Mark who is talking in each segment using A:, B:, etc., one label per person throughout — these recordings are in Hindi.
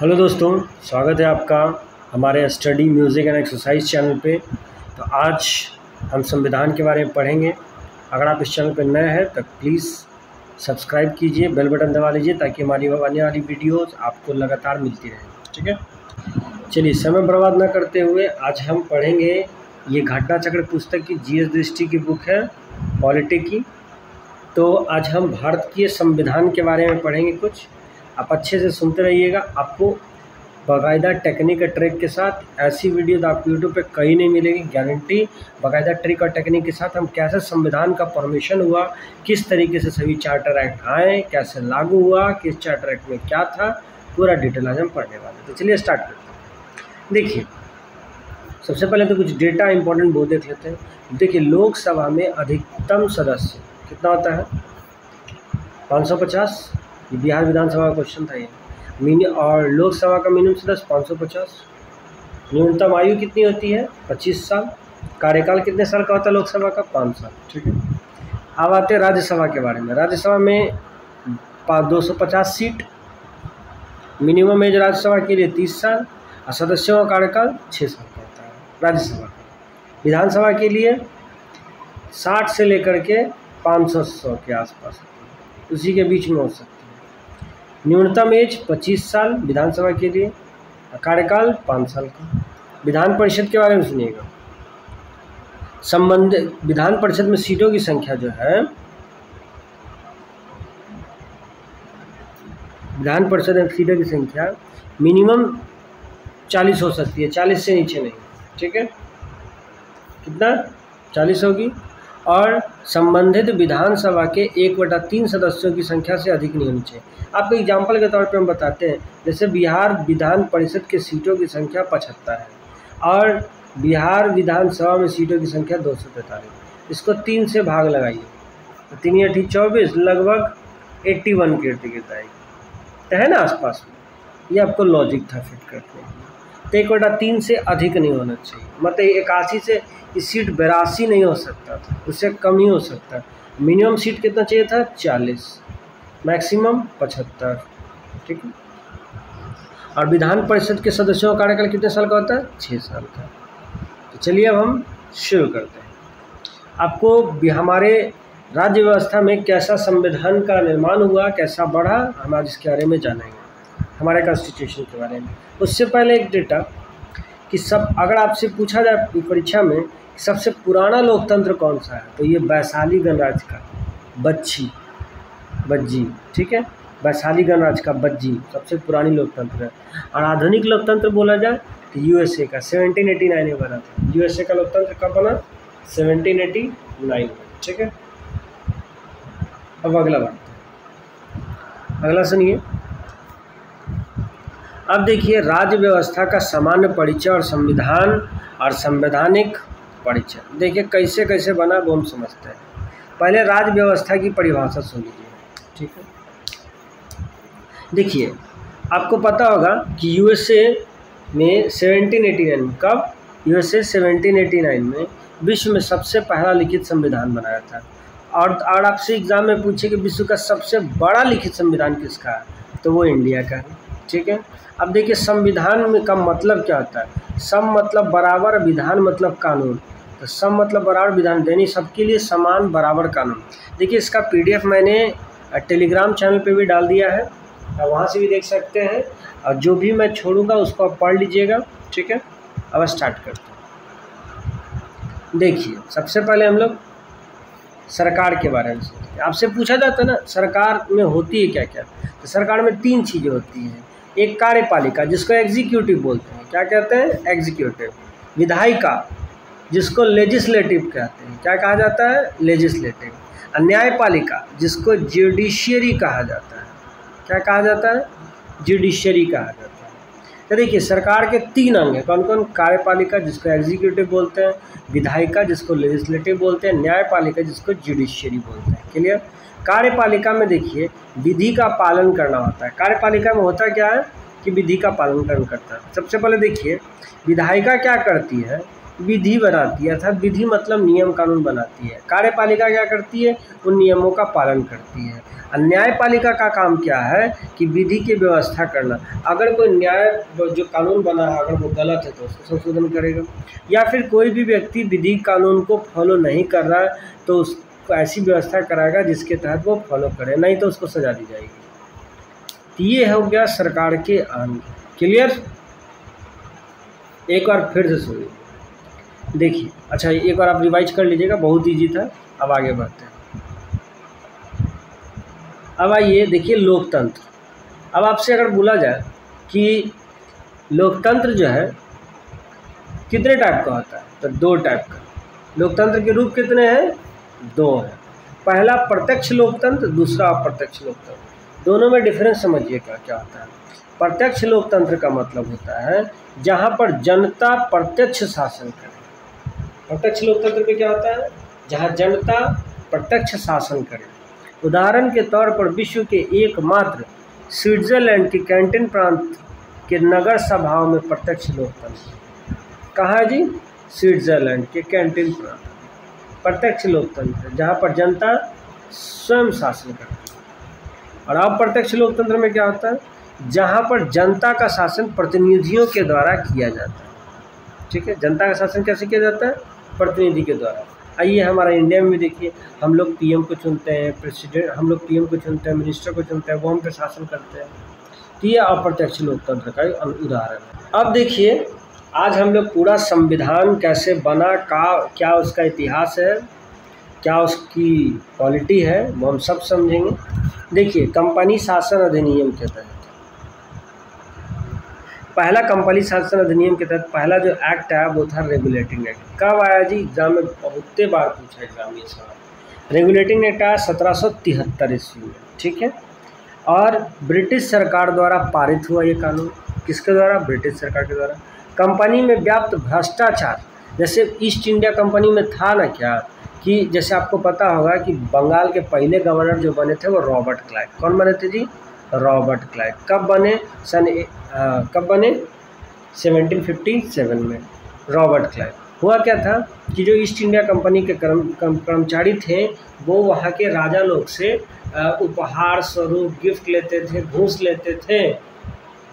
A: हेलो दोस्तों, स्वागत है आपका हमारे study music and exercise channel पे। तो आज हम संविधान के बारे में पढ़ेंगे। अगर आप इस चैनल पर नए हैं तो प्लीज़ सब्सक्राइब कीजिए, बेल बटन दबा लीजिए ताकि हमारी आने वाली वीडियोस आपको लगातार मिलती रहे। ठीक है, चलिए समय बर्बाद न करते हुए आज हम पढ़ेंगे। ये घटना चक्र पुस्तक की जीएस दृष्टि की बुक है, पॉलिटी की। तो आज हम भारत के संविधान के बारे में पढ़ेंगे कुछ। आप अच्छे से सुनते रहिएगा, आपको बाकायदा टेक्निक और ट्रिक के साथ ऐसी वीडियो आपको यूट्यूब पे कहीं नहीं मिलेगी, गारंटी। बाकायदा ट्रिक और टेक्निक के साथ हम कैसे संविधान का फॉर्मेशन हुआ, किस तरीके से सभी चार्टर एक्ट आए, कैसे लागू हुआ, किस चार्टर एक्ट में क्या था, पूरा डिटेल आज हम पढ़ने वाले। तो चलिए स्टार्ट करते हैं। देखिए, सबसे पहले तो कुछ डेटा इंपॉर्टेंट वो देख लेते हैं। देखिए, लोकसभा में अधिकतम सदस्य कितना होता है? 550। बिहार विधानसभा का क्वेश्चन था ये। और लोकसभा का मिनिमम सदस्य 550। न्यूनतम आयु कितनी होती है? 25 साल। कार्यकाल कितने साल का होता है लोकसभा का? 5 साल। ठीक है, अब आते हैं राज्यसभा के बारे में। राज्यसभा में 250 सीट। मिनिमम एज राज्यसभा के लिए 30 साल और सदस्यों का कार्यकाल 6 साल का होता है राज्यसभा का। विधानसभा के लिए 60 से लेकर के 500 के आसपास, उसी के बीच में हो सकती है। न्यूनतम एज 25 साल विधानसभा के लिए, कार्यकाल 5 साल का। विधान परिषद के बारे में सुनिएगा। संबंधित विधान परिषद में सीटों की संख्या जो है, विधान परिषद में सीटों की संख्या मिनिमम 40 हो सकती है, 40 से नीचे नहीं। ठीक है, कितना? 40 होगी। और संबंधित विधानसभा के 1/3 सदस्यों की संख्या से अधिक नहीं होनी चाहिए। आपको एग्जाम्पल के तौर पे हम बताते हैं। जैसे बिहार विधान परिषद के सीटों की संख्या 75 है और बिहार विधानसभा में सीटों की संख्या 243। इसको 3 से भाग लगाइए तो 3 या 24, लगभग 81 के इर्द गिर्द आएगी। तो है ना आसपास में। ये आपको लॉजिक था फिट करने के लिए। तो 1/3 से अधिक नहीं होना चाहिए। मतलब 81 से इस सीट 82 नहीं हो सकता था, उससे कम ही हो सकता। मिनिमम सीट कितना चाहिए था? 40, मैक्सिमम 75। ठीक है, और विधान परिषद के सदस्यों का कार्यकाल कितने साल का होता है? 6 साल का। तो चलिए अब हम शुरू करते हैं। आपको हमारे राज्य व्यवस्था में कैसा संविधान का निर्माण हुआ, कैसा बढ़ा, हम आज इसके बारे में जानेंगे, हमारे कॉन्स्टिट्यूशन के बारे में। उससे पहले एक डेटा कि अगर आपसे पूछा जाए परीक्षा में सबसे पुराना लोकतंत्र कौन सा है, तो ये वैशाली गणराज्य का बज्जी। ठीक है, वैशाली गणराज्य का बज्जी सबसे पुरानी लोकतंत्र है। और आधुनिक लोकतंत्र बोला जाए तो यूएसए का 1789 में बना था। यूएसए का लोकतंत्र कब बना? 1789। ठीक है, अब अगला बात, अगला सुनिए। अब देखिए, राज्य व्यवस्था का सामान्य परिचय और संविधान और संवैधानिक परिचय। देखिए कैसे कैसे बना वो हम समझते हैं। पहले राज्य व्यवस्था की परिभाषा सुन लीजिए। ठीक है, देखिए आपको पता होगा कि यूएसए में 1789 में, कब? यूएसए 1789 में विश्व में सबसे पहला लिखित संविधान बनाया था। और आपसे एग्जाम में पूछे कि विश्व का सबसे बड़ा लिखित संविधान किसका है, तो वो इंडिया का है। ठीक है, अब देखिए संविधान में का मतलब क्या होता है? सम मतलब बराबर, विधान मतलब कानून। तो सम मतलब बराबर, विधान यानी सबके लिए समान बराबर कानून। देखिए इसका PDF मैंने टेलीग्राम चैनल पे भी डाल दिया है, वहाँ से भी देख सकते हैं। और जो भी मैं छोड़ूंगा उसको आप पढ़ लीजिएगा। ठीक है, अब स्टार्ट करते हैं। देखिए सबसे पहले हम लोग सरकार के बारे में सोचते हैं। आपसे पूछा जाता है ना सरकार में होती है क्या क्या, तो सरकार में 3 चीज़ें होती हैं। एक कार्यपालिका जिसको एग्जीक्यूटिव बोलते हैं, क्या कहते हैं? एग्जीक्यूटिव। विधायिका जिसको लेजिस्लेटिव कहते हैं, क्या कहा जाता है? लेजिस्लेटिव। और न्यायपालिका जिसको जुडिशियरी कहा जाता है, क्या कहा जाता है? जुडिशियरी कहा जाता है। तो देखिए सरकार के 3 अंग हैं। कौन कौन? कार्यपालिका जिसको एग्जीक्यूटिव बोलते हैं, विधायिका जिसको लेजिस्लेटिव बोलते हैं, न्यायपालिका जिसको जुडिशियरी बोलते हैं। क्लियर? कार्यपालिका में देखिए विधि का पालन करना होता है। कार्यपालिका में होता क्या है कि विधि का पालन करना करता है। सबसे पहले देखिए विधायिका क्या करती है विधि बनाती है, अर्थात विधि मतलब नियम कानून बनाती है। कार्यपालिका क्या करती है, उन नियमों का पालन करती है। और न्यायपालिका का काम क्या है कि विधि की व्यवस्था करना। अगर कोई न्याय जो कानून बना है अगर वो गलत है तो उसको संशोधन करेगा, या फिर कोई भी व्यक्ति विधि कानून को फॉलो नहीं कर रहा है तो उसको ऐसी व्यवस्था कराएगा जिसके तहत वो फॉलो करे, नहीं तो उसको सजा दी जाएगी। तो ये हो गया सरकार के अंग। क्लियर? एक बार फिर से सुनिए, देखिए। अच्छा, एक बार आप रिवाइज कर लीजिएगा, बहुत ईजी था। अब आगे बढ़ते हैं। अब आइए देखिए लोकतंत्र। अब आपसे अगर बोला जाए कि लोकतंत्र जो है कितने टाइप का होता है, तो 2 टाइप का। लोकतंत्र के रूप कितने हैं? 2 हैं। पहला प्रत्यक्ष लोकतंत्र, दूसरा अप्रत्यक्ष लोकतंत्र। दोनों में डिफरेंस समझिएगा क्या होता है। प्रत्यक्ष लोकतंत्र का मतलब होता है जहाँ पर जनता प्रत्यक्ष शासन करे। प्रत्यक्ष लोकतंत्र में क्या होता है? जहाँ जनता प्रत्यक्ष शासन करे। उदाहरण के तौर पर विश्व के एकमात्र स्विट्जरलैंड के कैंटन प्रांत के नगर सभाओं में प्रत्यक्ष लोकतंत्र। कहाँ है जी? स्विट्जरलैंड के कैंटन प्रांत प्रत्यक्ष लोकतंत्र, जहाँ पर जनता स्वयं शासन करती है। और अप्रत्यक्ष लोकतंत्र में क्या होता है? जहाँ पर जनता का शासन प्रतिनिधियों के द्वारा किया जाता है। ठीक है, जनता का शासन कैसे किया जाता है? प्रतिनिधि के द्वारा। आइए हमारा इंडिया में देखिए, हम लोग पीएम को चुनते हैं, प्रेसिडेंट, हम लोग पीएम को चुनते हैं, मिनिस्टर को चुनते हैं, वो हम पे शासन करते हैं। तो ये अप्रत्यक्ष लोकतंत्र का एक उदाहरण है। अब देखिए आज हम लोग पूरा संविधान कैसे बना, क्या उसका इतिहास है, क्या उसकी क्वालिटी है, वो हम सब समझेंगे। देखिए कंपनी शासन अधिनियम के तहत, पहला कंपनी शासन अधिनियम के तहत पहला जो एक्ट आया वो था रेगुलेटिंग एक्ट। कब आया जी? एग्जाम में बहुत बार पूछा एग्जाम ये सवाल। रेगुलेटिंग एक्ट आया 1773 ईस्वी में। ठीक है, और ब्रिटिश सरकार द्वारा पारित हुआ ये कानून। किसके द्वारा? ब्रिटिश सरकार के द्वारा। कंपनी में व्याप्त भ्रष्टाचार, जैसे ईस्ट इंडिया कंपनी में था ना क्या, कि जैसे आपको पता होगा कि बंगाल के पहले गवर्नर जो बने थे वो रॉबर्ट क्लाइव। कौन बने थे जी? Robert Clive. कब बने? कब बने? 1757 में रॉबर्ट क्लाइव। हुआ क्या था कि जो ईस्ट इंडिया कंपनी के कर्मचारी थे वो वहाँ के राजा लोग से उपहार स्वरूप गिफ्ट लेते थे, घूस लेते थे।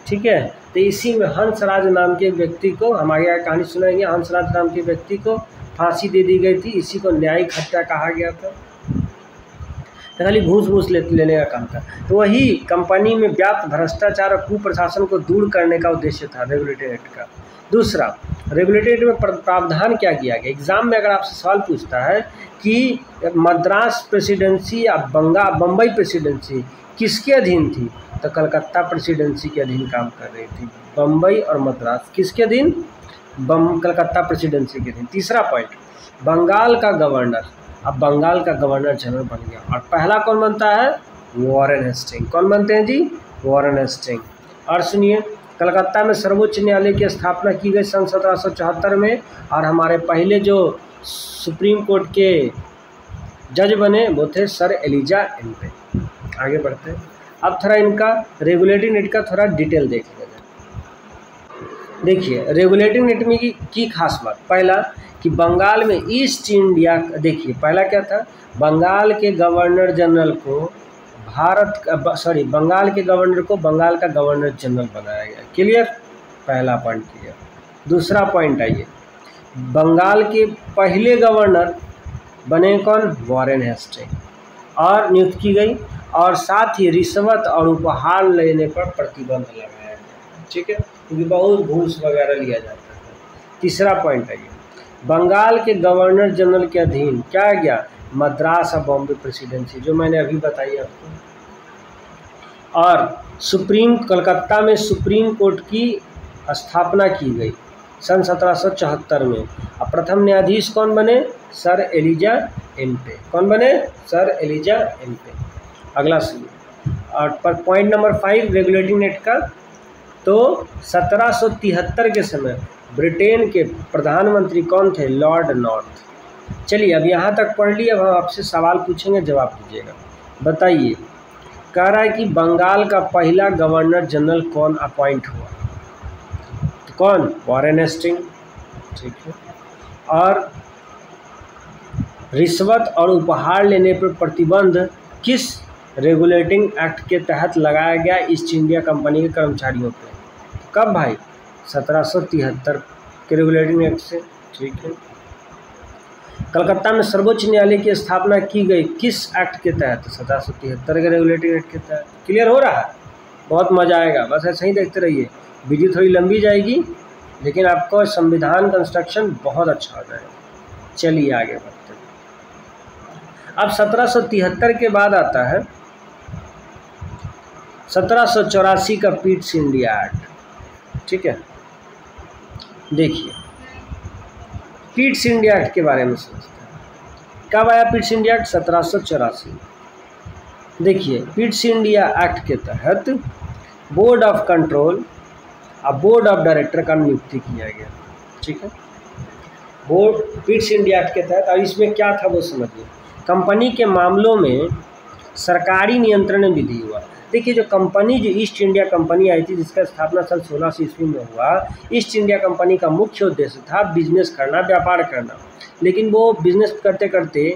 A: ठीक है, तो इसी में हंसराज नाम के व्यक्ति को, हम आगे कहानी सुनाएंगे, हंसराज नाम के व्यक्ति को फांसी दे दी गई थी। इसी को न्यायिक हत्या कहा गया था। खाली घूस लेने का काम था। तो वही कंपनी में व्याप्त भ्रष्टाचार और कुप्रशासन को दूर करने का उद्देश्य था रेगुलेटरी एक्ट का। दूसरा, रेगुलेटरी एक्ट में प्रावधान क्या किया गया? एग्जाम में अगर आपसे सवाल पूछता है कि मद्रास प्रेसिडेंसी या बम्बई प्रेसिडेंसी किसके अधीन थी, तो कलकत्ता प्रेसिडेंसी के अधीन काम कर रही थी। बम्बई और मद्रास किसके अधीन? कलकत्ता प्रेसिडेंसी के अधीन। तीसरा पॉइंट, बंगाल का गवर्नर अब बंगाल का गवर्नर जनरल बन गया। और पहला कौन बनता है? Warren Hasting. कौन बनते हैं जी? Warren Hasting. और सुनिए, कलकत्ता में सर्वोच्च न्यायालय की स्थापना की गई सन 1774 में। और हमारे पहले जो सुप्रीम कोर्ट के जज बने वो थे सर एलिजा एम्पे। आगे बढ़ते हैं। अब थोड़ा इनका रेगुलेटिंग एक्ट का थोड़ा डिटेल देख लेते हैं। देखिए रेगुलेटिंग एक्ट में की खास बात, पहला कि बंगाल में ईस्ट इंडिया, देखिए पहला क्या था, बंगाल के गवर्नर जनरल को बंगाल के गवर्नर को बंगाल का गवर्नर जनरल बनाया गया। क्लियर? पहला पॉइंट क्लियर। दूसरा पॉइंट आइए, बंगाल के पहले गवर्नर बने कौन? वॉरेन हेस्टिंग, और नियुक्त की गई। और साथ ही रिश्वत और उपहार लेने पर प्रतिबंध लगाया गया। ठीक है, क्योंकि बहुत घूस वगैरह लिया जाता था। तीसरा पॉइंट आइए, बंगाल के गवर्नर जनरल के अधीन क्या आ गया? मद्रास और बॉम्बे प्रेसिडेंसी, जो मैंने अभी बताई आपको। और कलकत्ता में सुप्रीम कोर्ट की स्थापना की गई सन 1774 में। और प्रथम न्यायाधीश कौन बने? Sir Elijah Impey. कौन बने? Sir Elijah Impey. अगला सुनिए। और पॉइंट नंबर 5 रेगुलेटिंग एक्ट का, तो 1773 के समय ब्रिटेन के प्रधानमंत्री कौन थे? Lord north. चलिए अब यहाँ तक पढ़ लिया। अब हम आपसे सवाल पूछेंगे, जवाब दीजिएगा। बताइए, कह रहा है कि बंगाल का पहला गवर्नर जनरल कौन अपॉइंट हुआ? तो कौन? Warren Hasting. ठीक है। और रिश्वत और उपहार लेने पर प्रतिबंध किस रेगुलेटिंग एक्ट के तहत लगाया गया ईस्ट इंडिया कंपनी के कर्मचारियों पर? कब भाई? 1773 के रेगुलेटिंग एक्ट से। ठीक है। कलकत्ता में सर्वोच्च न्यायालय की स्थापना की गई किस एक्ट के तहत? 1773 के रेगुलेटिंग एक्ट के तहत। क्लियर हो रहा है? बहुत मज़ा आएगा, बस ऐसे ही देखते रहिए। वीडियो थोड़ी लंबी जाएगी लेकिन आपको संविधान कंस्ट्रक्शन बहुत अच्छा हो जाएगा। चलिए आगे बढ़ते हैं। अब 1773 के बाद आता है 1784 का पिट्स इंडिया एक्ट। ठीक है, देखिए पिट्स इंडिया एक्ट के बारे में समझते हैं। कब आया पिट्स इंडिया एक्ट? 1784। देखिए पिट्स इंडिया एक्ट के तहत बोर्ड ऑफ कंट्रोल और बोर्ड ऑफ डायरेक्टर का नियुक्ति किया गया। ठीक है, बोर्ड पिट्स इंडिया एक्ट के तहत। और इसमें क्या था वो समझिए। कंपनी के मामलों में सरकारी नियंत्रण विधि हुआ। देखिए जो कंपनी, जो ईस्ट इंडिया कंपनी आई थी जिसका स्थापना सन 1600 ईस्वी में हुआ, ईस्ट इंडिया कंपनी का मुख्य उद्देश्य था बिजनेस करना, व्यापार करना। लेकिन वो बिजनेस करते करते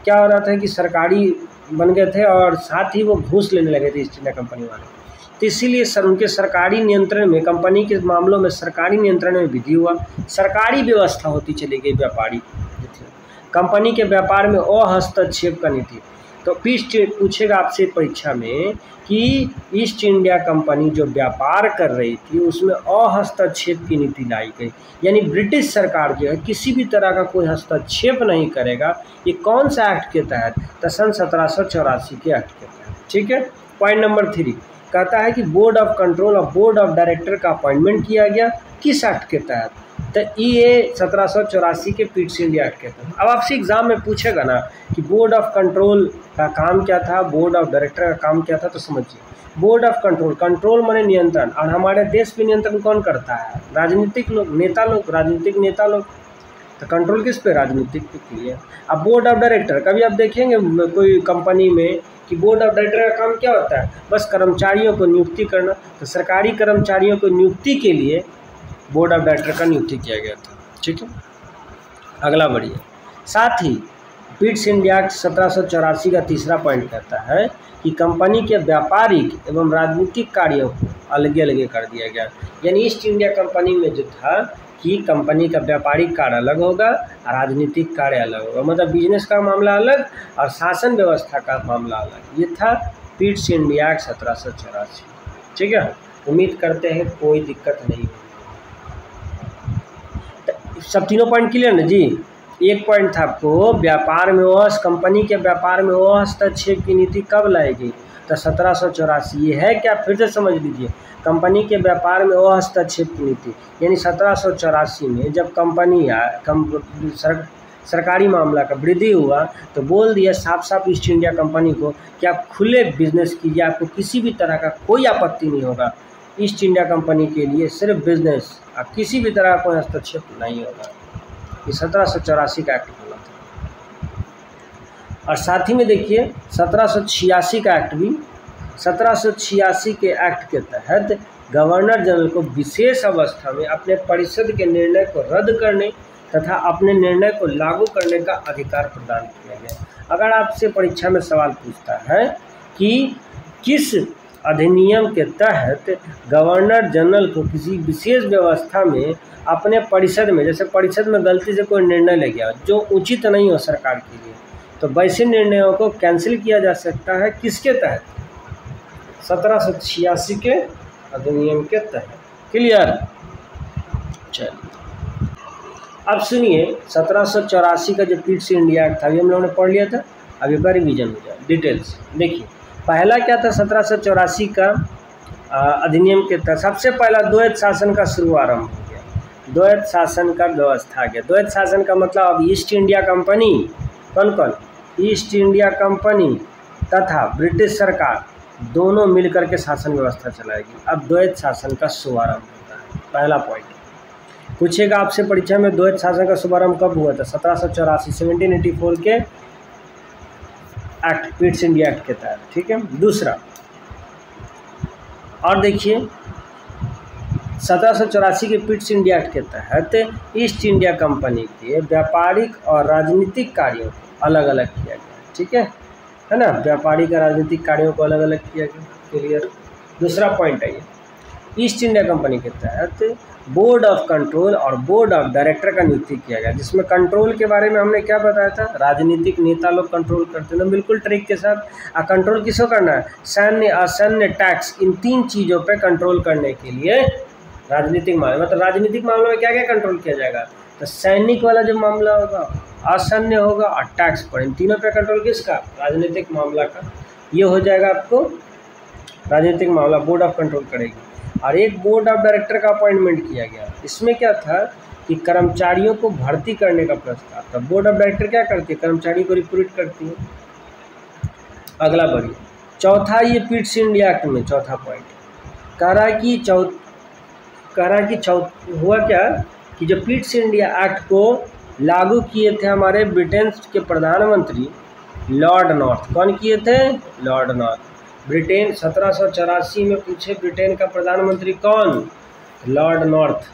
A: क्या हो रहा था कि सरकारी बन गए थे और साथ ही वो घूस लेने लगे थे ईस्ट इंडिया कंपनी वाले। तो इसीलिए उनके सरकारी नियंत्रण में, कंपनी के मामलों में सरकारी नियंत्रण में वृद्धि हुआ, सरकारी व्यवस्था होती चली गई। व्यापारी कंपनी के व्यापार में अहस्तक्षेप का नीति। तो पूछेगा आपसे परीक्षा में कि ईस्ट इंडिया कंपनी जो व्यापार कर रही थी उसमें अहस्तक्षेप की नीति लाई गई, यानी ब्रिटिश सरकार जो है किसी भी तरह का कोई हस्तक्षेप नहीं करेगा। ये कौन सा एक्ट के तहत? तो सन 1784 के एक्ट के तहत। ठीक है। पॉइंट नंबर 3 कहता है कि बोर्ड ऑफ कंट्रोल और बोर्ड ऑफ डायरेक्टर का अपॉइंटमेंट किया गया किस एक्ट के तहत? तो ये 1784 के पिट्स इंडिया एक्ट के तहत। अब आपसे एग्जाम में पूछेगा ना कि बोर्ड ऑफ कंट्रोल का काम क्या था, बोर्ड ऑफ डायरेक्टर का काम क्या था, तो समझिए बोर्ड ऑफ कंट्रोल, कंट्रोल माने नियंत्रण। और हमारे देश पे नियंत्रण कौन करता है? राजनीतिक लोग, नेता लोग, राजनीतिक नेता लोग। तो कंट्रोल किस पे? राजनीतिक पे किया। अब बोर्ड ऑफ डायरेक्टर, कभी आप देखेंगे कोई कंपनी में कि बोर्ड ऑफ डायरेक्टर का काम क्या होता है? बस कर्मचारियों को नियुक्ति करना। तो सरकारी कर्मचारियों को नियुक्ति के लिए बोर्ड ऑफ डायरेक्टर का नियुक्ति किया गया था। ठीक है, अगला बढ़िए। साथ ही पिट्स इंडिया एक्ट 1784 का तीसरा पॉइंट कहता है कि कंपनी के व्यापारिक एवं राजनीतिक कार्यों को अलग अलग कर दिया गया। यानी ईस्ट इंडिया कंपनी में जो था कि कंपनी का व्यापारिक कार्य अलग होगा, राजनीतिक कार्य अलग होगा, मतलब बिजनेस का मामला अलग और शासन व्यवस्था का मामला अलग। ये था पिट्स इंडिया एक्ट 1784। ठीक है, उम्मीद करते हैं कोई दिक्कत नहीं होगी। सब तीनों पॉइंट क्लियर ना जी? एक पॉइंट था आपको, व्यापार में कंपनी के व्यापार में हस्तक्षेप की नीति कब लाई गई? तो 1784। ये है क्या? फिर से समझ लीजिए। कंपनी के व्यापार में हस्तक्षेप की नीति यानी 1784 में जब कंपनी सरकारी मामला का वृद्धि हुआ तो बोल दिया साफ साफ ईस्ट इंडिया कंपनी को कि आप खुले बिजनेस कीजिए, आपको किसी भी तरह का कोई आपत्ति नहीं होगा। ईस्ट इंडिया कंपनी के लिए सिर्फ बिजनेस, अब किसी भी तरह का कोई हस्तक्षेप नहीं होगा। ये 1784 का एक्ट बना था। और साथ ही में देखिए 1786 का एक्ट भी, 1786 के एक्ट के तहत गवर्नर जनरल को विशेष अवस्था में अपने परिषद के निर्णय को रद्द करने तथा अपने निर्णय को लागू करने का अधिकार प्रदान किया गया। अगर आपसे परीक्षा में सवाल पूछता है कि किस अधिनियम के तहत गवर्नर जनरल को किसी विशेष व्यवस्था में अपने परिषद में, जैसे परिषद में गलती से कोई निर्णय ले गया जो उचित नहीं हो सरकार के लिए, तो वैसे निर्णयों को कैंसिल किया जा सकता है किसके तहत? 1786 के अधिनियम के तहत। क्लियर? चलिए अब सुनिए 1784 का जो पिट्स इंडिया एक्ट था अभी हम लोगों ने पढ़ लिया था, अभी इसका रिवीजन हो जाए डिटेल्स। देखिए पहला क्या था 1784 का अधिनियम के तहत? सबसे पहला द्वैत शासन का शुभारंभ हो गया, द्वैत शासन का व्यवस्था आ गया। द्वैत शासन का मतलब अब ईस्ट इंडिया कंपनी, कौन कौन? ईस्ट इंडिया कंपनी तथा ब्रिटिश सरकार दोनों मिलकर के शासन व्यवस्था चलाएगी। अब द्वैत शासन का शुभारंभ होता है, पहला पॉइंट। पूछेगा आपसे परीक्षा में द्वैत शासन का शुभारंभ कब हुआ था? 1784 1784 के एक्ट, पिट्स इंडिया एक्ट के तहत। ठीक है, दूसरा और देखिए 1784 के पिट्स इंडिया एक्ट के तहत ईस्ट इंडिया कंपनी के व्यापारिक और राजनीतिक कार्यों को अलग अलग किया गया। ठीक है ना, व्यापारिक और राजनीतिक कार्यों को अलग अलग किया गया। क्लियर। दूसरा पॉइंट है ये, ईस्ट इंडिया कंपनी के तहत बोर्ड ऑफ कंट्रोल और बोर्ड ऑफ डायरेक्टर का नियुक्ति किया गया, जिसमें कंट्रोल के बारे में हमने क्या बताया था, राजनीतिक नेता लोग कंट्रोल करते हैं, बिल्कुल ट्रिक के साथ। कंट्रोल किसको करना है, सैन्य, असैन्य, टैक्स, इन 3 चीज़ों पे कंट्रोल करने के लिए राजनीतिक मामले, मतलब राजनीतिक मामलों में क्या क्या कंट्रोल किया जाएगा, तो सैनिक वाला जो मामला होगा, असैन्य होगा और टैक्स पर, इन तीनों पे कंट्रोल किसका, राजनीतिक मामला का। ये हो जाएगा आपको राजनीतिक मामला, बोर्ड ऑफ कंट्रोल करेगी। और एक बोर्ड ऑफ डायरेक्टर का अपॉइंटमेंट किया गया, इसमें क्या था कि कर्मचारियों को भर्ती करने का प्रस्ताव था। बोर्ड ऑफ डायरेक्टर क्या करती है, कर्मचारी को रिक्रूट करती है। अगला बढ़िए, चौथा ये पिट्स इंडिया एक्ट में चौथा पॉइंट कह रहा कि हुआ क्या कि जो पिट्स इंडिया एक्ट को लागू किए थे हमारे ब्रिटेन के प्रधानमंत्री लॉर्ड नॉर्थ। कौन किए थे, लॉर्ड नॉर्थ। ब्रिटेन 1784 में पूछे ब्रिटेन का प्रधानमंत्री कौन, लॉर्ड नॉर्थ।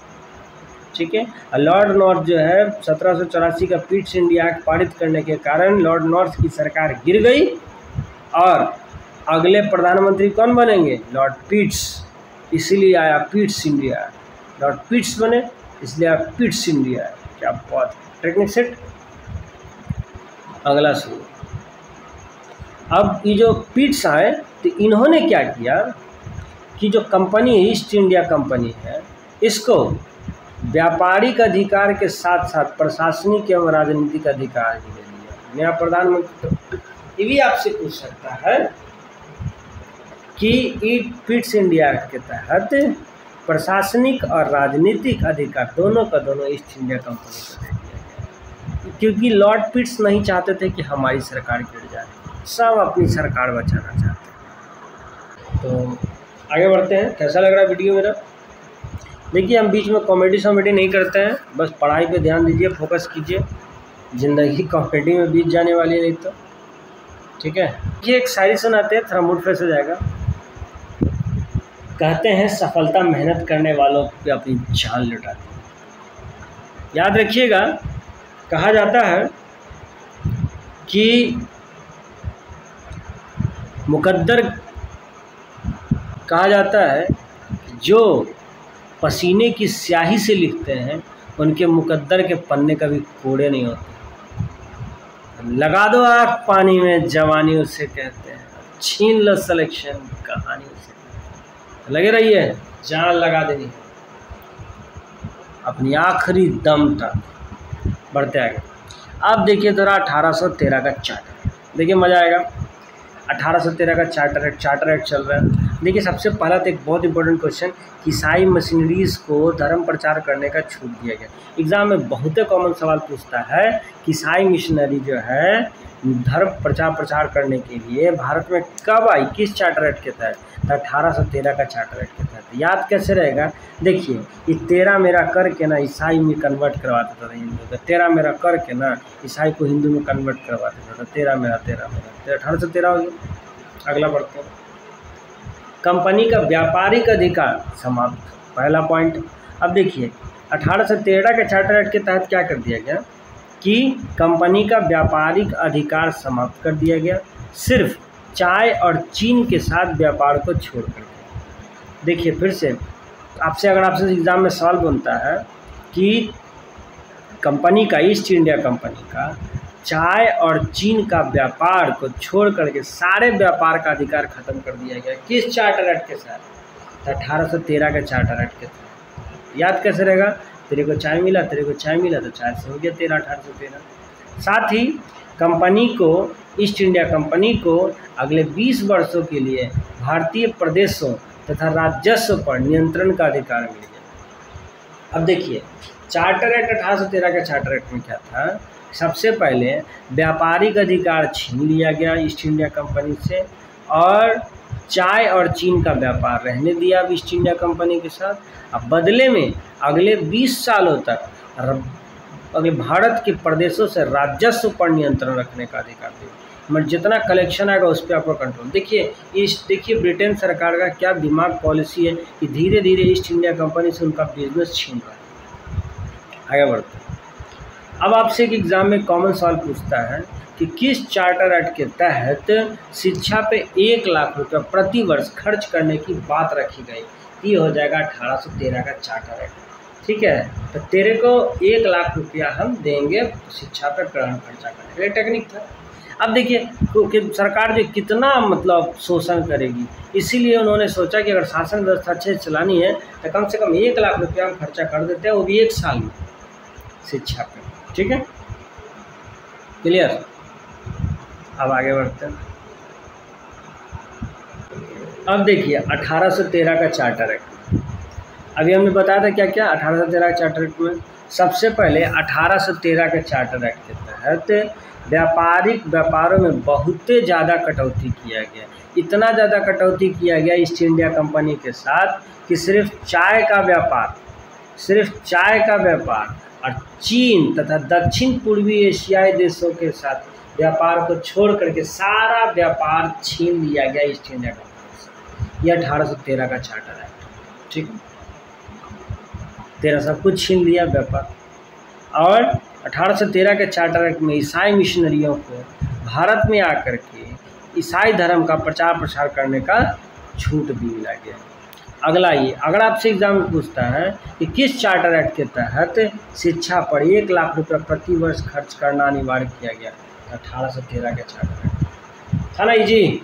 A: ठीक है, लॉर्ड नॉर्थ जो है 1784 का पिट्स इंडिया एक्ट पारित करने के कारण लॉर्ड नॉर्थ की सरकार गिर गई और अगले प्रधानमंत्री कौन बनेंगे, लॉर्ड पिट्स। इसीलिए आया पिट्स इंडिया, लॉर्ड पिट्स बने इसलिए आया पिट्स इंडिया। क्या बात, टेक्निक सेट। अगला सुनिए, अब ये जो पिट्स आए तो इन्होंने क्या किया कि जो कंपनी ईस्ट इंडिया कंपनी है, इसको व्यापारिक अधिकार के साथ साथ प्रशासनिक एवं राजनीतिक अधिकार भी दे दिया। नया प्रधानमंत्री ये भी आपसे पूछ सकता है कि पिट्स इंडिया एक्ट के तहत प्रशासनिक और राजनीतिक अधिकार दोनों का दोनों ईस्ट इंडिया कंपनी को दे दिया गया, क्योंकि लॉर्ड पिट्स नहीं चाहते थे कि हमारी सरकार गिर जाए, सब अपनी सरकार बचाना चाहते हैं। तो आगे बढ़ते हैं। कैसा लग रहा है वीडियो मेरा? देखिए, हम बीच में कॉमेडी नहीं करते हैं, बस पढ़ाई पे ध्यान दीजिए, फोकस कीजिए। ज़िंदगी कॉमेडी में बीत जाने वाली है नहीं तो। ठीक है, ये एक शायरी सुनाते हैं, थोड़ा मूड फ्रेश हो जाएगा। कहते हैं सफलता मेहनत करने वालों पे अपनी जान लुटाती है। याद रखिएगा, कहा जाता है कि मुकद्दर, कहा जाता है जो पसीने की स्याही से लिखते हैं उनके मुकद्दर के पन्ने कभी कोड़े नहीं होते। लगा दो आग पानी में जवानी उसे कहते हैं, छीन लो सिलेक्शन कहानी उसे। लगे रहिए, जान लगा देनी अपनी आखिरी दम तक। बढ़ते आगे। अब देखिए जरा 1813 का चार्टर, देखिए मज़ा आएगा। 1813 का चार्टर एक्ट चल रहा है। देखिए, सबसे पहला तो एक बहुत इंपॉर्टेंट क्वेश्चन, ईसाई मशीनरीज़ को धर्म प्रचार करने का छूट दिया गया। एग्ज़ाम में बहुत कॉमन सवाल पूछता है कि ईसाई मिशनरी जो है धर्म प्रचार करने के लिए भारत में कब आई, किस चार्टर एक्ट के तहत, तो 1813 का चार्टर एक्ट के तहत। याद कैसे रहेगा, देखिए ये तेरा मेरा करके ना ईसाई में कन्वर्ट करवा देता था हिंदू का, तेरा मेरा करके ना ईसाई को हिंदू में कन्वर्ट करवा देता था, तेरा मेरा 1813 हो गया। अगला बढ़ते हैं, कंपनी का व्यापारिक अधिकार समाप्त, पहला पॉइंट। अब देखिए 1813 के चार्टर एक्ट के तहत क्या कर दिया गया कि कंपनी का व्यापारिक अधिकार समाप्त कर दिया गया, सिर्फ चाय और चीन के साथ व्यापार को छोड़ कर। देखिए फिर से आपसे, अगर आपसे एग्ज़ाम में सवाल बनता है कि कंपनी का, ईस्ट इंडिया कंपनी का चाय और चीन का व्यापार को छोड़ करके सारे व्यापार का अधिकार खत्म कर दिया गया, किस चार्टर एक्ट के साथ, तो 1813 के चार्टर एक्ट के तहत। याद कैसे रहेगा, तेरे को चाय मिला, तेरे को चाय मिला, तो चाय से हो गया 1813। साथ ही कंपनी को, ईस्ट इंडिया कंपनी को अगले 20 वर्षों के लिए भारतीय प्रदेशों तथा राजस्व पर नियंत्रण का अधिकार मिल गया। अब देखिए चार्टर एक्ट 1813 के चार्टर एक्ट में क्या था, सबसे पहले व्यापारिक अधिकार छीन लिया गया ईस्ट इंडिया कंपनी से और चाय और चीन का व्यापार रहने दिया अब ईस्ट इंडिया कंपनी के साथ। अब बदले में अगले 20 सालों तक अगले भारत के प्रदेशों से राजस्व पर नियंत्रण रखने का अधिकार दिया। मतलब जितना कलेक्शन आएगा उस पर आपका कंट्रोल। देखिए ब्रिटेन सरकार का क्या दिमाग पॉलिसी है कि धीरे धीरे ईस्ट इंडिया कंपनी से उनका बिजनेस छीन रहा है। आगे बढ़ते हैं। अब आपसे एक एग्ज़ाम में कॉमन सवाल पूछता है कि किस चार्टर एक्ट के तहत शिक्षा पे 1 लाख रुपये प्रति वर्ष खर्च करने की बात रखी गई। ये हो जाएगा 1813 का चार्टर एक्ट। ठीक है, तो तेरे को 1 लाख रुपया हम देंगे शिक्षा पे ग्रहण खर्चा करने के लिए। टेक्निक था। अब देखिए कि सरकार जो कितना मतलब शोषण करेगी, इसीलिए उन्होंने सोचा कि अगर शासन व्यवस्था अच्छे से चलानी है तो कम से कम 1 लाख रुपया हम खर्चा कर देते हैं, वो भी 1 साल में शिक्षा पे। ठीक है, क्लियर। अब आगे बढ़ते हैं। अब देखिए 1813 का चार्टर एक्ट। अभी हमने बताया था क्या क्या 1813 के चार्टर एक्ट में। सबसे पहले 1813 के चार्टर एक्ट के तहत व्यापारिक व्यापारों में बहुत ज़्यादा कटौती किया गया। इतना ज़्यादा कटौती किया गया ईस्ट इंडिया कंपनी के साथ कि सिर्फ चाय का व्यापार और चीन तथा दक्षिण पूर्वी एशियाई देशों के साथ व्यापार को छोड़ करके सारा व्यापार छीन लिया गया ईस्ट इंडिया कंपनी से। यह 1813 का चार्टर एक्ट। ठीक है, तेरा सब कुछ छीन लिया व्यापार। और 1813 के चार्टर एक्ट में ईसाई मिशनरियों को भारत में आकर के ईसाई धर्म का प्रचार प्रसार करने का छूट भी मिला गया। अगला ये, अगर आपसे एग्जाम में पूछता है कि किस चार्टर एक्ट के तहत शिक्षा पर 1 लाख रुपये प्रति वर्ष खर्च करना अनिवार्य किया गया, 1813 के चार्टर एक्ट था ना जी।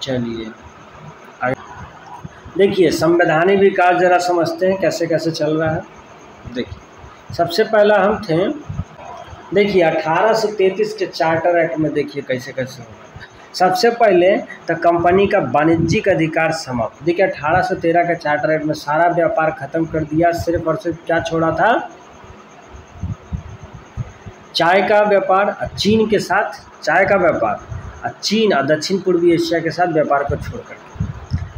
A: चलिए देखिए संवैधानिक विकास जरा समझते हैं कैसे कैसे चल रहा है। देखिए सबसे पहला हम थे, देखिए 1833 के चार्टर एक्ट में देखिए कैसे कैसे होगा। सबसे पहले तो कंपनी का वाणिज्यिक अधिकार समाप्त। देखिए 1813 के चार्टर एक्ट में सारा व्यापार खत्म कर दिया, सिर्फ और सिर्फ क्या छोड़ा था, चाय का व्यापार चीन के साथ, चाय का व्यापार और चीन और दक्षिण पूर्वी एशिया के साथ व्यापार को छोड़ कर,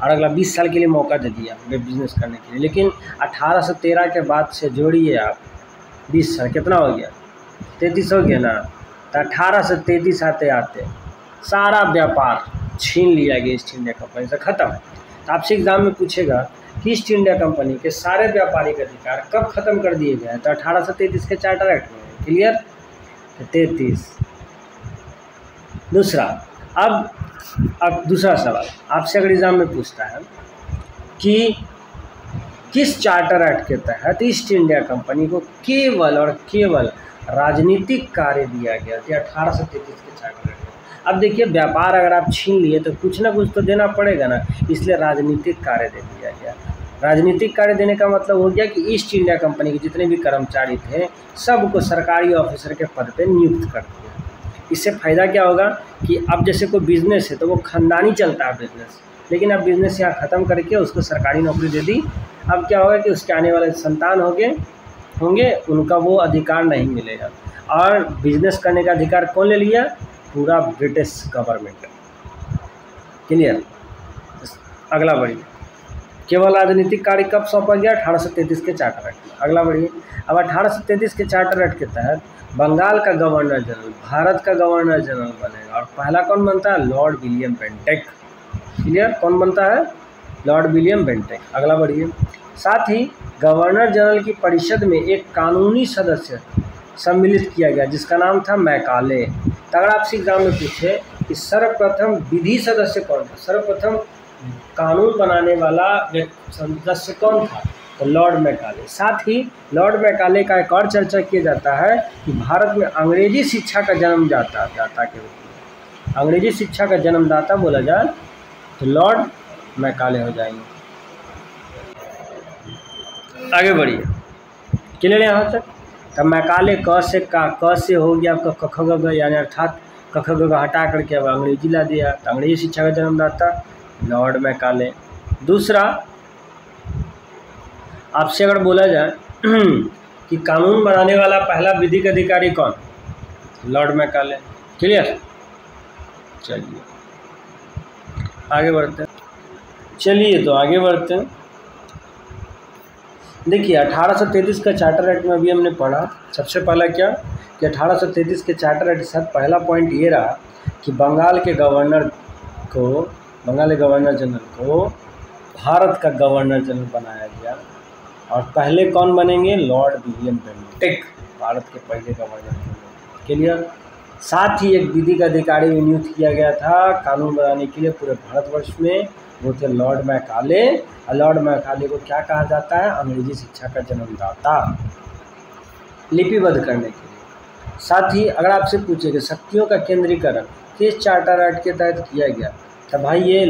A: और अगला 20 साल के लिए मौका दे दिया बिजनेस करने के लिए। लेकिन 1813 के बाद से जोड़िए आप 20 साल, कितना हो गया, 33 हो गया ना। तो 1833 आते आते सारा व्यापार छीन लिया गया ईस्ट इंडिया कंपनी से, ख़त्म। तो आपसे एग्जाम में पूछेगा कि ईस्ट इंडिया कंपनी के सारे व्यापारिक अधिकार कब ख़त्म कर दिए गए, तो 1833 के चार्टर एक्ट में। क्लियर, 33। दूसरा, अब दूसरा सवाल आपसे अगर एग्जाम में पूछता है कि किस चार्टर एक्ट के तहत ईस्ट इंडिया कंपनी को केवल और केवल राजनीतिक कार्य दिया गया, तो 1833 के चार्टर एक्ट। अब देखिए व्यापार अगर आप छीन लिए तो कुछ ना कुछ तो देना पड़ेगा ना, इसलिए राजनीतिक कार्य दे दिया गया। राजनीतिक कार्य देने का मतलब हो गया कि ईस्ट इंडिया कंपनी के जितने भी कर्मचारी थे सबको सरकारी ऑफिसर के पद पे नियुक्त कर दिया। इससे फ़ायदा क्या होगा कि अब जैसे कोई बिज़नेस है तो वो ख़ानदानी चलता है बिज़नेस, लेकिन अब बिज़नेस यहाँ ख़त्म करके उसको सरकारी नौकरी दे दी। अब क्या होगा कि उसके आने वाले संतान होंगे उनका वो अधिकार नहीं मिलेगा, और बिज़नेस करने का अधिकार कौन ले लिया, पूरा ब्रिटिश गवर्नमेंट। क्लियर। अगला बढ़िए, केवल राजनीतिक कार्य कब सौंपा गया, 1833 के चार्टर एक्ट में। अगला बढ़िए, अब 1833 के चार्टर एक्ट के तहत बंगाल का गवर्नर जनरल भारत का गवर्नर जनरल बनेगा, और पहला कौन बनता है, लॉर्ड विलियम बेंटिक। क्लियर, कौन बनता है, लॉर्ड विलियम बेंटिक। अगला बढ़िए, साथ ही गवर्नर जनरल की परिषद में एक कानूनी सदस्य सम्मिलित किया गया जिसका नाम था मैकाले। तो अगर आपसे एग्जाम में पूछे कि सर्वप्रथम विधि सदस्य कौन था, सर्वप्रथम कानून बनाने वाला सदस्य कौन था, तो लॉर्ड मैकाले। साथ ही लॉर्ड मैकाले का एक और चर्चा किया जाता है कि भारत में अंग्रेजी शिक्षा का जन्मदाता के रूप में, अंग्रेजी शिक्षा का जन्मदाता बोला जाए तो लॉर्ड मैकाले हो जाएंगे। आगे बढ़िए, क्लियर यहाँ तक। तब मैकाले क से हो गया आपका क ख ग यानी अर्थात क ख ग हटा करके अब अंग्रेजी ला दिया, तो अंग्रेजी शिक्षा का जन्मदाता लॉर्ड मैकाले। दूसरा, आपसे अगर बोला जाए कि कानून बनाने वाला पहला विधिक अधिकारी कौन, लॉर्ड मैकाले। क्लियर। चलिए आगे बढ़ते हैं, आगे बढ़ते हैं। देखिए 1833 का चार्टर एक्ट में अभी हमने पढ़ा, सबसे पहला क्या कि 1833 के चार्टर एक्ट के साथ पहला पॉइंट ये रहा कि बंगाल के गवर्नर जनरल को भारत का गवर्नर जनरल बनाया गया। और पहले कौन बनेंगे? लॉर्ड विलियम बेंटिक, भारत के पहले गवर्नर जनरल। क्लियर। साथ ही एक विधिक अधिकारी भी नियुक्त किया गया था कानून बनाने के लिए पूरे भारतवर्ष में, वो थे लॉर्ड मैकाले। और लॉर्ड मैकाले को क्या कहा जाता है? अंग्रेजी शिक्षा का जन्मदाता, लिपिबद्ध करने के लिए। साथ ही अगर आपसे पूछे कि शक्तियों का केंद्रीकरण किस चार्टर एक्ट के तहत किया गया, तो भाई ये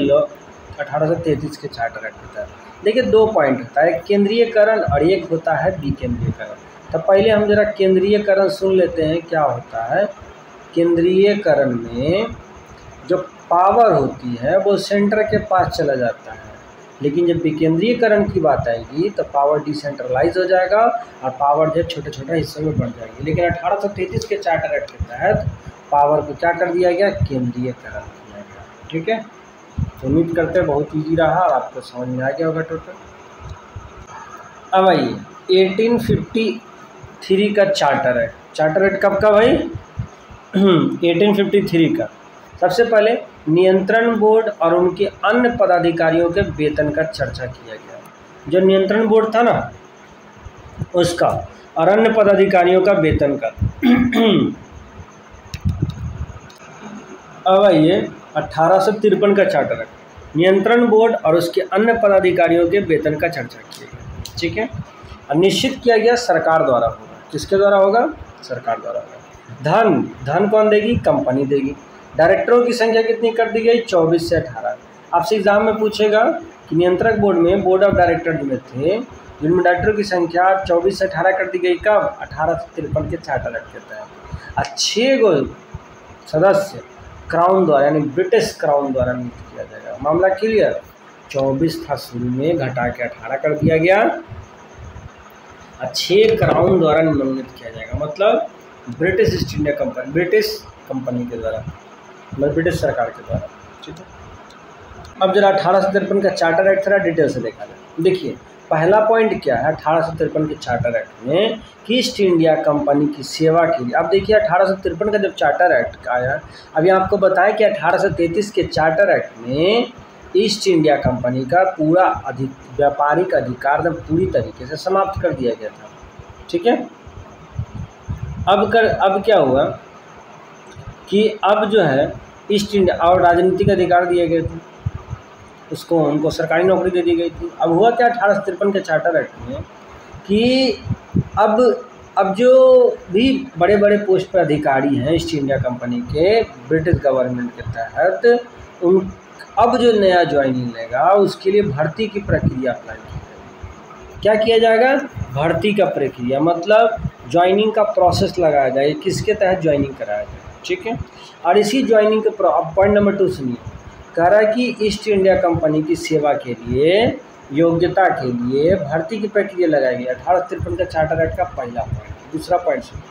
A: 1833 के चार्टर एक्ट के तहत। देखिए 2 पॉइंट होता है, एक केंद्रीयकरण और एक होता है विकेंद्रीयकरण। तो पहले हम जरा केंद्रीयकरण सुन लेते हैं क्या होता है। केंद्रीयकरण में जो पावर होती है वो सेंटर के पास चला जाता है, लेकिन जब विकेंद्रीयकरण की बात आएगी तो पावर डिसेंट्रलाइज हो जाएगा और पावर जो छोटे छोटे हिस्सों में बढ़ जाएगी। लेकिन 1833 के चार्टर एक्ट के तहत पावर को क्या कर दिया गया? केंद्रीयकरण किया गया। ठीक है, तो उम्मीद करते हैं बहुत ईजी रहा और आपको समझ में आ गया होगा टोटल। अब आइए 1853 का चार्टर एक्ट कब का भाई? 1853 का। सबसे पहले नियंत्रण बोर्ड और उनके अन्य पदाधिकारियों के वेतन का चर्चा किया गया। जो नियंत्रण बोर्ड था ना उसका और अन्य पदाधिकारियों का वेतन का। अब आइए 1853 का चार्टर एक्ट, नियंत्रण बोर्ड और उसके अन्य पदाधिकारियों के वेतन का चर्चा किया गया। ठीक है, और निश्चित किया गया सरकार द्वारा होगा। किसके द्वारा होगा? सरकार द्वारा होगा। धन कौन देगी? कंपनी देगी। डायरेक्टरों की संख्या कितनी कर दी गई? 24 से 18। आपसे एग्जाम में पूछेगा कि नियंत्रक बोर्ड में बोर्ड ऑफ डायरेक्टर में थे जिनमें डायरेक्टरों की संख्या 24 से 18 कर दी गई। कब? 1853 के चार्टर एक्ट के तहत। और 6 गो सदस्य क्राउन द्वारा यानी ब्रिटिश क्राउन द्वारा नियुक्त किया जाएगा। मामला क्लियर। 24 था शुरू में, घटा के 18 कर दिया गया और 6 क्राउन द्वारा मनोनीत किया जाएगा। मतलब British east India company, British company के द्वारा, मतलब ब्रिटिश सरकार के द्वारा। ठीक है, अब जरा 1853 का चार्टर एक्ट थोड़ा डिटेल से देखा जाए। देखिए पहला पॉइंट क्या है 1853 के चार्टर एक्ट में कि ईस्ट इंडिया कंपनी की सेवा के लिए। अब देखिए 1853 का जब चार्टर एक्ट आया, अभी आपको बताया कि 1833 के चार्टर एक्ट में ईस्ट इंडिया कंपनी का पूरा व्यापारिक अधिकार पूरी तरीके से समाप्त कर दिया गया था। ठीक है, अब क्या हुआ कि अब जो है ईस्ट इंडिया और राजनीतिक अधिकार दिए गए थे, उसको उनको सरकारी नौकरी दे दी गई थी। अब हुआ क्या 1853 के चार्टर एक्ट में कि अब जो भी बड़े बड़े पोस्ट पर अधिकारी हैं ईस्ट इंडिया कंपनी के ब्रिटिश गवर्नमेंट के तहत, उन अब जो नया ज्वाइनिंग लेगा उसके लिए भर्ती की प्रक्रिया अप्लाई की जाएगी। क्या किया जाएगा? भर्ती का प्रक्रिया, मतलब ज्वाइनिंग का प्रोसेस लगाया जाएगा, किसके तहत ज्वाइनिंग कराया जाएगा। ठीक है, और इसी ज्वाइनिंग के पॉइंट नंबर 2 सुनिए, कह रहा है कि ईस्ट इंडिया कंपनी की सेवा के लिए योग्यता के लिए भर्ती की प्रक्रिया लगाई गई। 1853 का चार्टर एक्ट का पहला पॉइंट। दूसरा पॉइंट सुनिए,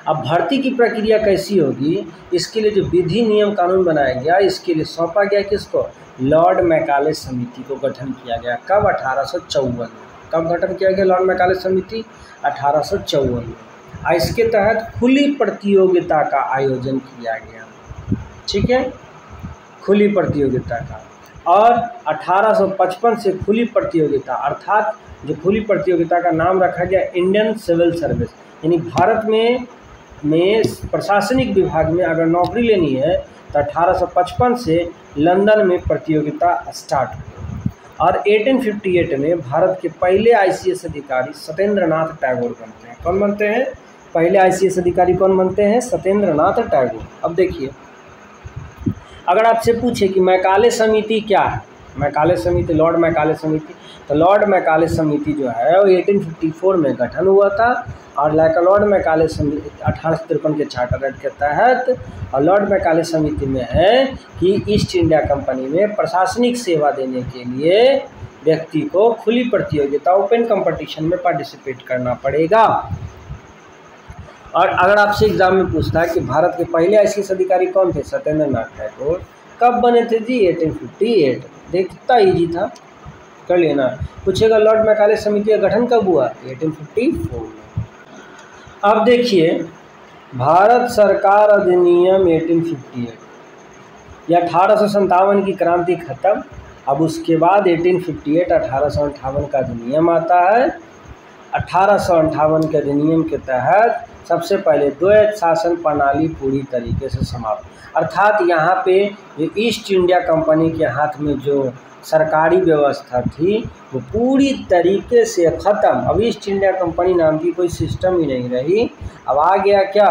A: अब भर्ती की प्रक्रिया कैसी होगी, इसके लिए जो विधि नियम कानून बनाया गया, इसके लिए सौंपा गया किसको? लॉर्ड मैकाले समिति को गठन किया गया। कब? 1854 में। कब गठन किया गया लॉर्ड मैकाले समिति? 1854 में। और इसके तहत खुली प्रतियोगिता का आयोजन किया गया। ठीक है, खुली प्रतियोगिता का। और 1855 से खुली प्रतियोगिता, अर्थात जो खुली प्रतियोगिता का नाम रखा गया इंडियन सिविल सर्विस, यानी भारत में प्रशासनिक विभाग में अगर नौकरी लेनी है तो 1855 से लंदन में प्रतियोगिता स्टार्ट हुई। और 1858 में भारत के पहले ICS अधिकारी सत्येंद्र नाथ टैगोर बनते हैं। कौन बनते हैं? पहले ICS अधिकारी कौन बनते हैं? सत्येंद्र नाथ टैगोर। अब देखिए, अगर आपसे पूछे कि मैकाले समिति क्या है, मैकाले समिति, लॉर्ड मैकाले समिति, तो लॉर्ड मैकाले समिति जो है वो 1854 में गठन हुआ था। और लॉर्ड मैकाले समिति 1853 के चार्टर एक्ट के तहत, और लॉर्ड मैकाले समिति में है कि ईस्ट इंडिया कंपनी में प्रशासनिक सेवा देने के लिए व्यक्ति को खुली प्रतियोगिता, ओपन कंपटीशन में पार्टिसिपेट करना पड़ेगा। और अगर आपसे एग्जाम में पूछता है कि भारत के पहले ICS अधिकारी कौन थे? सत्येंद्र नाथ टैगोर। कब बने थे जी? 1858। देख कितना ईजी था, कर लेना। पूछेगा लॉर्ड मैकाले समिति का गठन कब हुआ? 1854 में। अब देखिए भारत सरकार अधिनियम 1858, यह 1857 की क्रांति खत्म। अब उसके बाद 1858 1858 का अधिनियम आता है। 1858 के अधिनियम के तहत सबसे पहले द्वैत शासन प्रणाली पूरी तरीके से समाप्त, अर्थात यहाँ पे जो ईस्ट इंडिया कंपनी के हाथ में जो सरकारी व्यवस्था थी वो पूरी तरीके से ख़त्म। अब ईस्ट इंडिया कंपनी नाम की कोई सिस्टम ही नहीं रही। अब आ गया क्या,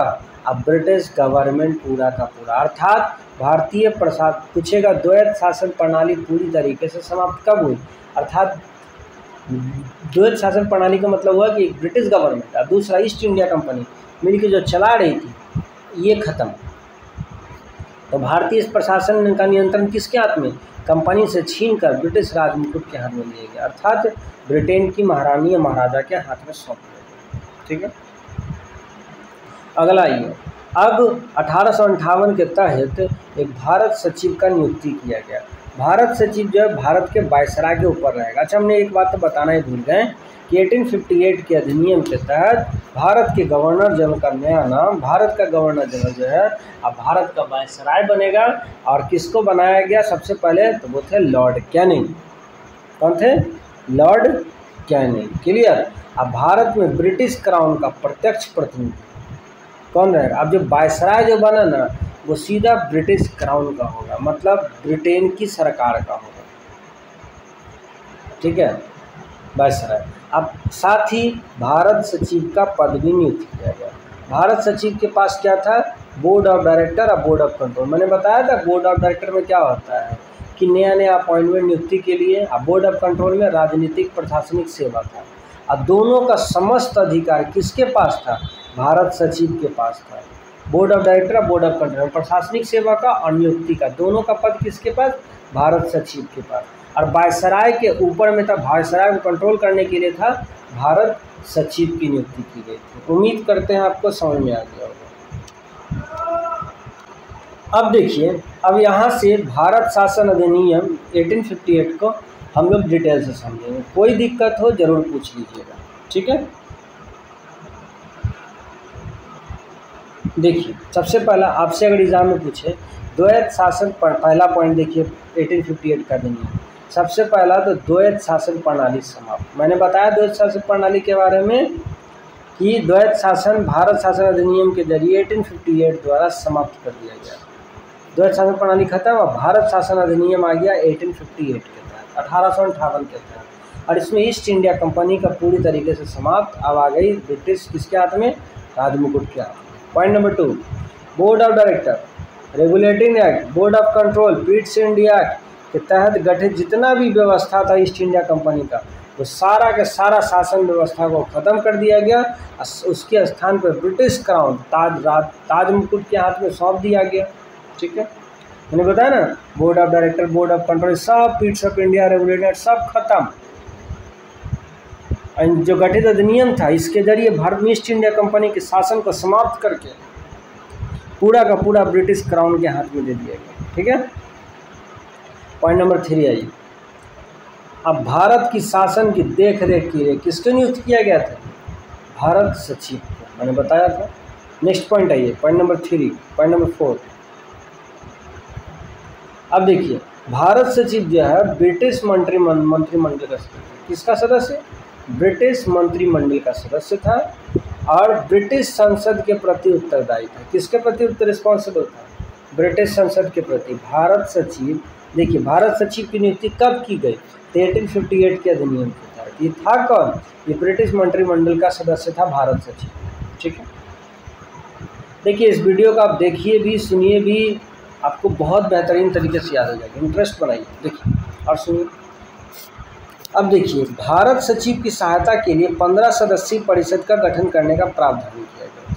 A: अब ब्रिटिश गवर्नमेंट पूरा का पूरा, अर्थात भारतीय प्रशासन पूछेगा द्वैत शासन प्रणाली पूरी तरीके से समाप्त कब हुई, अर्थात द्वैत शासन प्रणाली का मतलब हुआ कि एक ब्रिटिश गवर्नमेंट और दूसरा ईस्ट इंडिया कंपनी मिलकर जो चला रही थी ये ख़त्म। तो भारतीय प्रशासन का नियंत्रण किसके हाथ में, कंपनी से छीनकर ब्रिटिश राज मुकुट के हाथ में लिया गया, अर्थात ब्रिटेन की महारानी या महाराजा के हाथ में सौंप दिया। ठीक है, अगला ये, अब 1858 के तहत एक भारत सचिव का नियुक्ति किया गया। भारत सचिव जो है भारत के वायसराय के ऊपर रहेगा। अच्छा, हमने एक बात तो बताना ही भूल गए कि 1858 के अधिनियम के तहत भारत के गवर्नर जनरल का नया नाम, भारत का गवर्नर जनरल जो है अब भारत का वायसराय बनेगा। और किसको बनाया गया सबसे पहले, तो वो थे लॉर्ड कैनिंग। कौन थे, लॉर्ड कैनिंग। क्लियर। अब भारत में ब्रिटिश क्राउन का प्रत्यक्ष प्रतिनिधि कौन रहेगा, अब जो वायसराय जो बना ना वो सीधा ब्रिटिश क्राउन का होगा, मतलब ब्रिटेन की सरकार का होगा। ठीक है, वायसराय। अब साथ ही भारत सचिव का पद भी नियुक्त किया गया। भारत सचिव के पास क्या था, बोर्ड ऑफ डायरेक्टर और बोर्ड ऑफ कंट्रोल। मैंने बताया था बोर्ड ऑफ डायरेक्टर में क्या होता है कि नया नया अपॉइंटमेंट नियुक्ति के लिए, और बोर्ड ऑफ कंट्रोल में राजनीतिक प्रशासनिक सेवा था। अब दोनों का समस्त अधिकार किसके पास था, भारत सचिव के पास था। Board of director, board of control, प्रशासनिक सेवा का और नियुक्ति का, दोनों का पद किसके पास, भारत सचिव के पास। और वायसराय के ऊपर में था, वायसराय को कंट्रोल करने के लिए था भारत सचिव की नियुक्ति की गई थी। उम्मीद करते हैं आपको समझ में आ गया होगा। अब देखिए, अब यहाँ से भारत शासन अधिनियम 1858 को हम लोग डिटेल से समझेंगे। कोई दिक्कत हो जरूर पूछ लीजिएगा। ठीक है, देखिए सबसे पहला आपसे अगर एग्जाम में पूछे द्वैत शासन, पहला पॉइंट देखिए 1858 का अधिनियम। सबसे पहला तो द्वैत शासन प्रणाली समाप्त। मैंने बताया द्वैत शासन प्रणाली के बारे में कि द्वैत शासन भारत शासन अधिनियम के जरिए 1858 द्वारा समाप्त कर दिया गया। द्वैत शासन प्रणाली खत्म और भारत शासन अधिनियम आ गया 1858 के तहत, 1858 के तहत। और इसमें ईस्ट इंडिया कंपनी का पूरी तरीके से समाप्त। अब आ गई ब्रिटिश किसके हाथ में, राजमुकुट के हाथ में। Point number 2, board of director, regulating act, board of control, east India act के तहत गठित जितना भी व्यवस्था था ईस्ट इंडिया कंपनी का, वो सारा के सारा शासन व्यवस्था को ख़त्म कर दिया गया। उसके स्थान पर ब्रिटिश क्राउन ताज मुकुट के हाथ में सौंप दिया गया। ठीक है, मैंने बताया ना, board of director, board of control, सब पीट्स ऑफ इंडिया, रेगुलेटर सब खत्म। जो गठित अधिनियम था इसके जरिए भारत में ईस्ट इंडिया कंपनी के शासन को समाप्त करके पूरा का पूरा ब्रिटिश क्राउन के हाथ में दे दिया गया। ठीक है, पॉइंट नंबर 3 आइए। अब भारत की शासन की देख रेख के लिए किसको नियुक्त किया गया था, भारत सचिव को, मैंने बताया था। नेक्स्ट पॉइंट आइए, पॉइंट नंबर 3, पॉइंट नंबर 4। अब देखिए, भारत सचिव जो है ब्रिटिश मंत्रिमंडल का सदस्य, किसका सदस्य, ब्रिटिश मंत्रिमंडल का सदस्य था और ब्रिटिश संसद के प्रति उत्तरदायी था। किसके प्रति रिस्पॉन्सिबल था, ब्रिटिश संसद के प्रति। भारत सचिव, देखिए भारत सचिव की नियुक्ति कब की गई, 1858 के अधिनियम के तहत। ये था कौन, ये ब्रिटिश मंत्रिमंडल का सदस्य था भारत सचिव। ठीक है, देखिए इस वीडियो को आप देखिए भी, सुनिए भी, आपको बहुत बेहतरीन तरीके से याद हो जाएगा। इंटरेस्ट बनाइए, देखिए और सुनिए। अब देखिए, भारत सचिव की सहायता के लिए 15 सदस्यीय परिषद का गठन करने का प्रावधान किया गया।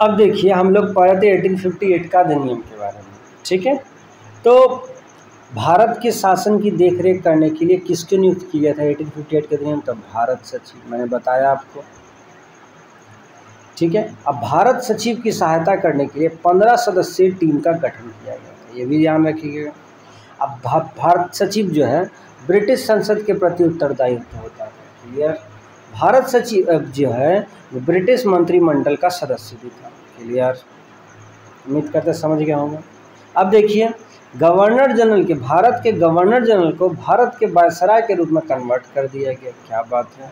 A: अब देखिए, हम लोग पढ़े थे 1858 का अधिनियम के बारे में। ठीक है, तो भारत के शासन की देखरेख करने के लिए किसको नियुक्त किया गया था 1858 के अधिनियम, तो भारत सचिव, मैंने बताया आपको। ठीक है, अब भारत सचिव की सहायता करने के लिए 15 सदस्यीय टीम का गठन किया गया था, ये भी ध्यान रखिएगा। अब भारत सचिव जो है ब्रिटिश संसद के प्रति उत्तरदायी होता है। क्लियर, भारत सचिव जो है वो ब्रिटिश मंत्रिमंडल का सदस्य भी था। क्लियर, उम्मीद करते समझ गए होंगे। अब देखिए गवर्नर जनरल के, भारत के गवर्नर जनरल को भारत के वायसराय के रूप में कन्वर्ट कर दिया गया। क्या बात है।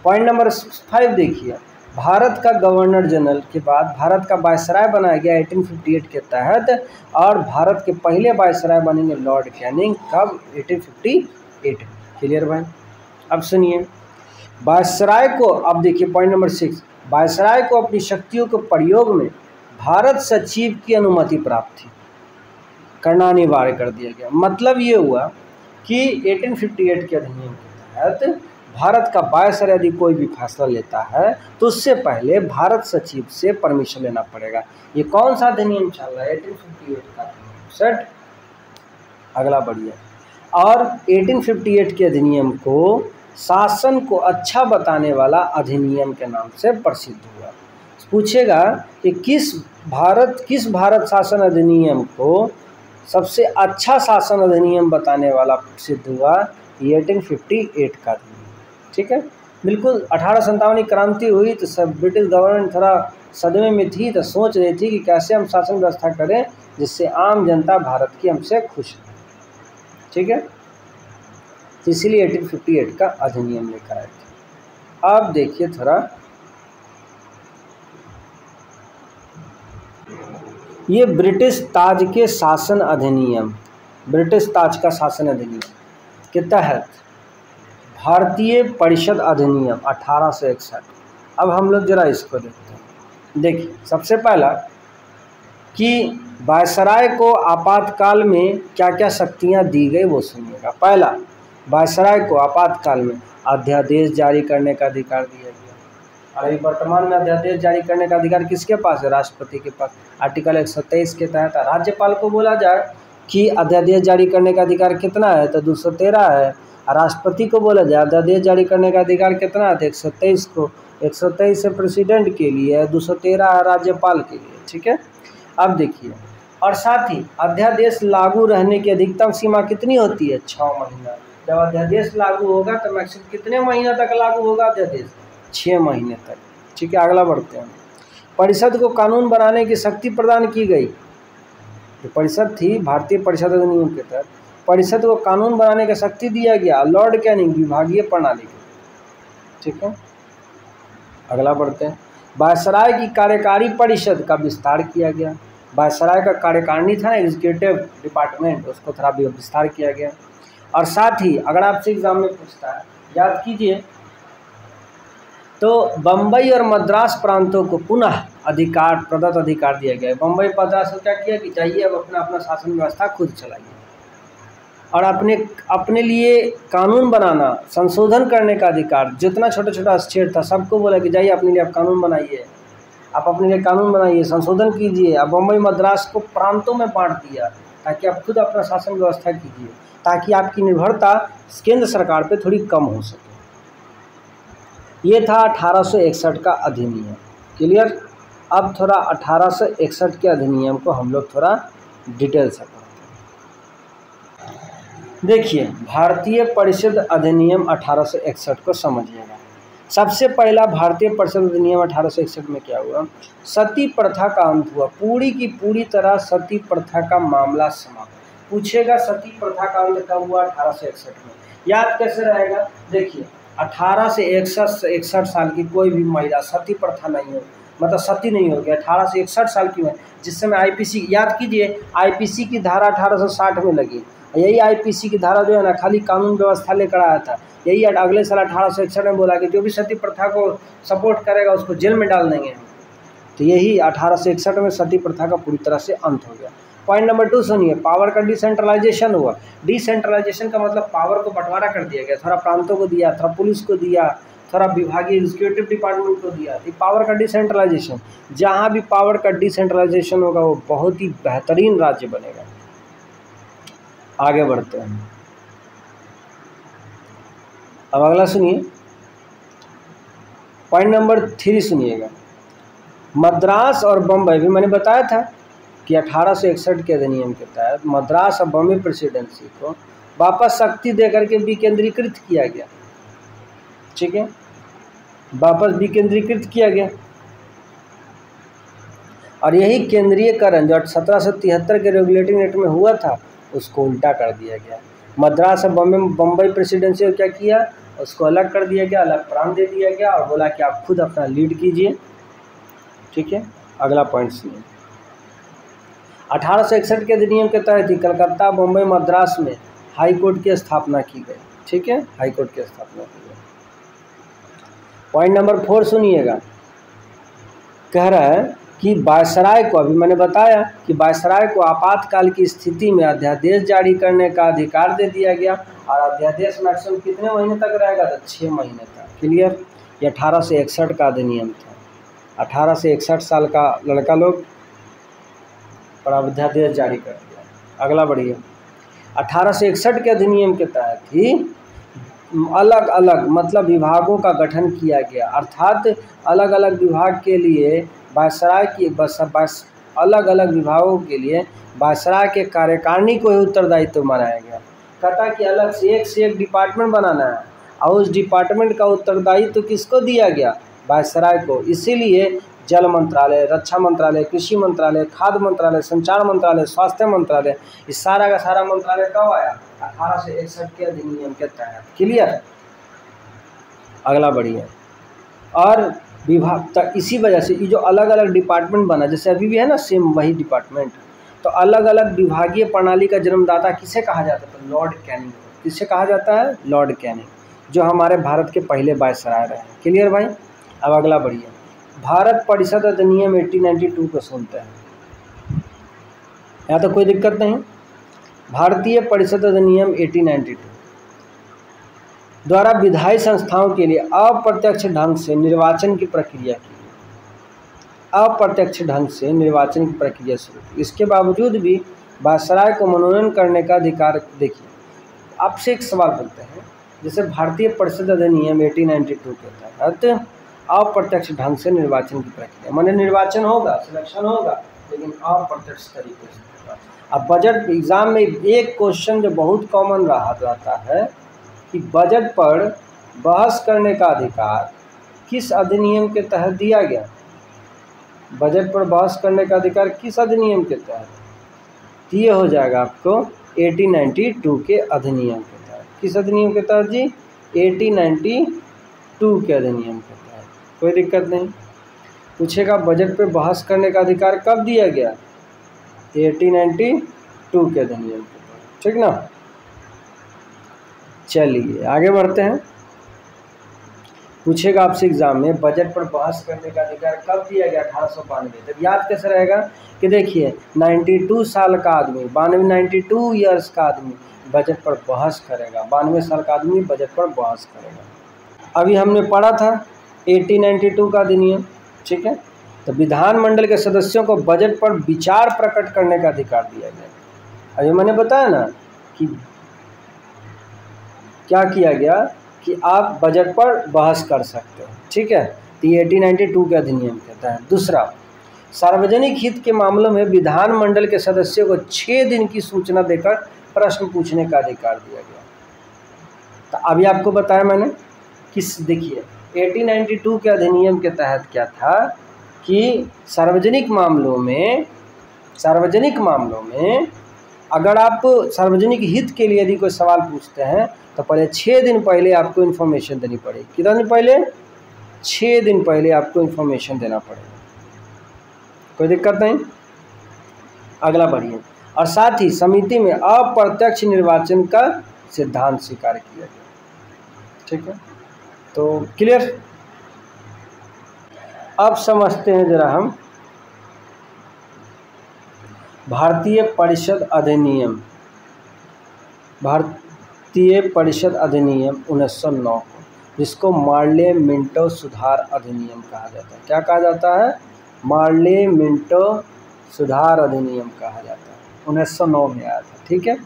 A: पॉइंट नंबर 5 देखिए, भारत का गवर्नर जनरल के बाद भारत का वायसराय बनाया गया 1858 के तहत, और भारत के पहले वायसराय बनेंगे लॉर्ड कैनिंग। कब? 1858। क्लियर भाई। अब सुनिए, वायसराय को, अब देखिए पॉइंट नंबर 6, वायसराय को अपनी शक्तियों के प्रयोग में भारत सचिव की अनुमति प्राप्त थी, करना अनिवार्य कर दिया गया। मतलब ये हुआ कि 1858 के अधिनियम के तहत भारत का वायसराय यदि कोई भी फैसला लेता है तो उससे पहले भारत सचिव से परमिशन लेना पड़ेगा। ये कौन सा अधिनियम चल रहा है? 1858 का सेट। अगला बढ़िया। और 1858 के अधिनियम को शासन को अच्छा बताने वाला अधिनियम के नाम से प्रसिद्ध हुआ। पूछेगा कि किस भारत शासन अधिनियम को सबसे अच्छा शासन अधिनियम बताने वाला सिद्ध हुआ? 1858 का अधिनियम। ठीक है, बिल्कुल। 1857 की क्रांति हुई तो सब ब्रिटिश गवर्नमेंट थोड़ा सदमे में थी, तो सोच रही थी कि कैसे हम शासन व्यवस्था करें जिससे आम जनता भारत की हमसे खुश है। ठीक है, तो इसीलिए 1858 का अधिनियम लेकर आए थे। अब देखिए थोड़ा, ये ब्रिटिश ताज के शासन अधिनियम, ब्रिटिश ताज का शासन अधिनियम के तहत भारतीय परिषद अधिनियम 1861। अब हम लोग जरा इसको देखते हैं। देखिए सबसे पहला कि वायसराय को आपातकाल में क्या क्या शक्तियां दी गई वो सुनिएगा। पहला, वायसराय को आपातकाल में अध्यादेश जारी करने का अधिकार दिया गया। और अभी वर्तमान में अध्यादेश जारी करने का अधिकार किसके पास है? राष्ट्रपति के पास। आर्टिकल 123 के तहत राज्यपाल को बोला जाए कि अध्यादेश जारी करने का अधिकार कितना है, तो 213 है। राष्ट्रपति को बोला जाए अध्यादेश जारी करने का अधिकार कितना है, तो 127 को। 127 से प्रेसिडेंट के लिए है, 213 है राज्यपाल के लिए। ठीक है, अब देखिए, और साथ ही अध्यादेश लागू रहने की अधिकतम सीमा कितनी होती है? 6 महीना। जब अध्यादेश लागू होगा तो मैक्सिमम कितने महीने तक लागू होगा अध्यादेश? 6 महीने तक। ठीक है, अगला बढ़ते हैं। परिषद को कानून बनाने की शक्ति प्रदान की गई। जो परिषद थी, भारतीय परिषद अधिनियम के तहत परिषद को कानून बनाने की शक्ति दिया गया लॉर्ड कैनिंग विभागीय प्रणाली के। ठीक है, अगला बढ़ते हैं। वायसराय की कार्यकारी परिषद का विस्तार किया गया। वायसराय का कार्यकारिणी था, एग्जीक्यूटिव डिपार्टमेंट, उसको थोड़ा विस्तार किया गया। और साथ ही अगर आपसे एग्जाम में पूछता है, याद कीजिए, तो बम्बई और मद्रास प्रांतों को पुनः प्रदत्त अधिकार दिया गया। बम्बई मद्रास को क्या किया कि चाहिए अब अपना शासन व्यवस्था खुद चलाइए, और अपने लिए कानून बनाना, संशोधन करने का अधिकार। जितना छोटा छोटा स्टेट था सबको बोला कि जाइए अपने लिए आप कानून बनाइए, आप अपने लिए कानून बनाइए, संशोधन कीजिए। अब बम्बई मद्रास को प्रांतों में बांट दिया ताकि आप खुद अपना शासन व्यवस्था कीजिए, ताकि आपकी निर्भरता केंद्र सरकार पे थोड़ी कम हो सके। ये था 1861 का अधिनियम। क्लियर। अब थोड़ा 1861 के अधिनियम को हम लोग थोड़ा डिटेल से पढ़ते हैं। देखिए, भारतीय परिषद अधिनियम 1861 को समझिएगा। सबसे पहला भारतीय परिषद अधिनियम 1861 में क्या हुआ? सती प्रथा का अंत हुआ। पूरी की पूरी तरह सती प्रथा का मामला समाप्त। पूछेगा सती प्रथा का अंत कब हुआ? 1861 में। याद कैसे रहेगा? देखिए, 18 से 61 साल की कोई भी महिला सती प्रथा नहीं हो, मतलब सती नहीं होगी 18 से 61 साल की है, जिस समय आईपीसी, याद कीजिए, आईपीसी की धारा 1860 में लगी। यही आईपीसी की धारा जो है ना, खाली कानून व्यवस्था लेकर आया था। यही अगले साल 1861 में बोला कि जो भी सती प्रथा को सपोर्ट करेगा उसको जेल में डाल देंगे। तो यही 1861 में सती प्रथा का पूरी तरह से अंत हो गया। पॉइंट नंबर 2 सुनिए, पावर का डिसेंट्रलाइजेशन हुआ। डिसेंट्रलाइजेशन का मतलब पावर को बंटवारा कर दिया गया। थोड़ा प्रांतों को दिया, थोड़ा पुलिस को दिया, थोड़ा विभागीय एग्जीक्यूटिव डिपार्टमेंट को दिया। तो पावर का डिसेंट्रलाइजेशन, जहाँ भी पावर का डिसेंट्रलाइजेशन होगा वो बहुत ही बेहतरीन राज्य बनेगा। आगे बढ़ते हैं। अब अगला सुनिए, पॉइंट नंबर 3 सुनिएगा। मद्रास और बम्बई, भी मैंने बताया था कि 1861 के अधिनियम के तहत मद्रास और बम्बई प्रेसिडेंसी को वापस शक्ति देकर के विकेंद्रीकृत किया गया। ठीक है, वापस विकेंद्रीकृत किया गया। और यही केंद्रीयकरण जो 1773 के रेगुलेटिंग एक्ट में हुआ था उसको उल्टा कर दिया गया। मद्रास और बम्बई प्रेसिडेंसी को क्या किया, उसको अलग कर दिया गया, अलग प्रांत दे दिया गया और बोला कि आप खुद अपना लीड कीजिए। ठीक है, अगला पॉइंट सुनिए। 1861 के अधिनियम के तहत ही कलकत्ता, बम्बई, मद्रास में हाई कोर्ट की स्थापना की गई। ठीक है, हाई कोर्ट की स्थापना की गई। पॉइंट नंबर 4 सुनिएगा, कह रहा है कि वायसराय को, अभी मैंने बताया कि वायसराय को आपातकाल की स्थिति में अध्यादेश जारी करने का अधिकार दे दिया गया और अध्यादेश मैक्सिमम कितने महीने तक रहेगा, तो 6 महीने तक। क्लियर, ये 1861 का अधिनियम था। 18 से 61 साल का लड़का लोग पर अध्यादेश जारी कर दिया। अगला बढ़िए, 1861 के अधिनियम के तहत ही अलग अलग मतलब विभागों का गठन किया गया, अर्थात अलग अलग विभाग के लिए वायसराय की अलग अलग विभागों के लिए वायसराय के कार्यकारिणी को ही उत्तरदायित्व बनाया गया। कहता कि अलग से एक डिपार्टमेंट बनाना है और उस डिपार्टमेंट का उत्तरदायित्व किसको दिया गया, वायसराय को। इसीलिए जल मंत्रालय, रक्षा मंत्रालय, कृषि मंत्रालय, खाद्य मंत्रालय, संचार मंत्रालय, स्वास्थ्य मंत्रालय, इस सारा का सारा मंत्रालय कब आया, 1861 के अधिनियम के तहत। क्लियर, अगला बढ़िया। और विभाग तक इसी वजह से ये जो अलग अलग डिपार्टमेंट बना, जैसे अभी भी है ना सेम वही डिपार्टमेंट, तो अलग अलग विभागीय प्रणाली का जन्मदाता किसे कहा जाता है, लॉर्ड कैनिंग। किसे कहा जाता है, लॉर्ड कैनिंग, जो हमारे भारत के पहले वायसराय रहे। क्लियर भाई, अब अगला बढ़िया, भारत परिषद अधिनियम 1892 को सुनते हैं। यहाँ तो कोई दिक्कत नहीं। भारतीय परिषद अधिनियम 1892 द्वारा विधायी संस्थाओं के लिए अप्रत्यक्ष ढंग से निर्वाचन की प्रक्रिया की गई। अप्रत्यक्ष ढंग से निर्वाचन की प्रक्रिया शुरू की। इसके बावजूद भी वायसराय को मनोनयन करने का अधिकार। देखिए, आपसे एक सवाल पूछते हैं, जैसे भारतीय परिषद अधिनियम 1892 के तहत अप्रत्यक्ष ढंग से निर्वाचन की प्रक्रिया, माने निर्वाचन होगा, सिलेक्शन होगा, लेकिन अप्रत्यक्ष तरीके से होगा। अब बजट एग्जाम में एक क्वेश्चन जो बहुत कॉमन रहता है कि बजट पर बहस करने का अधिकार किस अधिनियम के तहत दिया गया। बजट पर बहस करने का अधिकार किस अधिनियम के तहत, ये हो जाएगा आपको 1892 के अधिनियम के तहत। किस अधिनियम के तहत जी, 1892 के अधिनियम के तहत। कोई दिक्कत नहीं। पूछेगा बजट पर बहस करने का अधिकार कब दिया गया, 1892 के अधिनियम के तहत। ठीक ना, चलिए आगे बढ़ते हैं। पूछेगा आपसे एग्जाम में बजट पर बहस करने का अधिकार कब दिया गया, 1892। तब याद कैसे रहेगा कि देखिए 92 साल का आदमी, 92 ईयर्स का आदमी बजट पर बहस करेगा, 92 साल का आदमी बजट पर बहस करेगा। अभी हमने पढ़ा था 1892 का अधिनियम। ठीक है, तो विधानमंडल के सदस्यों को बजट पर विचार प्रकट करने का अधिकार दिया गया। अभी मैंने बताया ना कि क्या किया गया कि आप बजट पर बहस कर सकते हो। ठीक है, तो ये 1892 के अधिनियम के तहत। दूसरा, सार्वजनिक हित के मामलों में विधानमंडल के सदस्यों को 6 दिन की सूचना देकर प्रश्न पूछने का अधिकार दिया गया। तो अभी आपको बताया मैंने किस, देखिए 1892 के अधिनियम के तहत क्या था कि सार्वजनिक मामलों में अगर आप सार्वजनिक हित के लिए यदि कोई सवाल पूछते हैं तो पहले 6 दिन पहले आपको इन्फॉर्मेशन देनी पड़ेगी। कितना दिन पहले, 6 दिन पहले आपको इन्फॉर्मेशन देना पड़ेगा। कोई दिक्कत नहीं, अगला बढ़िए। और साथ ही समिति में अप्रत्यक्ष निर्वाचन का सिद्धांत स्वीकार किया गया। ठीक है, तो क्लियर। अब समझते हैं जरा हम भारतीय परिषद अधिनियम 1909 को, जिसको मार्ले मिंटो सुधार अधिनियम कहा जाता है। क्या कहा जाता है, मार्ले मिंटो सुधार अधिनियम कहा जाता है। 1909 में आया था। ठीक है,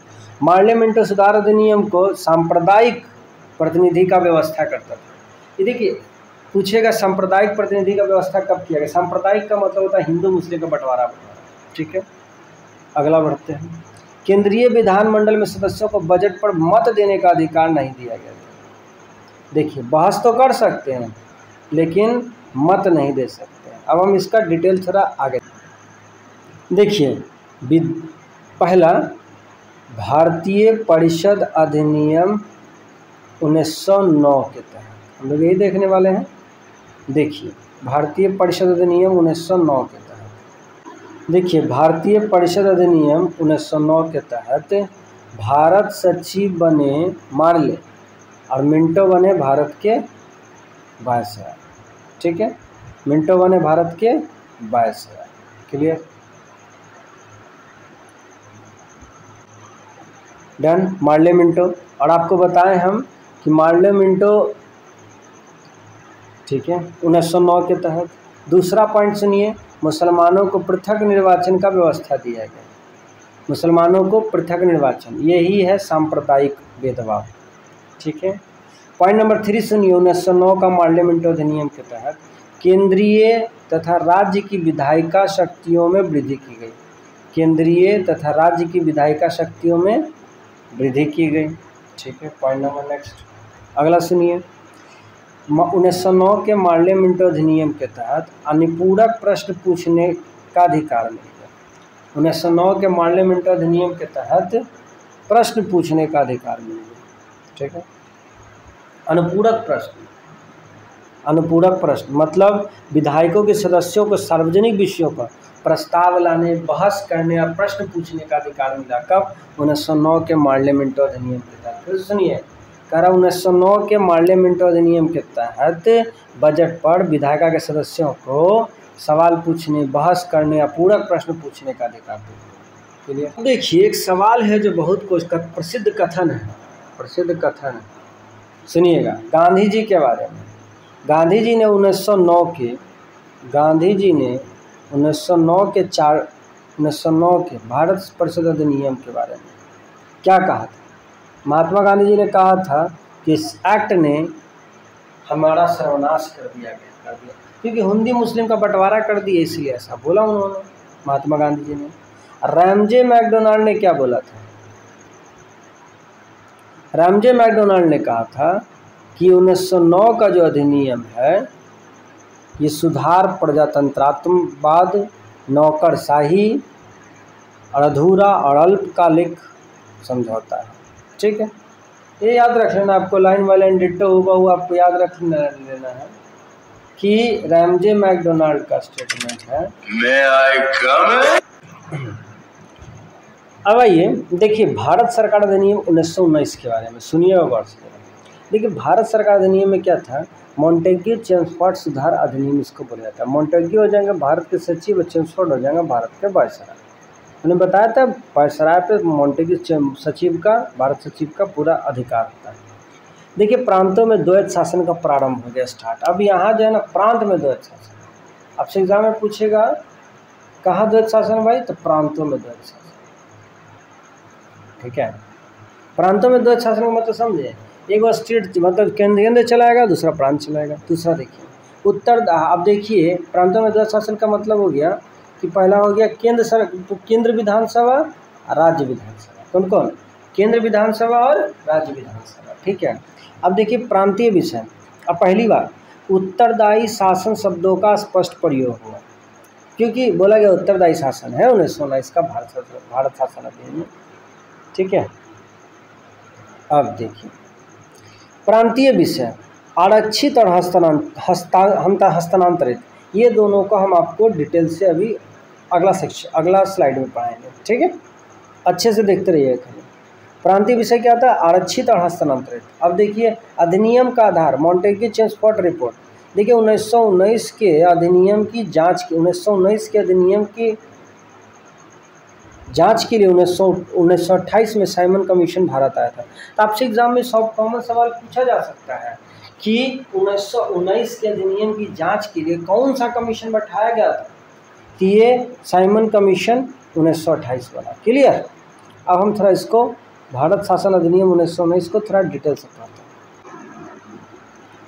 A: मार्ले मिंटो सुधार अधिनियम को सांप्रदायिक प्रतिनिधि का व्यवस्था करता था। ये देखिए, पूछेगा सांप्रदायिक प्रतिनिधि का व्यवस्था कब किया गया। सांप्रदायिक का मतलब होता है हिंदू मुस्लिम का बंटवारा। ठीक है, अगला बढ़ते हैं। केंद्रीय विधानमंडल में सदस्यों को बजट पर मत देने का अधिकार नहीं दिया गया था। देखिए, बहस तो कर सकते हैं लेकिन मत नहीं दे सकते। अब हम इसका डिटेल थोड़ा आगे देखिए। पहला, भारतीय परिषद अधिनियम 1909 के तहत हम लोग यही देखने वाले हैं। देखिए, भारतीय परिषद अधिनियम 1909 के तहत, देखिए भारतीय परिषद अधिनियम 1909 के तहत भारत सचिव बने मार्ले और मिंटो बने भारत के वायसराय। ठीक है, मिंटो बने भारत के viceroy. Clear, done. Morley Minto, और आपको बताएं हम कि मार्ले मिंटो, ठीक है, 1909 के तहत। दूसरा पॉइंट सुनिए, मुसलमानों को पृथक निर्वाचन का व्यवस्था दिया गया। मुसलमानों को पृथक निर्वाचन, यही है सांप्रदायिक भेदभाव। ठीक है। पॉइंट नंबर 3 सुनिए, 1909 का मार्ले मिंटो अधिनियम के तहत केंद्रीय तथा राज्य की विधायिका शक्तियों में वृद्धि की गई। केंद्रीय तथा राज्य की विधायिका शक्तियों में वृद्धि की गई। ठीक है। पॉइंट नंबर नेक्स्ट, अगला सुनिए, 1909 के मार्ले मिंटो अधिनियम के तहत अनुपूरक प्रश्न पूछने का अधिकार मिल गया। 1909 के मार्ले मिंटो अधिनियम के तहत प्रश्न पूछने का अधिकार मिल गया। ठीक है। अनुपूरक प्रश्न, अनुपूरक प्रश्न मतलब विधायकों के सदस्यों को सार्वजनिक विषयों पर प्रस्ताव लाने, बहस करने और प्रश्न पूछने का अधिकार मिला। कब? 1909 के मार्ले मिंटो अधिनियम के तहत। फिर सुनिए, कह रहा 1909 के मार्ले मिंटो अधिनियम के तहत बजट पर विधायिका के सदस्यों को सवाल पूछने, बहस करने या पूरक प्रश्न पूछने का अधिकार दिया। चलिए देखिए, एक सवाल है जो बहुत प्रसिद्ध कथन है, प्रसिद्ध कथन है, सुनिएगा। गांधी जी के बारे में, गांधी जी ने 1909 के, गांधी जी ने 1909 के भारत परिषद अधिनियम के बारे में क्या कहा था? महात्मा गांधी जी ने कहा था कि इस एक्ट ने हमारा सर्वनाश कर दिया, क्योंकि हिंदी मुस्लिम का बंटवारा कर दिया, इसलिए ऐसा बोला उन्होंने, महात्मा गांधी जी ने। रैमजे मैकडोनाल्ड ने क्या बोला था? रैमजे मैकडोनाल्ड ने कहा था कि 1909 का जो अधिनियम है ये सुधार, प्रजातंत्रात्मवाद, नौकरशाही और अधूरा और अल्पकालिक समझौता है। ठीक है, ये याद रख लेना आपको, लाइन बाय लाइन डिट्टो हुबहू आपको याद रख लेना है कि रैमजे मैकडोनाल्ड का स्टेटमेंट है। May I come? अब आइए देखिए, भारत सरकार अधिनियम 1919 के बारे में सुनिएगा गौर से। देखिए, भारत सरकार अधिनियम में क्या था? मॉन्टेग्यू चेम्सफोर्ड सुधार अधिनियम इसको बोला जाता है। मॉन्टेग्यू हो जाएंगे भारत के सचिव और चेम्सफोर्ड हो जाएंगे भारत के वायसराय। मैंने बताया था वायसराय पे मॉन्टेग्यू सचिव का, भारत सचिव का पूरा अधिकार होता है। देखिए, प्रांतों में द्वैत शासन का प्रारंभ हो गया स्टार्ट। अब यहाँ जो है ना, प्रांत में द्वैत शासन, आपसे एग्जाम में पूछेगा कहाँ द्वैत शासन भाई, तो प्रांतों में द्वैत शासन। ठीक है, प्रांतों में द्वैत शासन का मतलब समझे, एक बार स्टेट मतलब केंद्र चलाएगा, दूसरा प्रांत चलाएगा। दूसरा देखिए उत्तर, अब देखिए प्रांतों में द्वैत शासन का मतलब हो गया कि पहला हो गया केंद्र विधानसभा और राज्य विधानसभा। कौन कौन? केंद्र विधानसभा और राज्य विधानसभा। ठीक है। अब देखिए प्रांतीय विषय, अब पहली बार उत्तरदायी शासन शब्दों का स्पष्ट प्रयोग हुआ, क्योंकि बोला गया उत्तरदायी शासन है 1919 का भारत शासन अधिनियम। ठीक है। अब देखिए प्रांतीय विषय, आरक्षित और हस्तांतरित, ये दोनों को हम आपको डिटेल से अभी अगला सेक्शन, अगला स्लाइड में पढ़ाएंगे। ठीक है, अच्छे से देखते रहिएगा। प्रांतीय विषय क्या था? आरक्षित और हस्तांतरित। अब देखिए अधिनियम का आधार, मॉन्टेग्यू चेम्सफोर्ड रिपोर्ट। देखिए 1919 के अधिनियम की जांच की, 1919 के अधिनियम की जांच के लिए 1928 में साइमन कमीशन भारत आया था। तो आपसे एग्जाम में सब कॉमन सवाल पूछा जा सकता है कि 1919 के अधिनियम की जांच के लिए कौन सा कमीशन बैठाया गया था? तो ये साइमन कमीशन 1928 वाला। क्लियर। अब हम थोड़ा इसको भारत शासन अधिनियम 1919 को थोड़ा डिटेल से पढ़ते हैं।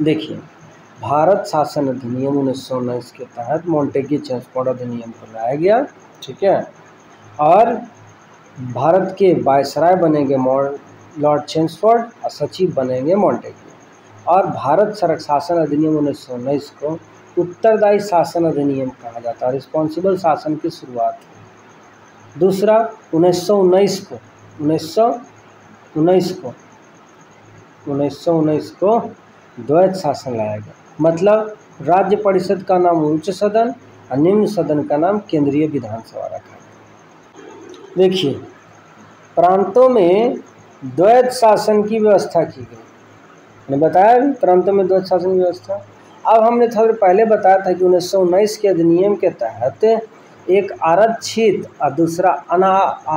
A: देखिए, भारत शासन अधिनियम 1919 के तहत मॉन्टेग्यू चेम्सफोर्ड अधिनियम को लाया गया। ठीक है, और भारत के वायसराय बनेंगे लॉर्ड चेम्सफोर्ड और सचिव बनेंगे मॉन्टेग्यू। और भारत सड़क शासन अधिनियम 1919 को उत्तरदायी शासन अधिनियम कहा जाता है। रिस्पॉन्सिबल शासन की शुरुआत है। दूसरा 1919 को द्वैत शासन लाया गया। मतलब राज्य परिषद का नाम उच्च सदन और निम्न सदन का नाम केंद्रीय विधानसभा रखा गया। देखिए, प्रांतों में द्वैत शासन की व्यवस्था की गई। मैंने बताया भी प्रांतों में द्वैत शासन की व्यवस्था। अब हमने थोड़ा पहले बताया था कि 1919 के अधिनियम के तहत एक आरक्षित और दूसरा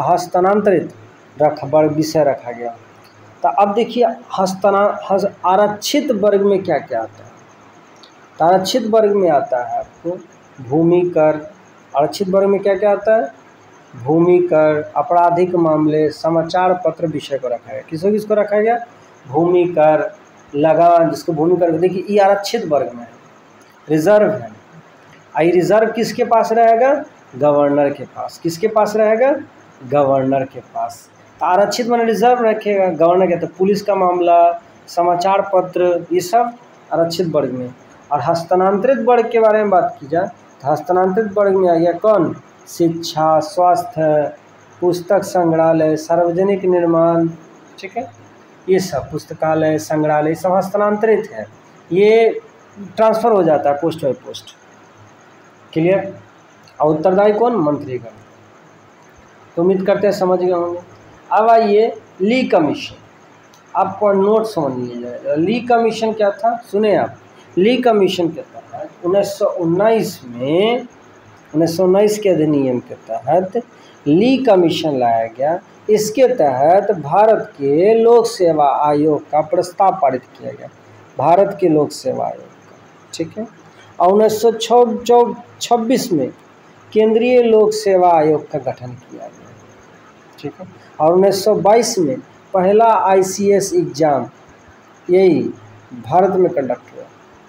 A: हस्तांतरित विषय रखा गया। तो अब देखिए आरक्षित वर्ग में क्या क्या आता है। तो आरक्षित वर्ग में आता है आपको भूमि कर। आरक्षित वर्ग में क्या क्या आता है? भूमि कर, आपराधिक मामले, समाचार पत्र विषय को रखा गया। किसको रखा गया? भूमि कर, लगान, जिसको भूमि कर। देखिए ये आरक्षित वर्ग में है, रिजर्व है। आई रिजर्व किसके पास रहेगा? गवर्नर के पास। किसके पास रहेगा? गवर्नर के पास। तो आरक्षित माने रिजर्व रखेगा गवर्नर के। तो पुलिस का मामला, समाचार पत्र, ये सब आरक्षित वर्ग में। और हस्तांतरित वर्ग के बारे में बात की जाए तो हस्तांतरित वर्ग में आ गया कौन? शिक्षा, स्वास्थ्य, पुस्तक संग्रहालय, सार्वजनिक निर्माण, ठीक है, ये सब पुस्तकालय, संग्रहालय सब हस्तांतरित है। ये ट्रांसफ़र हो जाता है पोस्ट बाय पोस्ट। क्लियर? और उत्तरदायी कौन? मंत्रीगण। तो उम्मीद करते हैं समझ गए होंगे। अब आइए ली कमीशन। आपको नोट समझ लीजिए। ली कमीशन क्या था? सुने आप। ली कमीशन के तहत 1919 के अधिनियम के तहत ली कमीशन लाया गया। इसके तहत भारत के लोक सेवा आयोग का प्रस्ताव पारित किया गया। भारत के लोक सेवा आयोग का, ठीक है। और 1926 में केंद्रीय लोक सेवा आयोग का गठन किया गया, ठीक है। और 1922 में पहला ICS एग्ज़ाम यही भारत में कंडक्ट हुआ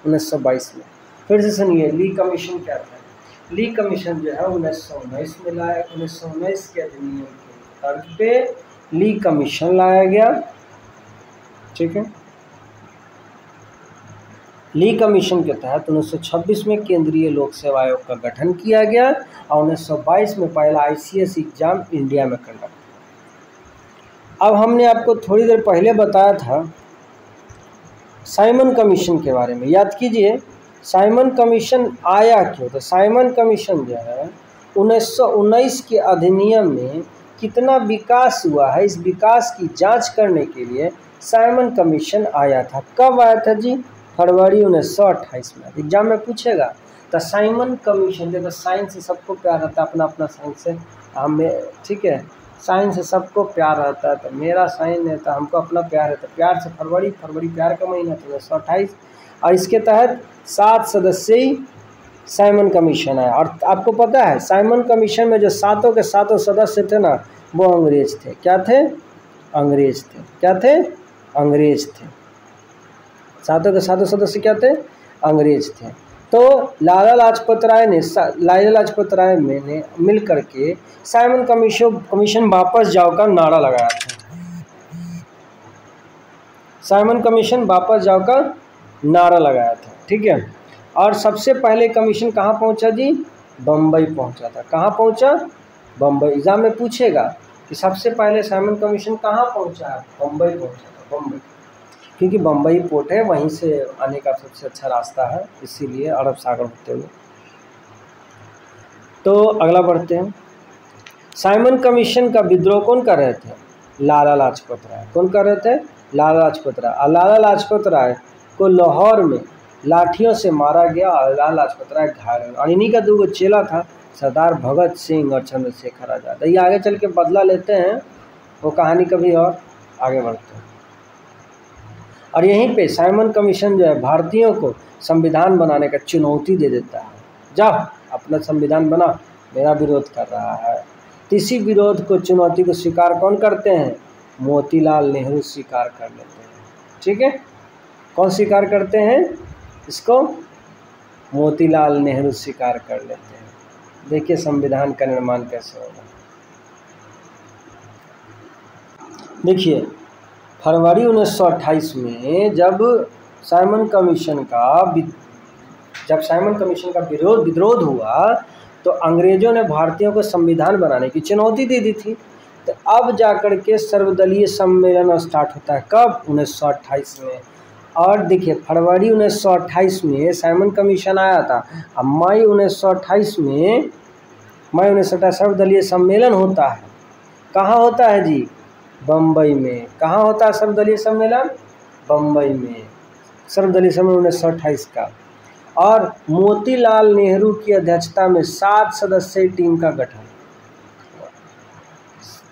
A: 1922 में। फिर से सुनिए, ली कमीशन क्या था? ली कमीशन जो है 1919 में लाया। 1919 के अधिनियम के तर्ज पे ली कमीशन लाया गया, ठीक है। ली कमीशन के तहत 1926 में केंद्रीय लोक सेवा आयोग का गठन किया गया और 1922 में पहला ICS एग्ज़ाम इंडिया में कंडक्ट। अब हमने आपको थोड़ी देर पहले बताया था साइमन कमीशन के बारे में। याद कीजिए साइमन कमीशन आया क्यों? तो साइमन कमीशन जो है 1919 के अधिनियम में कितना विकास हुआ है, इस विकास की जांच करने के लिए साइमन कमीशन आया था। कब आया था जी? फरवरी 1928 में। एग्जाम में पूछेगा। तो साइमन कमीशन, देखो साइंस से सबको प्यार रहता है, अपना अपना साइंस से हमें, ठीक है, साइंस से सबको प्यार रहता है। तो मेरा साइन है तो हमको अपना प्यार है, तो प्यार से फरवरी प्यार का महीना था 1928। और इसके तहत 7 सदस्यीय साइमन कमीशन है। और आपको पता है साइमन कमीशन में जो सातों के सातों सदस्य थे ना, वो अंग्रेज थे। क्या थे? अंग्रेज थे। क्या थे? अंग्रेज थे। सातों के सातों सदस्य क्या थे? अंग्रेज थे। तो लाला लाजपत राय ने मिल करके साइमन कमीशन वापस जाओ का नारा लगाया था। साइमन कमीशन वापस जाओ का नारा लगाया था, ठीक है। और सबसे पहले कमीशन कहाँ पहुँचा जी? बम्बई पहुँचा था। कहाँ पहुँचा? बम्बई। एग्जाम में पूछेगा कि सबसे पहले साइमन कमीशन कहाँ पहुँचा है? बम्बई पहुँचा था। बम्बई, क्योंकि बम्बई पोर्ट है, वहीं से आने का सबसे अच्छा रास्ता है, इसीलिए अरब सागर होते हुए। तो अगला बढ़ते हैं। साइमन कमीशन का विद्रोह कौन कर रहे थे? लाला लाजपत राय। कौन कर रहे थे? लाला लाजपत राय। और लाला लाजपत राय को लाहौर में लाठियों से मारा गया और लाला लाजपत राय घायल हुए। और इन्हीं का 2 चेला था, सरदार भगत सिंह और चंद्रशेखर आज़ाद। ये आगे चल के बदला लेते हैं, वो कहानी कभी और आगे बढ़ते हैं। और यहीं पे साइमन कमीशन जो है भारतीयों को संविधान बनाने का चुनौती दे देता है। जाओ अपना संविधान बना, मेरा विरोध कर रहा है। तो इसी विरोध को, चुनौती को स्वीकार कौन करते हैं? मोतीलाल नेहरू स्वीकार कर लेते हैं, ठीक है। कौन स्वीकार करते हैं इसको? मोतीलाल नेहरू स्वीकार कर लेते हैं। देखिए संविधान का निर्माण कैसे होगा। देखिए फरवरी 1928 में जब साइमन कमीशन का विरोध हुआ तो अंग्रेज़ों ने भारतीयों को संविधान बनाने की चुनौती दे दी थी। तो अब जाकर के सर्वदलीय सम्मेलन स्टार्ट होता है कब? 1928 में। और देखिए फरवरी 1928 में साइमन कमीशन आया था। अब मई 1928 में सर्वदलीय सम्मेलन होता है। कहाँ होता है जी? बम्बई में। कहाँ होता है सर्वदलीय सम्मेलन? बम्बई में। सर्वदलीय सम्मेलन 1928 का। और मोतीलाल नेहरू की अध्यक्षता में 7 सदस्यीय टीम का गठन।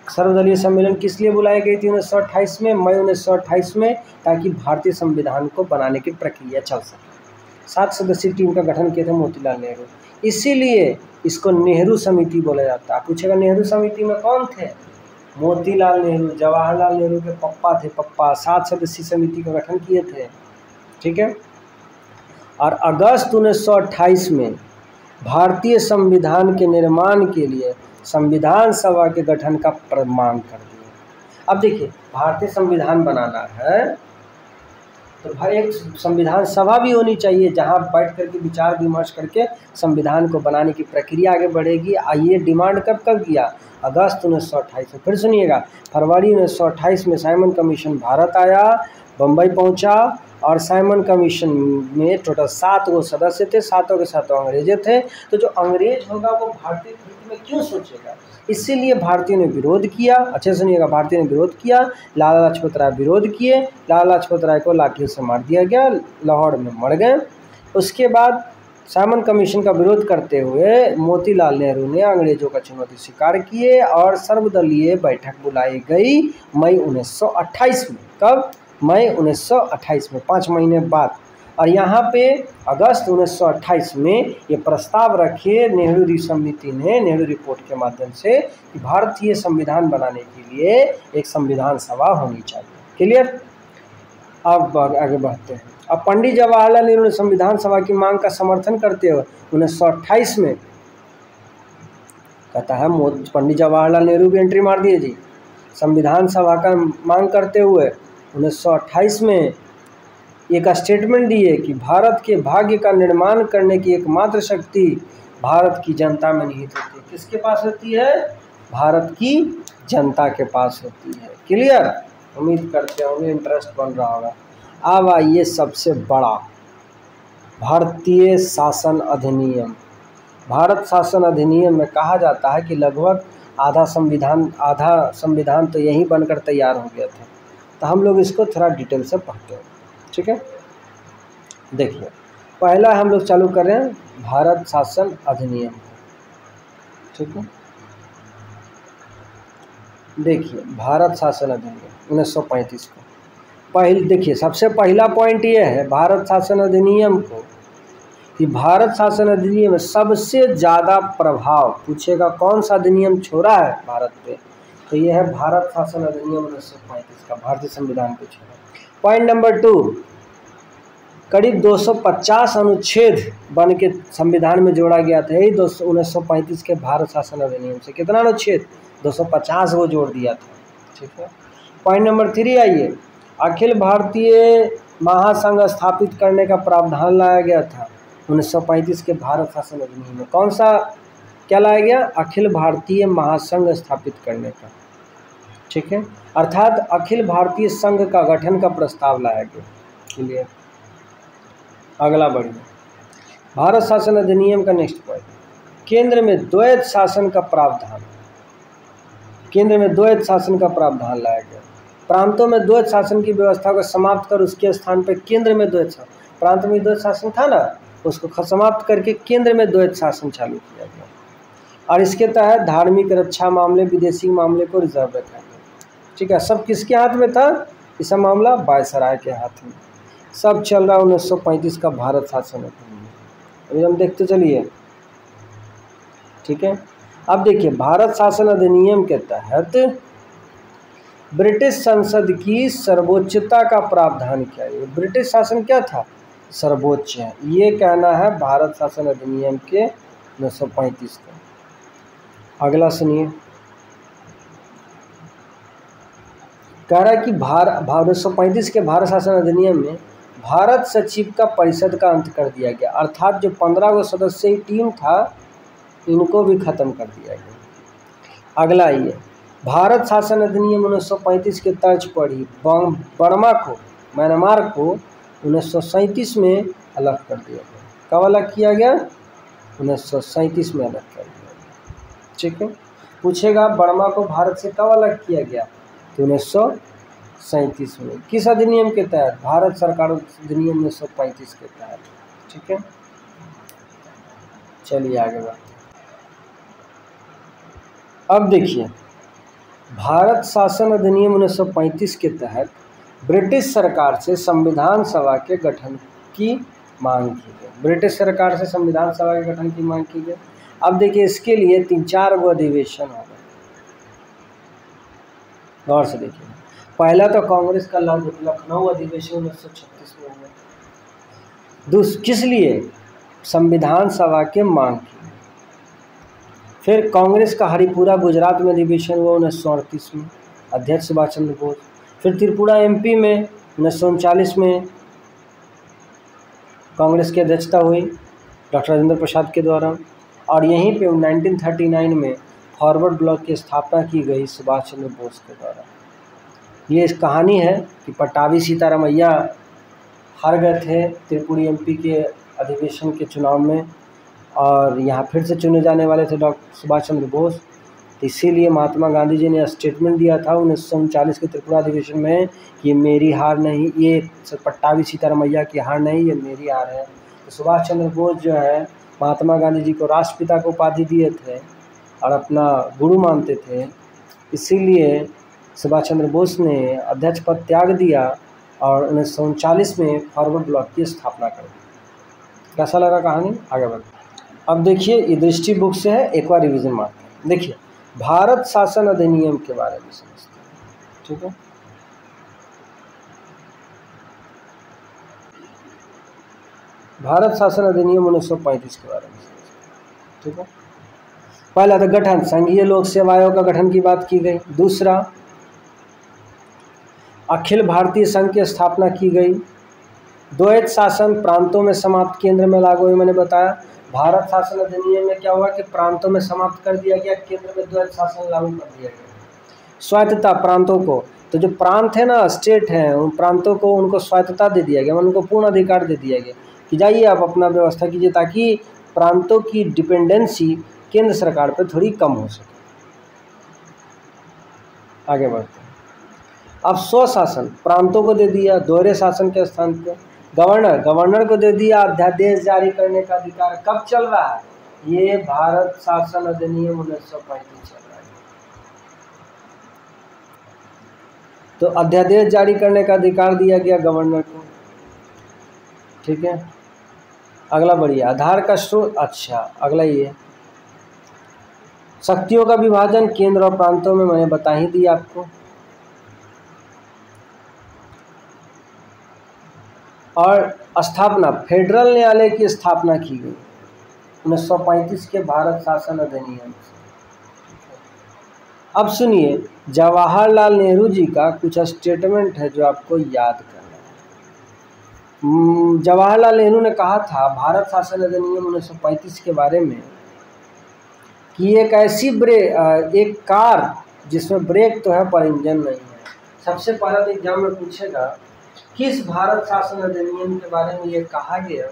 A: सर्वदलीय सम्मेलन किस लिए बुलाई गई थी 1928 में, मई 1928 में? ताकि भारतीय संविधान को बनाने की प्रक्रिया चल सके। 7 सदस्यीय टीम का गठन किए थे मोतीलाल नेहरू, इसीलिए इसको नेहरू समिति बोला जाता है। पूछेगा नेहरू समिति में कौन थे? मोतीलाल नेहरू, जवाहरलाल नेहरू के पप्पा थे, 7 सदस्यीय समिति का गठन किए थे। ठीक है। और अगस्त 1928 में भारतीय संविधान के निर्माण के लिए संविधान सभा के गठन का मांग कर दिया। अब देखिए भारतीय संविधान बनाना है तो भाई एक संविधान सभा भी होनी चाहिए जहां बैठ करके विचार विमर्श करके संविधान को बनाने की प्रक्रिया आगे बढ़ेगी। ये डिमांड कब किया? अगस्त 1928 में। फिर सुनिएगा, फरवरी 1928 में साइमन कमीशन भारत आया, बम्बई पहुंचा और साइमन कमीशन में टोटल 7 वो सदस्य थे, 7 के 7 अंग्रेजे थे। तो जो अंग्रेज होगा वो भारतीय हित में क्यों सोचेगा? इसीलिए भारतीयों ने विरोध किया। अच्छे सुनिएगा, भारतीयों ने विरोध किया, लाला लाजपत राय विरोध किए, लाला लाजपत राय को लाठियों से मार दिया गया, लाहौर में मर गए। उसके बाद साइमन कमीशन का विरोध करते हुए मोतीलाल नेहरू ने अंग्रेजों का चुनौती स्वीकार किए और सर्वदलीय बैठक बुलाई गई मई 1928 में। कब? मई 1928 में, 5 महीने बाद। और यहाँ पे अगस्त 1928 में ये प्रस्ताव रखे नेहरू समिति ने, नेहरू रिपोर्ट के माध्यम से, कि भारतीय संविधान बनाने के लिए एक संविधान सभा होनी चाहिए। क्लियर? अब आगे बढ़ते हैं। अब पंडित जवाहरलाल नेहरू ने संविधान सभा की मांग का समर्थन करते हुए 1928 में कहता है, पंडित जवाहरलाल नेहरू भी एंट्री मार दिए जी, संविधान सभा का मांग करते हुए 1928 में एक स्टेटमेंट दिए कि भारत के भाग्य का निर्माण करने की एकमात्र शक्ति भारत की जनता में निहित होती है। किसके पास होती है? भारत की जनता के पास होती है। क्लियर? उम्मीद करते होंगे इंटरेस्ट बन रहा होगा। अब आइए सबसे बड़ा, भारतीय शासन अधिनियम। भारत शासन अधिनियम में कहा जाता है कि लगभग आधा संविधान तो यहीं बनकर तैयार हो गया था। तो हम लोग इसको थोड़ा डिटेल से पढ़ते हैं। ठीक है, देखिए पहला हम लोग चालू कर रहे हैं भारत शासन अधिनियम। ठीक है, देखिए भारत शासन अधिनियम 1935 को देखिए सबसे पहला पॉइंट ये है भारत शासन अधिनियम को कि भारत शासन अधिनियम में सबसे ज़्यादा प्रभाव, पूछेगा कौन सा अधिनियम छोड़ा है भारत पे, तो ये है भारत शासन अधिनियम 1935 का, भारतीय संविधान को छोड़ा। पॉइंट नंबर 2, करीब 250 अनुच्छेद बन के संविधान में जोड़ा गया था। यही 1935 के भारत शासन अधिनियम से कितना अनुच्छेद? 250 वो जोड़ दिया था। ठीक है, पॉइंट नंबर 3 आइए, अखिल भारतीय महासंघ स्थापित करने का प्रावधान लाया गया था 1935 के भारत शासन अधिनियम में। कौन सा क्या लाया गया? अखिल भारतीय महासंघ स्थापित करने का। ठीक है, अर्थात अखिल भारतीय संघ का गठन का प्रस्ताव लाया गया। क्लियर? अगला बढ़िए, भारत शासन अधिनियम का नेक्स्ट पॉइंट, केंद्र में द्वैत शासन का प्रावधान। केंद्र में द्वैत शासन का प्रावधान लाया गया। प्रांतों में द्वैत शासन की व्यवस्था को समाप्त कर उसके स्थान पर केंद्र में द्वैत शासन, प्रांत में द्वैत शासन था ना, उसको समाप्त करके केंद्र में द्वैत शासन चालू किया गया। और इसके तहत धार्मिक, रक्षा मामले, विदेशी मामले को रिजर्व रखा गया। ठीक है, सब किसके हाथ में था? ये सब मामला वायसराय के हाथ में। सब चल रहा 1935 का भारत शासन अधिनियम। अभी हम देखते चलिए। ठीक है, अब देखिए भारत शासन अधिनियम के तहत ब्रिटिश संसद की सर्वोच्चता का प्रावधान किया गया। ब्रिटिश शासन क्या था? सर्वोच्च है, ये कहना है भारत शासन अधिनियम के 1935 का। अगला सुनिए, कह रहा है कि 1935 के भारत शासन अधिनियम में भारत सचिव का परिषद का अंत कर दिया गया, अर्थात जो 15 गो सदस्यीय टीम था इनको भी खत्म कर दिया गया। अगला ये भारत शासन अधिनियम 1935 के तर्ज पर ही म्यांमार को 1937 में अलग कर दिया गया। कब अलग किया गया? 1937 में अलग कर दिया गया। ठीक है, पूछेगा बर्मा को भारत से कब अलग किया गया? तो 1937 में। किस अधिनियम के तहत? भारत सरकार अधिनियम 1935 के तहत। ठीक है, चलिए आगे बढ़ते हैं। अब देखिए, भारत शासन अधिनियम 1935 के तहत ब्रिटिश सरकार से संविधान सभा के गठन की मांग की गई। ब्रिटिश सरकार से संविधान सभा के गठन की मांग की गई। अब देखिए, इसके लिए 3-4 गो अधिवेशन हो गए। गौर से देखिए, पहला तो कांग्रेस का लखनऊ अधिवेशन 1936 में हुआ। किस लिए? संविधान सभा के मांग की। फिर कांग्रेस का हरिपुरा गुजरात में अधिवेशन हुआ 1938 में, अध्यक्ष सुभाष चंद्र बोस। फिर त्रिपुरा एमपी में 1939 में कांग्रेस की अध्यक्षता हुई डॉक्टर राजेंद्र प्रसाद के द्वारा। और यहीं पे 1939 में फॉरवर्ड ब्लॉक की स्थापना की गई सुभाष चंद्र बोस के द्वारा। ये इस कहानी है कि पट्टाभी सीतारामैया हार गए थे त्रिपुरी एमपी के अधिवेशन के चुनाव में, और यहाँ फिर से चुने जाने वाले थे डॉक्टर सुभाष चंद्र बोस। तो इसीलिए महात्मा गांधी जी ने स्टेटमेंट दिया था 1939 के त्रिपुरा अधिवेशन में कि ये मेरी हार नहीं, ये पट्टाभी सीतारामैया की हार नहीं, ये मेरी हार है। तो सुभाष चंद्र बोस जो है महात्मा गांधी जी को राष्ट्रपिता को उपाधि दिए थे और अपना गुरु मानते थे। इसीलिए सुभाष चंद्र बोस ने अध्यक्ष पद त्याग दिया और 1939 में फॉरवर्ड ब्लॉक की स्थापना कर दी। कैसा लगा कहानी? आगे बढ़ते। अब देखिए, ये दृष्टि बुक से है, एक बार रिवीजन मारते हैं। देखिए, भारत शासन अधिनियम के बारे में समझते हैं। ठीक है, भारत शासन अधिनियम 1935 के बारे में समझते हैं। ठीक है, पहला था गठन, संघीय लोक सेवा आयोग का गठन की बात की गई। दूसरा, अखिल भारतीय संघ की स्थापना की गई। द्वैत शासन प्रांतों में समाप्त, केंद्र में लागू हुई। मैंने बताया भारत शासन अधिनियम में क्या हुआ कि प्रांतों में समाप्त कर दिया गया, केंद्र में द्वैत शासन लागू कर दिया गया। स्वायत्तता प्रांतों को, तो जो प्रांत है ना, स्टेट हैं, उन प्रांतों को उनको स्वायत्तता दे दिया गया, उनको पूर्ण अधिकार दे दिया गया कि जाइए आप अपना व्यवस्था कीजिए, ताकि प्रांतों की डिपेंडेंसी केंद्र सरकार पर थोड़ी कम हो सके। आगे बढ़ते हैं। अब स्वशासन प्रांतों को दे दिया दोहरे शासन के स्थान पर। गवर्नर को दे दिया अध्यादेश जारी करने का अधिकार। कब चल रहा है ये? भारत शासन अधिनियम 1935 चल रहा है। तो अध्यादेश जारी करने का अधिकार दिया गया गवर्नर को। ठीक है, अगला बढ़िया, आधार का स्रोत। अच्छा, अगला ये शक्तियों का विभाजन केंद्र और प्रांतों में, मैंने बता ही दिया आपको। और स्थापना, फेडरल न्यायालय की स्थापना की गई 1935 के भारत शासन अधिनियम से। अब सुनिए, जवाहरलाल नेहरू जी का कुछ स्टेटमेंट है जो आपको याद करना है। जवाहरलाल नेहरू ने कहा था भारत शासन अधिनियम 1935 के बारे में कि एक ऐसी एक कार जिसमें ब्रेक तो है पर इंजन नहीं है। सबसे पहला तो एग्जाम में पूछेगा किस भारत शासन अधिनियम के बारे में ये कहा गया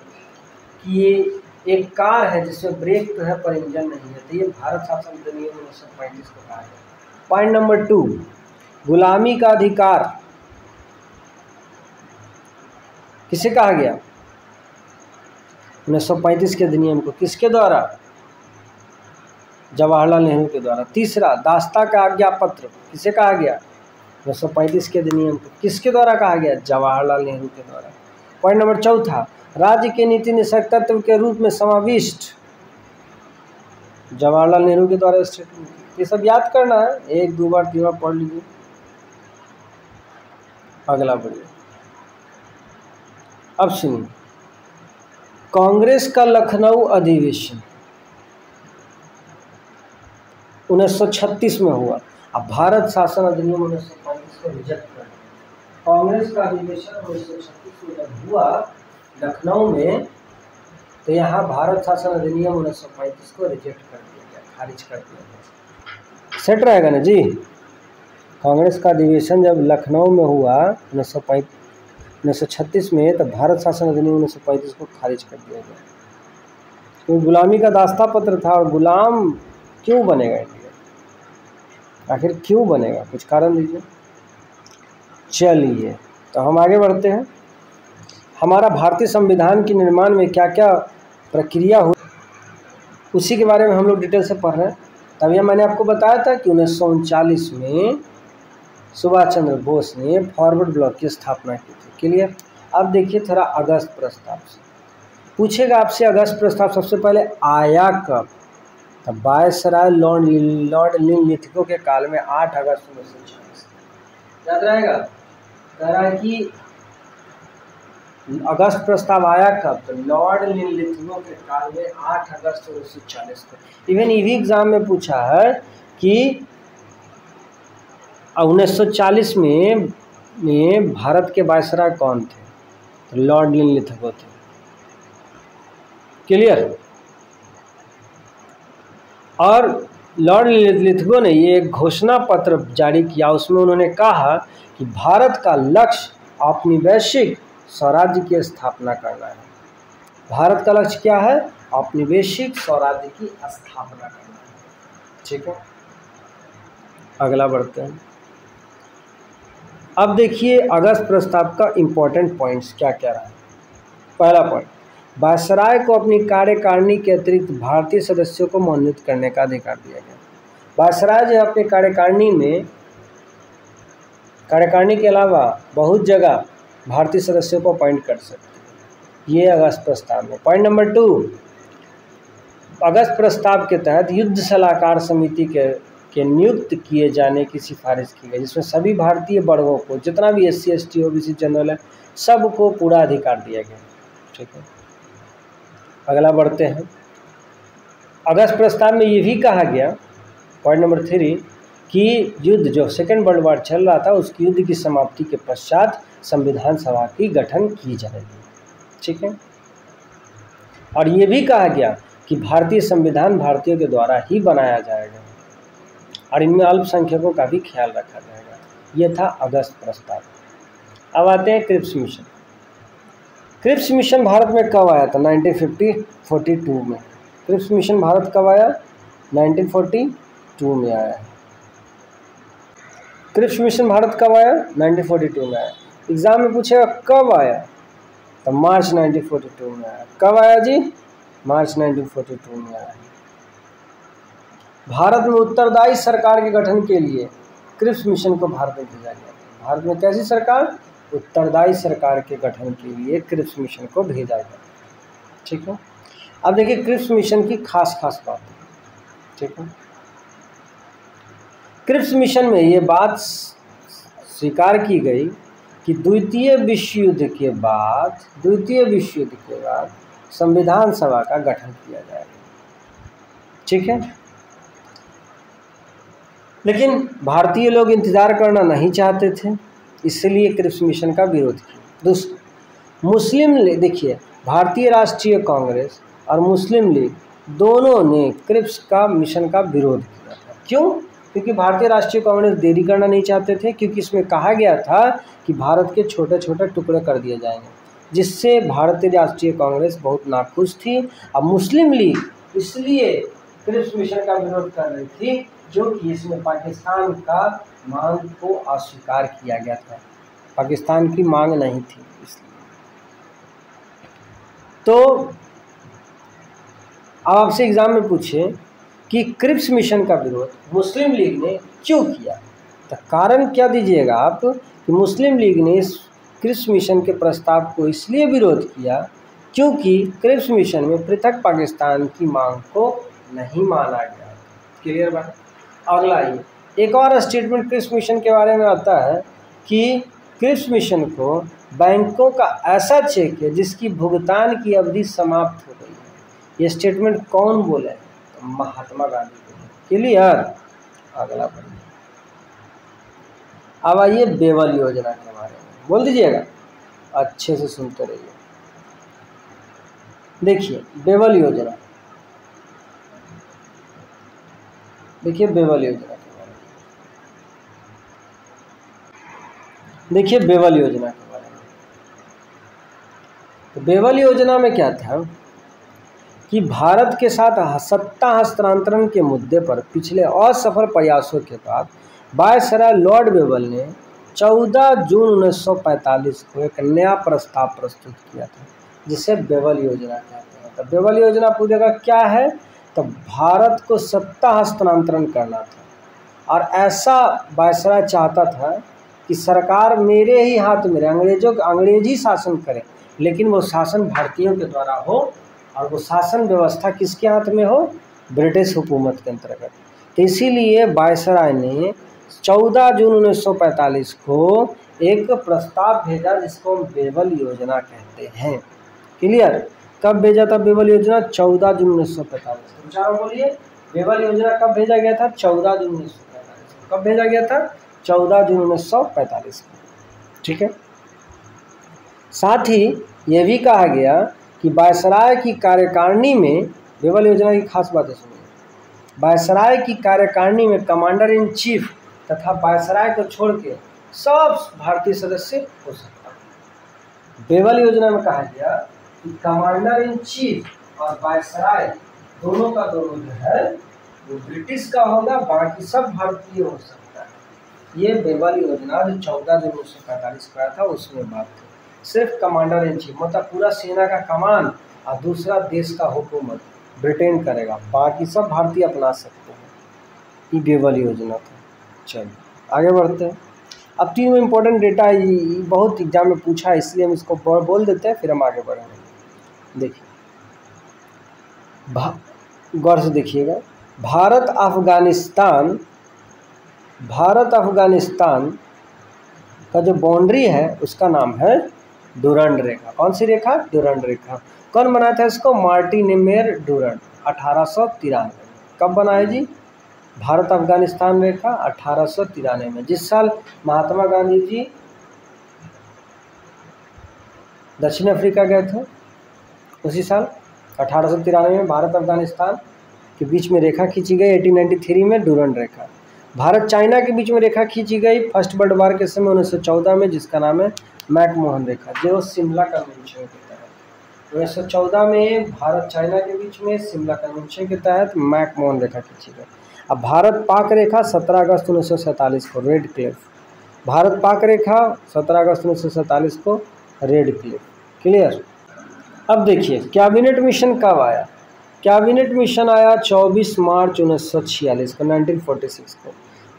A: कि ये एक कार है जिसमें ब्रेक तो है पर इंजन नहीं है। तो ये भारत शासन अधिनियम 1935 को कहा गया। पॉइंट नंबर 2, गुलामी का अधिकार किसे कहा गया? 1935 के अधिनियम को। किसके द्वारा? जवाहरलाल नेहरू के द्वारा। तीसरा, दास्ता का आज्ञा पत्र किसे कहा गया? 1935 के अधिनियम को। किसके द्वारा कहा गया? जवाहरलाल नेहरू के द्वारा। पॉइंट नंबर 4, राज्य के नीति निषेध तत्व के रूप में समाविष्ट, जवाहरलाल नेहरू के द्वारा स्टेटमेंट। ये सब याद करना है, 1, 2 बार 3 बार पढ़ लीजिए। अगला बढ़िए, अब सुनिए, कांग्रेस का लखनऊ अधिवेशन 1936 में हुआ। अब भारत शासन अधिनियम 1935 को रिजेक्ट कर दिया। कांग्रेस का अधिवेशन 1936 में जब हुआ लखनऊ में, तो यहाँ भारत शासन अधिनियम 1935 को रिजेक्ट कर दिया गया, खारिज कर दिया गया। सेट रहेगा ना जी। कांग्रेस का अधिवेशन जब लखनऊ में हुआ 1936 में, तब भारत शासन अधिनियम 1935 को खारिज कर दिया गया। तो गुलामी का दास्ता पत्र था, और गुलाम क्यों बनेगा इंडिया, आखिर क्यों बनेगा, कुछ कारण दीजिए। चलिए तो हम आगे बढ़ते हैं। हमारा भारतीय संविधान के निर्माण में क्या क्या प्रक्रिया हुई, उसी के बारे में हम लोग डिटेल से पढ़ रहे हैं। तभी मैंने आपको बताया था कि 1939 में सुभाष चंद्र बोस ने फॉरवर्ड ब्लॉक की स्थापना की थी। क्लियर। अब देखिए थोड़ा अगस्त प्रस्ताव से पूछेगा आपसे, अगस्त प्रस्ताव सबसे पहले आया कब? तब वायसराय लॉर्ड लिनलिथगो के काल में 8 अगस्त 1940। याद रहेगा, कह रहा है कि अगस्त प्रस्ताव आया कब? तो लॉर्ड लिनलिथगो के काल में 8 अगस्त 1940 को। इवन ईवी एग्जाम में पूछा है कि 1940 में भारत के वायसराय कौन थे? तो लॉर्ड लिनलिथगो थे। क्लियर। और लॉर्ड लिनलिथगो ने ये एक घोषणा पत्र जारी किया, उसमें उन्होंने कहा कि भारत का लक्ष्य औपनिवेशिक स्वराज्य की स्थापना करना है। भारत का लक्ष्य क्या है? औपनिवेशिक स्वराज्य की स्थापना करना है। ठीक है, अगला बढ़ते हैं। अब देखिए अगस्त प्रस्ताव का इंपॉर्टेंट पॉइंट्स क्या क्या रहा है। पहला पॉइंट, वायसराय को अपनी कार्यकारिणी के अतिरिक्त भारतीय सदस्यों को मनोनीत करने का अधिकार दिया गया। वायसराय जो अपने कार्यकारिणी के अलावा बहुत जगह भारतीय सदस्यों को अपॉइंट कर सकते हैं। ये अगस्त प्रस्ताव में। पॉइंट नंबर 2, अगस्त प्रस्ताव के तहत युद्ध सलाहकार समिति के नियुक्त किए जाने की सिफारिश की गई, जिसमें सभी भारतीय वर्गों को, जितना भी SC ST OBC जनरल है, सबको पूरा अधिकार दिया गया। ठीक है, अगला बढ़ते हैं। अगस्त प्रस्ताव में ये भी कहा गया, पॉइंट नंबर 3, कि युद्ध जो सेकेंड वर्ल्ड वॉर चल रहा था, उसकी युद्ध की समाप्ति के पश्चात संविधान सभा की गठन की जाएगी। ठीक है, और ये भी कहा गया कि भारतीय संविधान भारतीयों के द्वारा ही बनाया जाएगा और इनमें अल्पसंख्यकों का भी ख्याल रखा जाएगा। ये था अगस्त प्रस्ताव। अब आते हैं Cripps mission. Cripps mission Bharat में कब आया था? 1942 में। क्रिप्स मिशन भारत कब आया? 1942 में आया है। क्रिप्स मिशन भारत कब आया? 1942 में आया। एग्जाम में पूछेगा कब आया, तो मार्च 1942 में आया। कब आया जी? मार्च 1942 में आया। भारत में उत्तरदायी सरकार के गठन के लिए क्रिप्स मिशन को भारत में भेजा गया था। भारत में कैसी सरकार? उत्तरदायी सरकार के गठन के लिए क्रिप्स मिशन को भेजा गया। ठीक है, अब देखिए क्रिप्स मिशन की खास बातें। ठीक है, क्रिप्स मिशन में ये बात स्वीकार की गई कि द्वितीय विश्व युद्ध के बाद संविधान सभा का गठन किया जाएगा। ठीक है, लेकिन भारतीय लोग इंतजार करना नहीं चाहते थे, इसलिए क्रिप्स मिशन का विरोध किया। दूसरा, मुस्लिम लीग, देखिए भारतीय राष्ट्रीय कांग्रेस और मुस्लिम लीग दोनों ने क्रिप्स का मिशन का विरोध किया था। क्यों? क्योंकि भारतीय राष्ट्रीय कांग्रेस देरी करना नहीं चाहते थे, क्योंकि इसमें कहा गया था कि भारत के छोटे छोटे टुकड़े कर दिए जाएंगे, जिससे भारतीय राष्ट्रीय कांग्रेस बहुत नाखुश थी। अब मुस्लिम लीग इसलिए क्रिप्स मिशन का विरोध कर रही थी, जो कि इसमें पाकिस्तान का मांग को अस्वीकार किया गया था। पाकिस्तान की मांग नहीं थी इसलिए। तो अब आपसे एग्जाम में पूछे कि क्रिप्स मिशन का विरोध मुस्लिम लीग ने क्यों किया, तो कारण क्या दीजिएगा आप कि मुस्लिम लीग ने इस क्रिप्स मिशन के प्रस्ताव को इसलिए विरोध किया क्योंकि क्रिप्स मिशन में पृथक पाकिस्तान की मांग को नहीं माना गया। क्लियर बात। अगला ये एक और स्टेटमेंट क्रिप्स मिशन के बारे में आता है कि क्रिप्स मिशन को बैंकों का ऐसा चेक है जिसकी भुगतान की अवधि समाप्त हो गई है। ये स्टेटमेंट कौन बोले? तो महात्मा गांधी बोले। क्लियर। अगला पढ़िए। अब आइए बेवल योजना के बारे में। बोल दीजिएगा, अच्छे से सुनते रहिए। देखिए बेवल योजना, देखिए बेवल योजना के बारे में, देखिए बेवल योजना के बारे में। तो बेवल योजना में क्या था कि भारत के साथ सत्ता हस्तांतरण के मुद्दे पर पिछले असफल प्रयासों के बाद वायसराय लॉर्ड बेवल ने 14 जून 1945 को एक नया प्रस्ताव प्रस्तुत किया था, जिसे बेवल योजना कहते हैं। तो बेवल योजना पूरी जगह क्या है, तो भारत को सत्ता हस्तांतरण करना था, और ऐसा वायसराय चाहता था कि सरकार मेरे ही हाथ में रहे, अंग्रेजी शासन करे, लेकिन वो शासन भारतीयों के द्वारा हो, और वो शासन व्यवस्था किसके हाथ में हो, ब्रिटिश हुकूमत के अंतर्गत। तो इसीलिए वायसराय ने 14 जून 1945 को एक प्रस्ताव भेजा, जिसको हम बेवल योजना कहते हैं। क्लियर? कब भेजा था बेवल योजना? 14 जून 1945 को। चारों बोलिए, बेवल योजना कब भेजा गया था? 14 जून 1945 को। कब भेजा गया था? 14 जून 1945 को। ठीक है। साथ ही यह भी कहा गया कि वायसराय की कार्यकारिणी में, बेवल योजना की खास बातें सुनिए, वायसराय की कार्यकारिणी में कमांडर इन चीफ तथा वायसराय को छोड़ के सब भारतीय सदस्य हो सकता है। बेवल योजना में कहा गया कि कमांडर इन चीफ और वायसराय दोनों का दोनों जो है वो ब्रिटिश का होगा, बाकी सब भारतीय हो सकता है। ये बेवल योजना जो 14 जून 1945 को आया था, उसमें बात थी। सिर्फ कमांडर इन चीफ मतलब पूरा सेना का कमान, और दूसरा देश का हुकूमत ब्रिटेन करेगा, बाकी सब भारतीय अपना सकते हैं। ये बेवल योजना था। चलिए आगे बढ़ते हैं। अब 3 इम्पोर्टेंट डेटा है, बहुत एग्जाम में पूछा है, इसलिए हम इसको बोल देते हैं, फिर हम आगे बढ़ेंगे। देखिए गौर से देखिएगा, भारत अफगानिस्तान का जो बाउंड्री है उसका नाम है डुरंड रेखा। कौन सी रेखा? डुरंड रेखा। कौन बनाया था इसको? Martin Durand, 1893। कब बनाया जी? भारत अफगानिस्तान रेखा 1893 में, जिस साल महात्मा गांधी जी दक्षिण अफ्रीका गए थे, उसी साल 1893 में भारत अफगानिस्तान के बीच में रेखा खींची गई। 1893 में डुरंड रेखा। भारत चाइना के बीच में रेखा खींची गई फर्स्ट वर्ल्ड वॉर के समय 1914 में, जिसका नाम है मैकमोहन रेखा, जो शिमला कन्वेंशन के तहत 1914 में भारत चाइना के बीच में शिमला कन्वेंशन के तहत मैकमोहन रेखा खींची गई। अब भारत पाक रेखा 17 अगस्त 1947 को रेड क्लिफ, भारत पाक रेखा 17 अगस्त 1947 को रेड क्लिफ। क्लियर? अब देखिए कैबिनेट मिशन कब आया? कैबिनेट मिशन आया 24 मार्च 1946 को, 1946 को।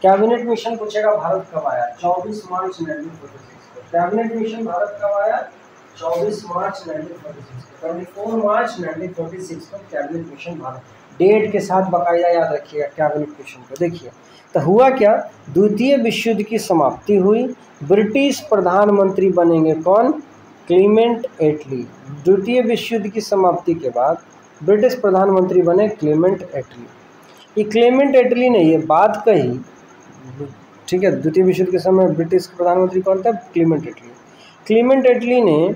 A: कैबिनेट मिशन पूछेगा भारत कब आया? 24 मार्च 1946 को। कैबिनेट मिशन भारत कब आया? 24 मार्च 1946 को। 24 मार्च 1946 को कैबिनेट मिशन भारत, डेट के साथ बाकायदा याद रखिएगा कैबिनेट मिशन को। देखिए तो हुआ क्या, द्वितीय विश्व युद्ध की समाप्ति हुई, ब्रिटिश प्रधानमंत्री बनेंगे कौन? क्लीमेंट एटली। द्वितीय विश्व युद्ध की समाप्ति के बाद ब्रिटिश प्रधानमंत्री बने क्लीमेंट एटली। ये क्लीमेंट एटली ने ये बात कही, ठीक है, द्वितीय विश्व युद्ध के समय ब्रिटिश प्रधानमंत्री कौन था? क्लीमेंट एटली। क्लीमेंट एटली ने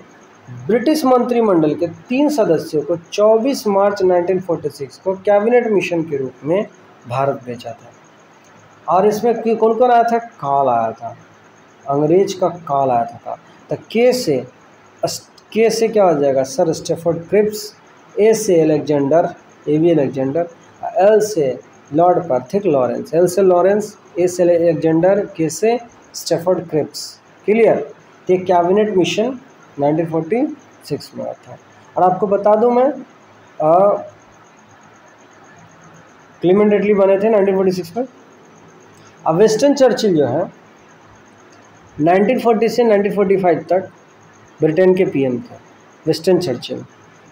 A: ब्रिटिश मंत्रिमंडल के 3 सदस्यों को 24 मार्च 1946 को कैबिनेट मिशन के रूप में भारत भेजा था। और इसमें कौन कौन आया था? काल आया था, अंग्रेज का काल आया था। तो के से क्या हो जाएगा? सर स्टेफर्ड क्रिप्स, ए से अलेक्जेंडर, एवी अलेक्जेंडर, एल से लॉर्ड पर्थिक लॉरेंस, एल से लॉरेंस, ए से अलेक्जेंडर, के से स्टेफर्ड क्रिप्स। क्लियर? ये कैबिनेट मिशन 1946 में आया था। और आपको बता दूं मैं, क्लीमेंट एटली बने थे 1946 में। अब विंस्टन चर्चिल जो है 1940 से 1945 तक ब्रिटेन के पीएम थे, विंस्टन चर्चिल।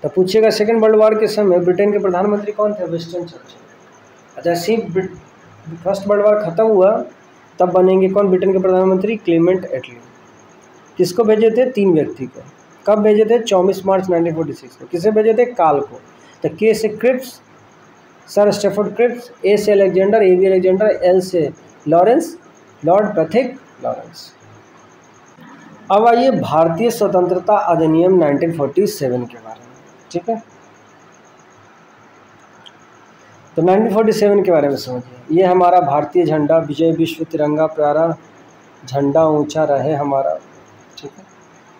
A: तो पूछेगा सेकेंड वर्ल्ड वॉर के समय ब्रिटेन के प्रधानमंत्री कौन थे? Winston Churchill. जैसे ही फर्स्ट वर्ल्ड वॉर खत्म हुआ तब बनेंगे कौन ब्रिटेन के प्रधानमंत्री? क्लीमेंट एटली। किसको भेजे थे? 3 व्यक्ति को। कब भेजे थे? 24 मार्च 1946 को। किसे भेजे थे? काल को। तो के से Cripps, sir Stafford Cripps, A से अलेक्जेंडर, एवी अलेक्जेंडर, एल से लॉरेंस, लॉर्ड पर्थिक लॉरेंस। अब आइए भारतीय स्वतंत्रता अधिनियम 1947 के बारे में, ठीक है। तो 1947 के बारे में समझिए। ये हमारा भारतीय झंडा, विजय विश्व तिरंगा प्यारा झंडा ऊंचा रहे हमारा, ठीक है।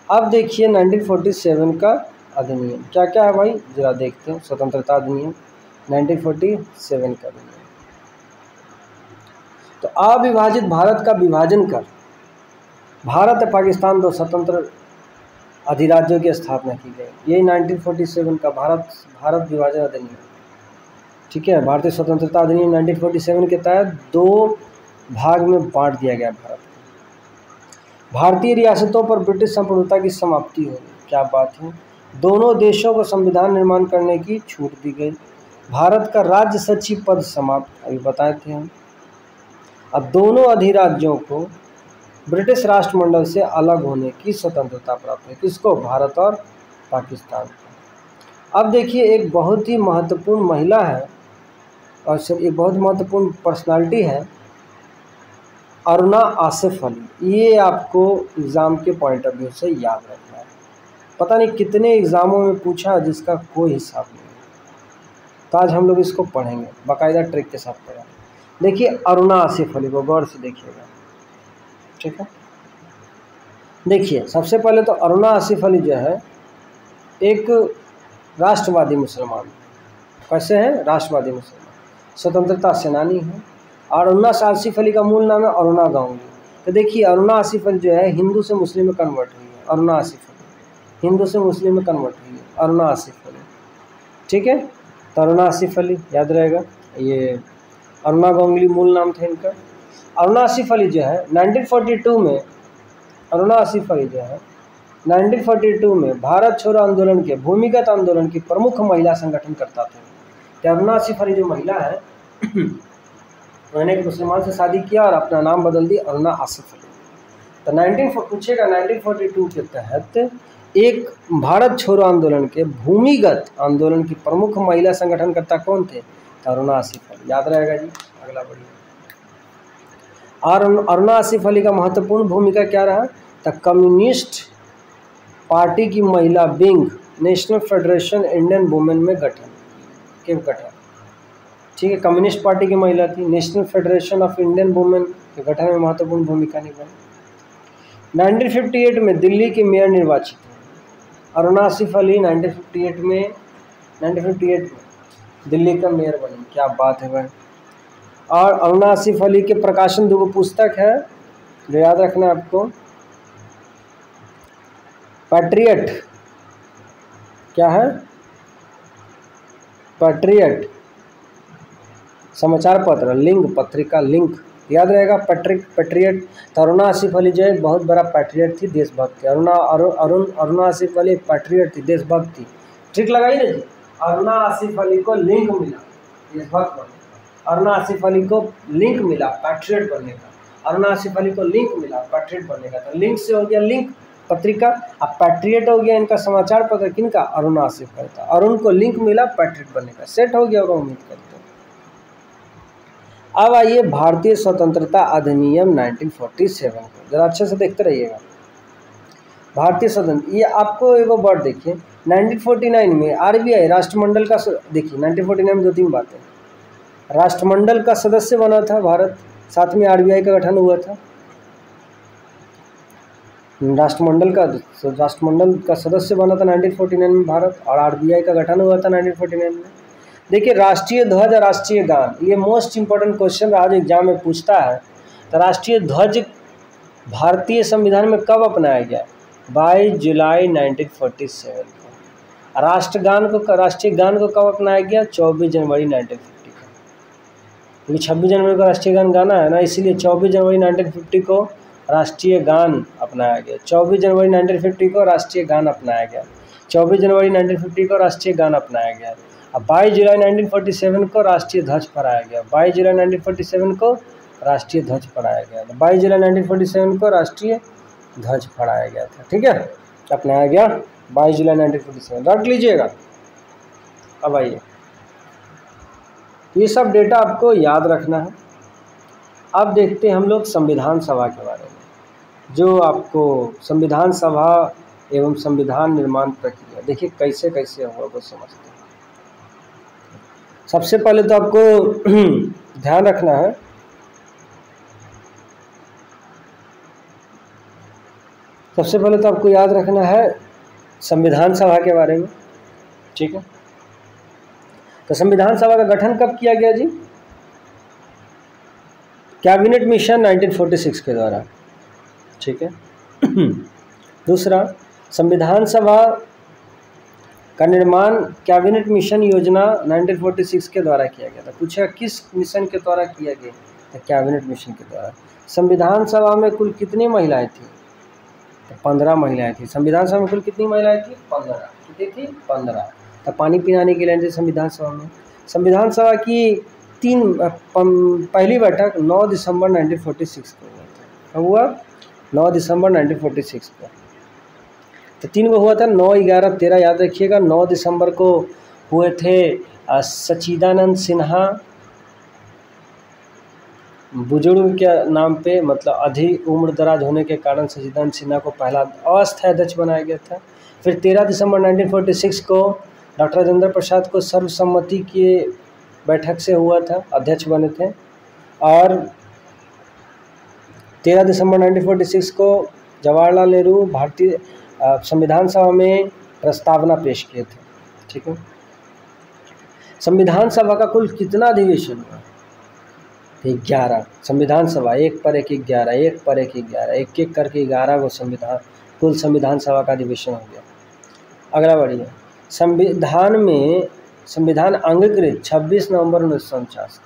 A: अब देखिए 1947 का अधिनियम क्या क्या है भाई, जरा देखते हैं। स्वतंत्रता अधिनियम 1947 का अधिनियम, तो अविभाजित भारत का विभाजन कर भारत और पाकिस्तान दो स्वतंत्र अधिराज्यों की स्थापना की गई। ये 1947 का भारत विभाजन अधिनियम, ठीक है। भारतीय स्वतंत्रता अधिनियम 1947 के तहत दो भाग में बांट दिया गया भारत को। भारतीय रियासतों पर ब्रिटिश संप्रभुता की समाप्ति हो गई, क्या बात है। दोनों देशों को संविधान निर्माण करने की छूट दी गई। भारत का राज्य सचिव पद समाप्त, अभी बताए थे हम। अब दोनों अधिराज्यों को ब्रिटिश राष्ट्रमंडल से अलग होने की स्वतंत्रता प्राप्त है। किसको, भारत और पाकिस्तान को। अब देखिए एक बहुत ही महत्वपूर्ण महिला है और एक बहुत महत्वपूर्ण पर्सनालिटी है, अरुणा आसिफ अली। ये आपको एग्ज़ाम के पॉइंट ऑफ व्यू से याद रखना है। पता नहीं कितने एग्ज़ामों में पूछा जिसका कोई हिसाब नहीं, तो आज हम लोग इसको पढ़ेंगे, बाकायदा ट्रिक के साथ पढ़ेंगे। देखिए अरुणा आसिफ अली को गौर से देखिएगा, ठीक है। देखिए सबसे पहले तो अरुणा आसिफ अली जो है एक राष्ट्रवादी मुसलमान, कैसे हैं, राष्ट्रवादी मुसलमान, स्वतंत्रता सेनानी है। और अरुणा आसिफ अली का मूल नाम है अरुणा गांगुली। तो देखिए अरुणा आसिफ अली जो है हिंदू से मुस्लिम में कन्वर्ट हुई है। अरुणा आसिफ अली हिंदू से मुस्लिम में कन्वर्ट हुई है, अरुणा आसिफ अली, ठीक है। तो अरुणा आसिफ अली याद रहेगा, ये अरुणा गांगुली मूल नाम था इनका। अरुणा आसिफ अली जो है 1942 में, अरुणा आसिफ अली जो है 1942 में भारत छोड़ो आंदोलन के भूमिगत आंदोलन की प्रमुख महिला संगठन करता था। तो अरुणा आसिफ अली जो महिला है उन्होंने एक मुसलमान से शादी किया और अपना नाम बदल दी अरुणा आसिफ अली। तो 1942 के तहत एक भारत छोड़ो आंदोलन के भूमिगत आंदोलन की प्रमुख महिला संगठनकर्ता कौन थे, तो अरुणा आसिफ अली, याद रहेगा जी। अगला बढ़िए। और अरुणा आसिफ अली का महत्वपूर्ण भूमिका क्या रहा, तो कम्युनिस्ट पार्टी की महिला wing national federation Indian women में गठन, ठीक है। कम्युनिस्ट पार्टी की महिला थी, national federation of Indian women के गठन में महत्वपूर्ण भूमिका निभाई। 1958 में दिल्ली के मेयर निर्वाचित हुए। अरुणा आसिफ अली 1958 में दिल्ली का मेयर बनी, क्या बात है भाई। और अरुणा आसिफ अली के प्रकाशन दो पुस्तक है जो याद रखना है आपको। पैट्रियट, क्या है, पैट्रियट समाचार पत्र, लिंक पत्रिका, लिंक याद रहेगा, पैट्रियट। तो अरुणा आसिफ अली जो है बहुत बड़ा पैट्रियट थी, देशभक्त थी। अरुणा आसिफ अली पैट्रियट थी, देशभक्त थी, ठीक लगाई ना जी। अरुणा आसिफ अली को लिंक मिला देशभक्त बनने का, अरुणा आसिफ अली को लिंक मिला पैट्रियट बनने का, अरुणा आसिफ अली को लिंक मिला पैट्रियट बनने का। तो लिंक से हो गया लिंक पत्रिका, अब पैट्रियट हो गया इनका समाचार पत्र, किनका, अरुणा आसिफ अली का। अरुण को लिंक मिला पैट्रियट बनने का, सेट हो गया होगा उम्मीद करते हैं। अब आइए भारतीय स्वतंत्रता अधिनियम 1947 को जरा अच्छे से देखते रहिएगा। भारतीय स्वतंत्र, ये आपको एक वर्ड देखिए 1949 में आरबीआई राष्ट्रमंडल का, देखिए 1949 में दो तीन बातें, राष्ट्रमंडल का सदस्य बना था भारत, साथ में आरबीआई का गठन हुआ था। राष्ट्रमंडल का सदस्य बना था 1949 में भारत, और आरबीआई का गठन हुआ था 1949 में। देखिए राष्ट्रीय ध्वज और राष्ट्रीय गान, ये मोस्ट इंपॉर्टेंट क्वेश्चन आज एग्जाम में पूछता है। तो राष्ट्रीय ध्वज भारतीय संविधान में कब अपनाया गया, 22 जुलाई 1947 को। राष्ट्रीय गान को कब अपनाया गया, 24 जनवरी 1950 को, क्योंकि 26 जनवरी को राष्ट्रीय गान गाना है ना, इसलिए 24 जनवरी 1950 को राष्ट्रीय गान अपनाया गया। 24 जनवरी 1950 को राष्ट्रीय गान अपनाया गया, 24 जनवरी 1950 को राष्ट्रीय गान अपनाया गया। अब 22 जुलाई 1947 को राष्ट्रीय ध्वज फहराया गया, 22 जुलाई 1947 को राष्ट्रीय ध्वज फहराया गया, 22 जुलाई 1947 को राष्ट्रीय ध्वज फहराया गया था, ठीक है, अपनाया गया 22 जुलाई 1947, रख लीजिएगा। अब आइए, ये सब डेटा आपको याद रखना है। अब देखते हैं हम लोग संविधान सभा के बारे में। जो आपको संविधान सभा एवं संविधान निर्माण प्रक्रिया, देखिए कैसे कैसे हुआ वो समझते हैं। सबसे पहले तो आपको ध्यान रखना है सबसे पहले तो आपको याद रखना है संविधान सभा के बारे में, ठीक है। तो संविधान सभा का गठन कब किया गया जी? कैबिनेट मिशन 1946 के द्वारा, ठीक है। दूसरा, संविधान सभा का निर्माण कैबिनेट मिशन योजना 1946 के द्वारा किया गया था। पूछा किस मिशन के द्वारा किया गया? तो कैबिनेट मिशन के द्वारा। संविधान सभा में कुल कितनी महिलाएं थी? तो 15 महिलाएं थी। संविधान सभा में कुल कितनी महिलाएं थी? 15। कितनी थी? 15। तो पानी पिलाने के लिए संविधान सभा में। संविधान सभा की पहली बैठक 9 दिसंबर 1946 को हुआ था। कब हुआ? 9 दिसंबर 1946 को। तो 3 को हुआ था, 9, 11, 13 याद रखिएगा। 9 दिसंबर को हुए थे सच्चिदानंद सिन्हा, बुजुर्ग के नाम पे, मतलब अधिक उम्र दराज होने के कारण सच्चिदानंद सिन्हा को पहला अस्थायी अध्यक्ष बनाया गया था। फिर 13 दिसंबर 1946 को डॉक्टर राजेंद्र प्रसाद को सर्वसम्मति की बैठक से हुआ था, अध्यक्ष बने थे। और 13 दिसंबर 1946 को जवाहरलाल नेहरू भारतीय संविधान सभा में प्रस्तावना पेश किए थे, ठीक है। संविधान सभा का कुल कितना अधिवेशन हुआ? 11। संविधान सभा एक पर एक 11, एक पर एक 11, एक एक करके 11 को कुल संविधान सभा का अधिवेशन हो गया। अगला बढ़िए, संविधान अंगीकृत 26 नवंबर 1949 को।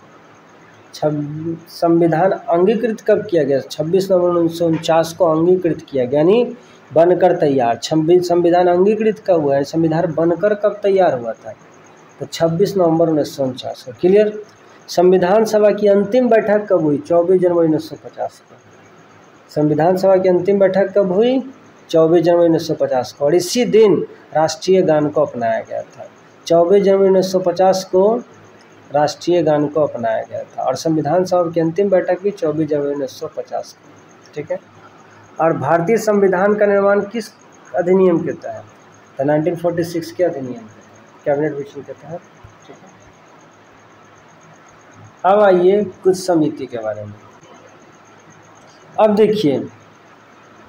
A: संविधान अंगीकृत कब किया गया? 26 नवंबर 1949 को अंगीकृत किया गया, यानी बनकर तैयार। संविधान अंगीकृत कब हुआ है? संविधान बनकर कब तैयार हुआ था? तो 26 नवंबर 1949 को। क्लियर। संविधान सभा की अंतिम बैठक कब हुई? 24 जनवरी 1950 को। संविधान सभा की अंतिम बैठक कब हुई? 24 जनवरी 1950 को। और इसी दिन राष्ट्रीय गान को अपनाया गया था। 24 जनवरी 1950 को राष्ट्रीय गान को अपनाया गया था। और संविधान सभा की अंतिम बैठक भी 24 जनवरी 1950 को, ठीक है। और भारतीय संविधान का निर्माण किस अधिनियम के तहत? तो 1946 के अधिनियम के तहत, कैबिनेट मिशन के तहत, ठीक है। अब आइए कुछ समिति के बारे में। अब देखिए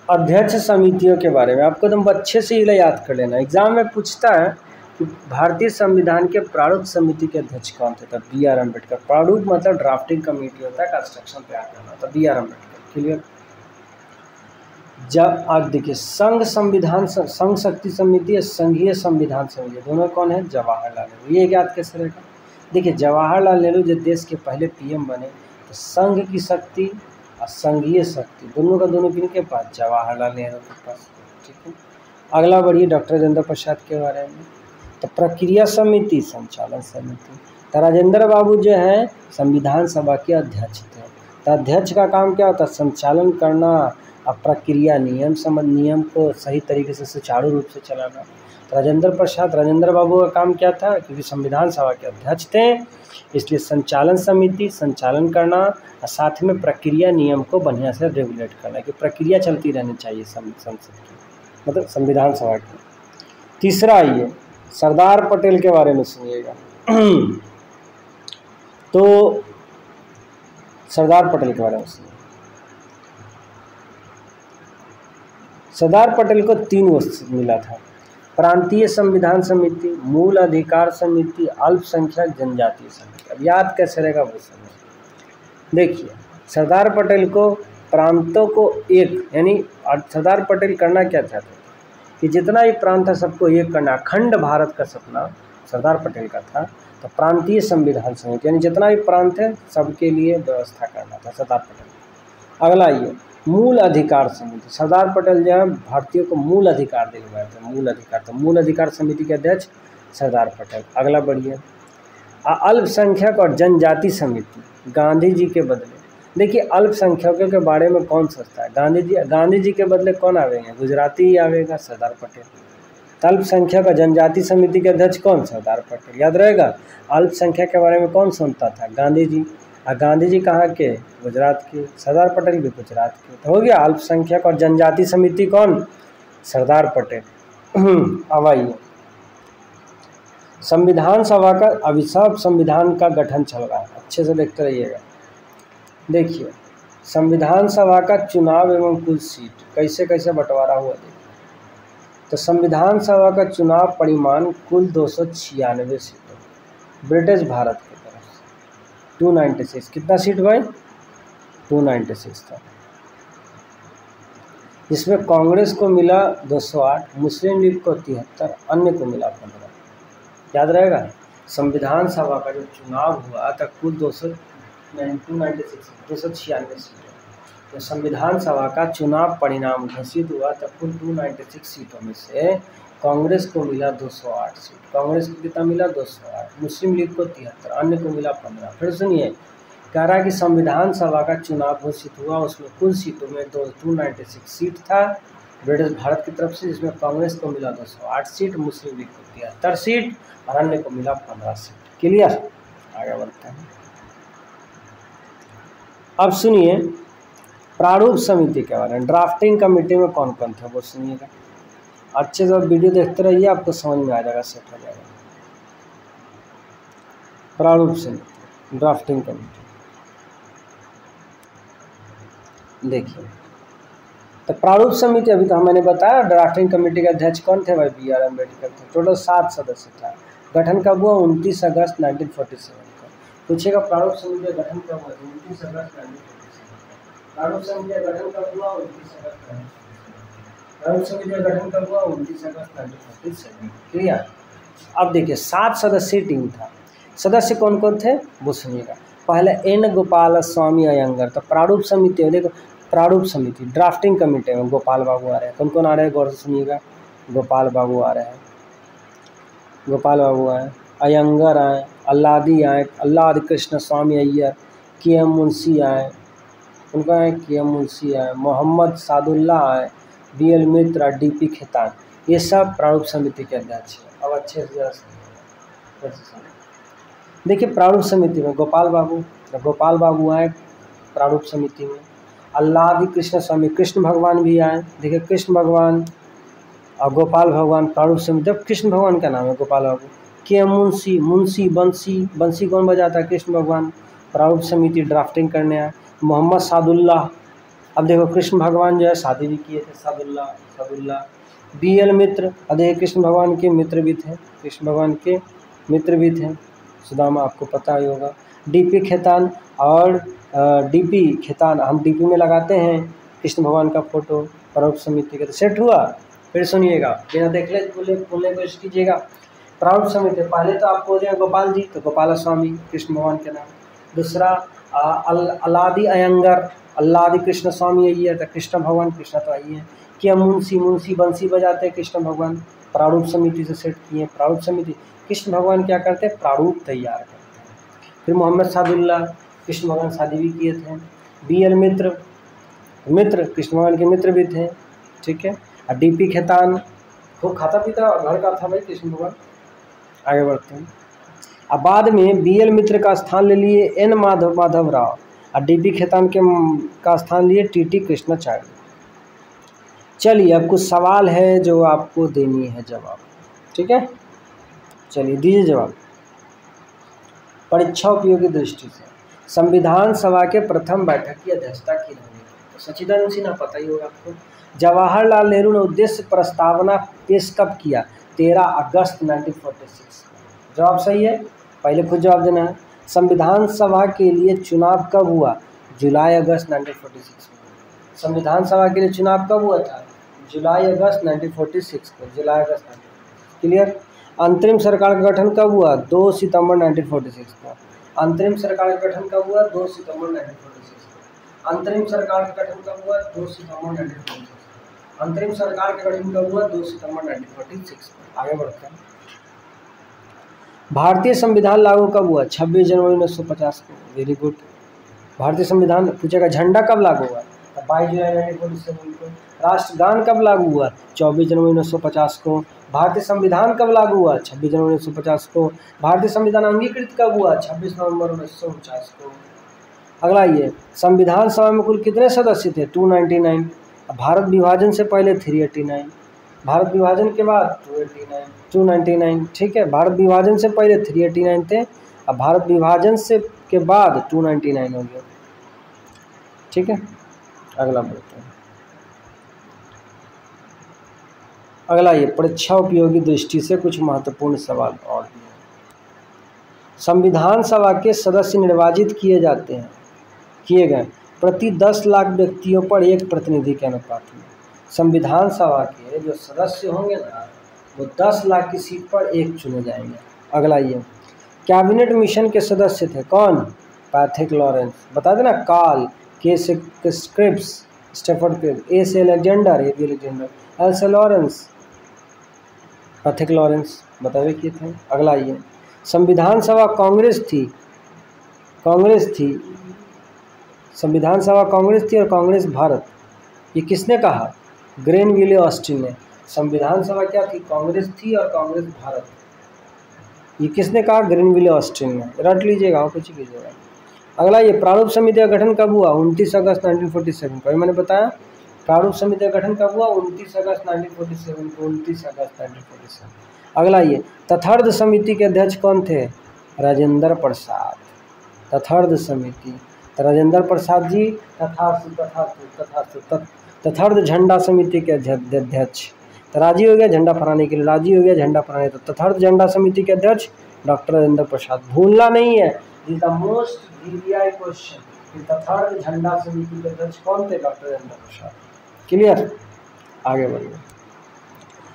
A: अध्यक्ष समितियों के बारे में आपको एकदम अच्छे से ये याद कर लेना। एग्जाम में पूछता है कि भारतीय संविधान के प्रारूप समिति के अध्यक्ष कौन थे? तो B.R. अम्बेडकर। प्रारूप मतलब ड्राफ्टिंग कमेटी होता है, कंस्ट्रक्शन तैयार करना, तो B.R. अम्बेडकर। क्लियर। जब आज देखिए संघ शक्ति समिति या संघीय संविधान समिति, दोनों कौन है? जवाहरलाल नेहरू। ये याद कैसे रहेगा? देखिए जवाहरलाल नेहरू जब देश के पहले PM बने तो संघ की शक्ति और संघीय शक्ति दोनों का दोनों किनके पास? जवाहरलाल नेहरू के पास, ठीक है। अगला बढ़िए डॉक्टर राजेंद्र प्रसाद के बारे में। तो प्रक्रिया समिति, संचालन समिति। तो राजेंद्र बाबू जो है संविधान सभा के अध्यक्ष थे। तो अध्यक्ष का काम क्या होता है? संचालन करना और प्रक्रिया नियम को सही तरीके से सुचारू रूप से चलाना। तो राजेंद्र बाबू का काम क्या था? क्योंकि संविधान सभा के अध्यक्ष थे इसलिए संचालन समिति, संचालन करना और साथ में प्रक्रिया नियम को बढ़िया से रेगुलेट करना, कि प्रक्रिया चलती रहनी चाहिए संसद की, मतलब संविधान सभा की। तीसरा आइए सरदार पटेल के बारे में सुनिएगा। तो सरदार पटेल के बारे में सुनिए। सरदार पटेल को 3 वस्तु मिला था: प्रांतीय संविधान समिति, मूल अधिकार समिति, अल्पसंख्यक जनजातीय समिति। अब याद कैसे रहेगा वो समझ। देखिए सरदार पटेल को प्रांतों को एक, यानी सरदार पटेल करना क्या चाहते थे कि जितना भी प्रांत था सबको एक करना, अखंड भारत का सपना सरदार पटेल का था। तो प्रांतीय संविधान समिति यानी जितना भी प्रांत है सबके लिए व्यवस्था करना था सरदार पटेल। अगला ये मूल अधिकार समिति, सरदार पटेल जो है भारतीयों को मूल अधिकार दिलवाए थे, मूल अधिकार। तो मूल अधिकार समिति के अध्यक्ष सरदार पटेल। अगला बढ़िए अल्पसंख्यक और जनजाति समिति, गांधी जी के बदले। देखिए अल्पसंख्यकों के बारे में कौन सोचता है? गांधी जी के बदले कौन आवेगा? गुजराती ही आवेगा, सरदार पटेल। अल्पसंख्यक और जनजाति समिति के अध्यक्ष कौन? सरदार पटेल। याद रहेगा। अल्पसंख्यक के बारे में कौन सुनता था? गांधी जी। और गांधी जी कहाँ के? गुजरात के। सरदार पटेल भी गुजरात के। तो हो गया अल्पसंख्यक और जनजाति समिति कौन? सरदार पटेल। अब आइए संविधान सभा का, अभी सब संविधान का गठन चल रहा है, अच्छे से देखते रहिएगा। देखिए संविधान सभा का चुनाव एवं कुल सीट कैसे कैसे बंटवारा हुआ देखिए। तो संविधान सभा का चुनाव परिमाण कुल 296 सीटों, ब्रिटिश भारत की तरफ से 296। कितना सीट भाई? 296 था, जिसमें कांग्रेस को मिला 208, मुस्लिम लीग को 73, अन्य को मिला 15। याद रहेगा। संविधान सभा का जो चुनाव हुआ था कुल 296 सीटों। तो संविधान सभा का चुनाव परिणाम घोषित हुआ था कुल 296 सीटों में से कांग्रेस को मिला 208 सीट। कांग्रेस को कितना मिला? 208। मुस्लिम लीग को 73, अन्य को मिला 15। फिर सुनिए, कह रहा है कि संविधान सभा का चुनाव घोषित हुआ, उसमें कुल सीटों में 296 सीट था ब्रिटिश भारत की तरफ से, जिसमें कांग्रेस को मिला 208 सीट, मुस्लिम लीग को 73 सीट और अन्य को मिला 15 सीट। क्लियर? आगे बढ़ते हैं। अब सुनिए प्रारूप समिति के बारे में। ड्राफ्टिंग कमेटी में कौन कौन थे वो सुनिएगा, अच्छे से वीडियो देखते रहिए, आपको समझ में आ जाएगा, सेट हो जाएगा। प्रारूप समिति, ड्राफ्टिंग कमेटी देखिए। तो प्रारूप समिति अभी तो मैंने बताया, ड्राफ्टिंग कमेटी के अध्यक्ष कौन थे भाई? BR अम्बेडकर थे। टोटल 7 सदस्य था। गठन कब हुआ? 29 अगस्त 1947 का। पूछेगा प्रारूप समिति का गठन कब हुआ? 29 अगस्त 1947। प्रारूप समिति का गठन कब हुआ? 29 अगस्त। प्रारूप समिति का गठन कब हुआ? 29 अगस्त 1947। क्लियर? अब देखिए 7 सदस्यीय टीम था। सदस्य कौन कौन थे वो सुनिएगा। पहले N गोपाल स्वामी अयंगर। तो प्रारूप समिति, देखो प्रारूप समिति ड्राफ्टिंग कमेटी में गोपाल बाबू आ रहे हैं। कौन कौन आ रहे हैं गौर से सुनिएगा। गोपाल बाबू आ रहे हैं, गोपाल बाबू आए, अयंगर आए, अल्लादी आए, अल्लाद कृष्ण स्वामी अय्यर, KM मुंशी आए, उनका आए KM मुंशी आए, मोहम्मद सादुल्ला आए, BL मित्र, DP खेतान। ये सब प्रारूप समिति के अध्यक्ष हैं। अब अच्छे से देखिए प्रारूप समिति में गोपाल बाबू आए प्रारूप समिति में। अल्लादी कृष्ण स्वामी, कृष्ण भगवान भी आए। देखिए कृष्ण भगवान और गोपाल भगवान प्रारूप समिति। जब कृष्ण भगवान का नाम है गोपाल बाबू। KM मुंशी बंसी कौन बजाता है? कृष्ण भगवान। प्रारूप समिति ड्राफ्टिंग करने आए। मोहम्मद सादुल्ला, अब देखो कृष्ण भगवान जो है शादी भी किए थे, सादुल्ला। BL मित्र, अब देखिए कृष्ण भगवान के मित्र भी थे, सुदामा, आपको पता ही होगा। DP खेतान और DP खेतान, हम DP में लगाते हैं कृष्ण भगवान का फोटो। प्रारूप समिति का तो सेट हुआ। फिर सुनिएगा, बिना देख ले बोलने की कोशिश कीजिएगा। प्रारूप समिति पहले तो आपको बोले गोपाल जी, तो गोपाल स्वामी कृष्ण भगवान के नाम। दूसरा अल्लादी अयंगर, अल्लादी कृष्ण स्वामी अय्यर, तो कृष्ण भगवान, कृष्ण तो आई है। KM मुंशी बंसी बजाते हैं कृष्ण भगवान। प्रारूप समिति से सेट किए। प्रारूप समिति कृष्ण भगवान क्या करते हैं? प्रारूप तैयार करते हैं। फिर मोहम्मद सादुल्ला, कृष्ण भगवान शादी भी किए थे। BL मित्र कृष्ण भगवान के मित्र भी थे, ठीक है। और DP खेतान खूब खाता पीता घर का था भाई कृष्ण भगवान। आगे बढ़ते हैं। अब बाद में BL मित्र का स्थान ले लिए N माधव राव और DP खेतान का स्थान लिए TT कृष्णाचार्य। चलिए अब कुछ सवाल है जो आपको देनी है जवाब, ठीक है। चलिए दीजिए जवाब। परीक्षा उपयोगी दृष्टि से संविधान सभा के प्रथम बैठक की अध्यक्षता की गई। तो सच्चिदानंद सिन्हा पता ही होगा आपको। जवाहरलाल नेहरू ने उद्देश्य प्रस्तावना पेश कब किया? 13 अगस्त 1946। जवाब सही है, पहले खुद जवाब देना है। संविधान सभा के लिए चुनाव कब हुआ? जुलाई अगस्त 1946 में। संविधान सभा के लिए चुनाव कब हुआ था? जुलाई अगस्त 1946 को, जुलाई अगस्त। क्लियर? अंतरिम सरकार का गठन कब हुआ? 2 सितंबर 1946 को। अंतरिम सरकार का गठन कब हुआ? 2 सितंबर 1946 को। अंतरिम सरकार का गठन कब हुआ? 2 सितंबर 1946। अंतरिम सरकार का गठन कब हुआ? 2 सितंबर 1946 को। आगे बढ़ते हैं। भारतीय संविधान लागू कब हुआ? 26 जनवरी 1950 को। Very good. भारतीय संविधान पूछेगा झंडा कब लागू हुआ? 22 जुलाई 1947 को। राष्ट्रगान कब लागू हुआ? 24 जनवरी 1950 को। भारतीय संविधान कब लागू हुआ? 26 जनवरी 1950 को। भारतीय संविधान अंगीकृत कब हुआ? 26 नवंबर 1949 को। अगला ये संविधान सभा में कुल कितने सदस्य थे? 299। भारत विभाजन से पहले 389, भारत विभाजन के बाद 299। ठीक है, भारत विभाजन से पहले 389 थे, अब भारत विभाजन से के बाद 299 हो गया। ठीक है, अगला बढ़ते हैं। अगला ये परीक्षा उपयोगी दृष्टि से कुछ महत्वपूर्ण सवाल और भी हैं। संविधान सभा के सदस्य निर्वाचित किए गए प्रति 10 लाख व्यक्तियों पर एक प्रतिनिधि के अनुपात में। संविधान सभा के जो सदस्य होंगे ना, वो 10 लाख की सीट पर एक चुने जाएंगे। अगला ये कैबिनेट मिशन के सदस्य थे कौन? पैथिक लॉरेंस, बता देना। काल, के से स्क्रिप्स, स्टेफर्ड क्रिप्स, ए से Alexander, A B Alexander, L से लॉरेंस, पैथिक लॉरेंस बतावे किए थे। अगला ये संविधान सभा कांग्रेस थी, संविधान सभा कांग्रेस थी और कांग्रेस भारत, ये किसने कहा? ग्रेनविले ऑस्टिन ने। संविधान सभा क्या थी? कांग्रेस थी और कांग्रेस भारत, ये किसने कहा? ग्रेनविले ऑस्टिन ने। रट लीजिएगा और कुछ कीजिएगा। अगला ये प्रारूप समिति का गठन कब हुआ? 29 अगस्त 1947 को। मैंने बताया प्रारूप समिति का गठन कब हुआ? 29 अगस्त 1947 को, 29 अगस्त 1947। अगला ये तथार्थ समिति के अध्यक्ष कौन थे? राजेंद्र प्रसाद। तथार्थ समिति, राजेंद्र प्रसाद जी। तथार्थ झंडा समिति के अध्यक्ष, राजी हो गया झंडा फहराने के लिए, राजी हो गया झंडा फहराने। तो तथार्थ झंडा समिति के अध्यक्ष डॉक्टर राजेंद्र प्रसाद, भूलना नहीं है। This the most VVI question. तथार्थ झंडा समिति के अध्यक्ष कौन थे? डॉक्टर राजेंद्र प्रसाद। क्लियर, आगे बढ़िए।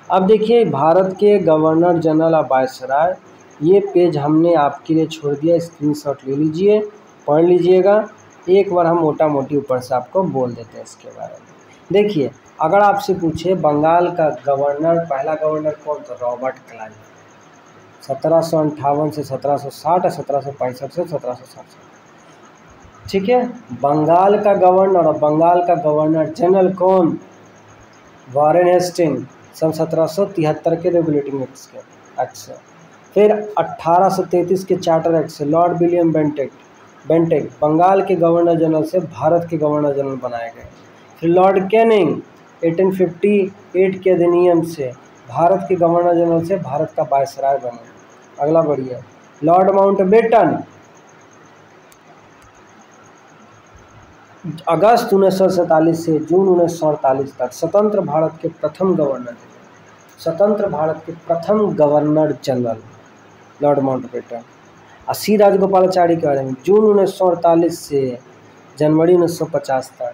A: अब देखिए भारत के गवर्नर जनरल ऑफ वायसराय, ये पेज हमने आपके लिए छोड़ दिया, स्क्रीनशॉट ले लीजिए, पढ़ लीजिएगा। एक बार हम मोटा मोटी ऊपर से आपको बोल देते हैं इसके बारे में। देखिए अगर आपसे पूछे बंगाल का गवर्नर, पहला गवर्नर कौन था? रॉबर्ट क्लाइव, 1758 से 1760 और 1765 से 1767। ठीक है, बंगाल का गवर्नर और बंगाल का गवर्नर जनरल कौन? वॉरेन हेस्टिंग, सन 1773 के रेगुलेटिंग एक्ट से। फिर 1833 के चार्टर एक्ट से लॉर्ड विलियम बेंटिक बंगाल के गवर्नर जनरल से भारत के गवर्नर जनरल बनाए गए। फिर लॉर्ड कैनिंग 1858 के अधिनियम से भारत के गवर्नर जनरल से भारत का वायसराय बने। अगला बढ़िया, लॉर्ड माउंटबेटन अगस्त 1947 से जून 1948 तक स्वतंत्र भारत के प्रथम गवर्नर जनरल लॉर्ड माउंटबेटन। सी राजगोपालाचारी के बारे में जून 1948 से जनवरी 1950 तक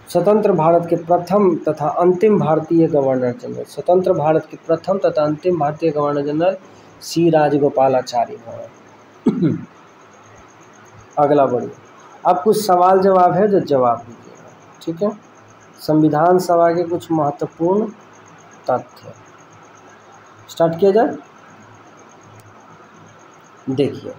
A: स्वतंत्र भारत के प्रथम तथा अंतिम भारतीय गवर्नर जनरल, स्वतंत्र भारत के प्रथम तथा अंतिम भारतीय गवर्नर जनरल सी राजगोपालाचारी हैं। अगला बढ़िए, अब कुछ सवाल जवाब है जो जवाब दीजिएगा। ठीक है, संविधान सभा के कुछ महत्वपूर्ण तथ्य, स्टार्ट किया जाए। देखिए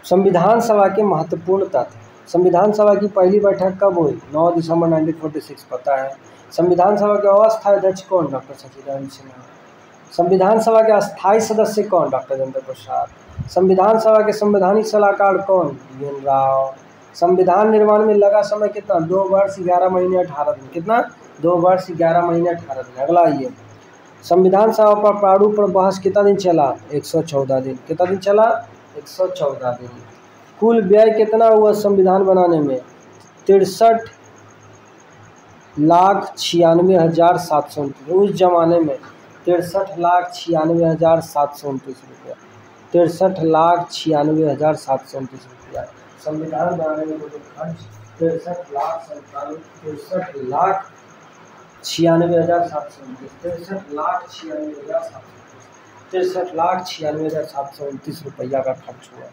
A: संविधान सभा के महत्वपूर्ण तथ्य। संविधान सभा की पहली बैठक कब हुई? 9 दिसंबर 1946, पता है। संविधान सभा के अस्थायी अध्यक्ष कौन? डॉक्टर सचिदानंद सिन्हा। संविधान सभा के अस्थायी सदस्य कौन? डॉक्टर राजेंद्र प्रसाद। संविधान सभा के संवैधानिक सलाहकार कौन? वी.एन. राव। संविधान निर्माण में लगा समय कितना? 2 वर्ष 11 महीने 18 दिन। कितना? 2 वर्ष 11 महीने 18 दिन। अगला ये संविधान सभा पर प्रारूप पर बहस कितना दिन चला? 114 दिन। कितना दिन चला? 114 दिन। कुल व्यय कितना हुआ संविधान बनाने में? 63,96,729। उस जमाने में 63,96,729 रुपया, 63,96,729 रुपया संविधान बनाने में जो खर्च 63,96,729 रुपया का खर्च हुआ।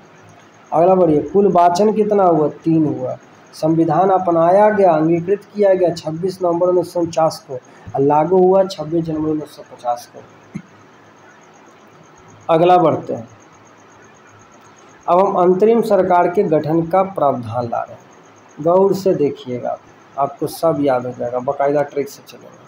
A: अगला बढ़िए, कुल वाचन कितना हुआ? 3 हुआ। संविधान अपनाया गया, अंगीकृत किया गया 26 नवंबर 1949 को और लागू हुआ 26 जनवरी 1950 को। अगला बढ़ते हैं, अब हम अंतरिम सरकार के गठन का प्रावधान ला रहे हैं। गौर से देखिएगा, आपको सब याद हो जाएगा, बाकायदा ट्रिक से चलेगा।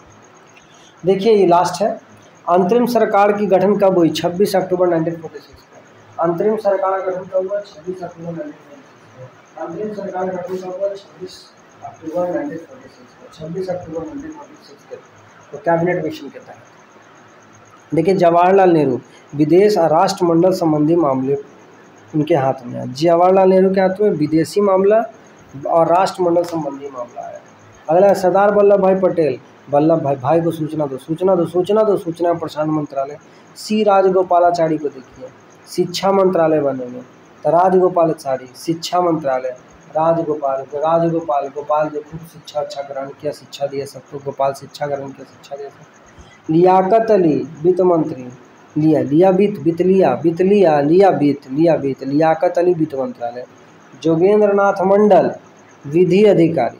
A: देखिए ये लास्ट है। अंतरिम सरकार की गठन कब हुई? 26 अक्टूबर 1946 को। अंतरिम सरकार का गठन कब हुआ? 26 अक्टूबर 1946। अंतरिम सरकार का गठन कब हुआ? 26 अक्टूबर 1946 को। 26 अक्टूबर 1946 के तो कैबिनेट मिशन के तहत। देखिए जवाहरलाल नेहरू विदेश और राष्ट्रमंडल संबंधी मामले उनके हाथ में है। जवाहरलाल नेहरू के हाथ में विदेशी मामला और राष्ट्रमंडल संबंधी मामला है। अगला सरदार वल्लभ भाई पटेल, वल्लभ भाई को सूचना दो, सूचना दो, सूचना दो, सूचना प्रसारण मंत्रालय। सी राजगोपालाचारी को देखिए शिक्षा मंत्रालय बनेंगे, तो राजगोपालाचारी शिक्षा मंत्रालय, राजगोपाल गोपाल जो खूब शिक्षा अच्छा ग्रहण किया, शिक्षा दिया सबको, गोपाल शिक्षा ग्रहण किया, शिक्षा दिया सबको। लियाकत अली वित्त मंत्री, लियाकत अली वित्त मंत्रालय। जोगेंद्र नाथ मंडल विधि अधिकारी,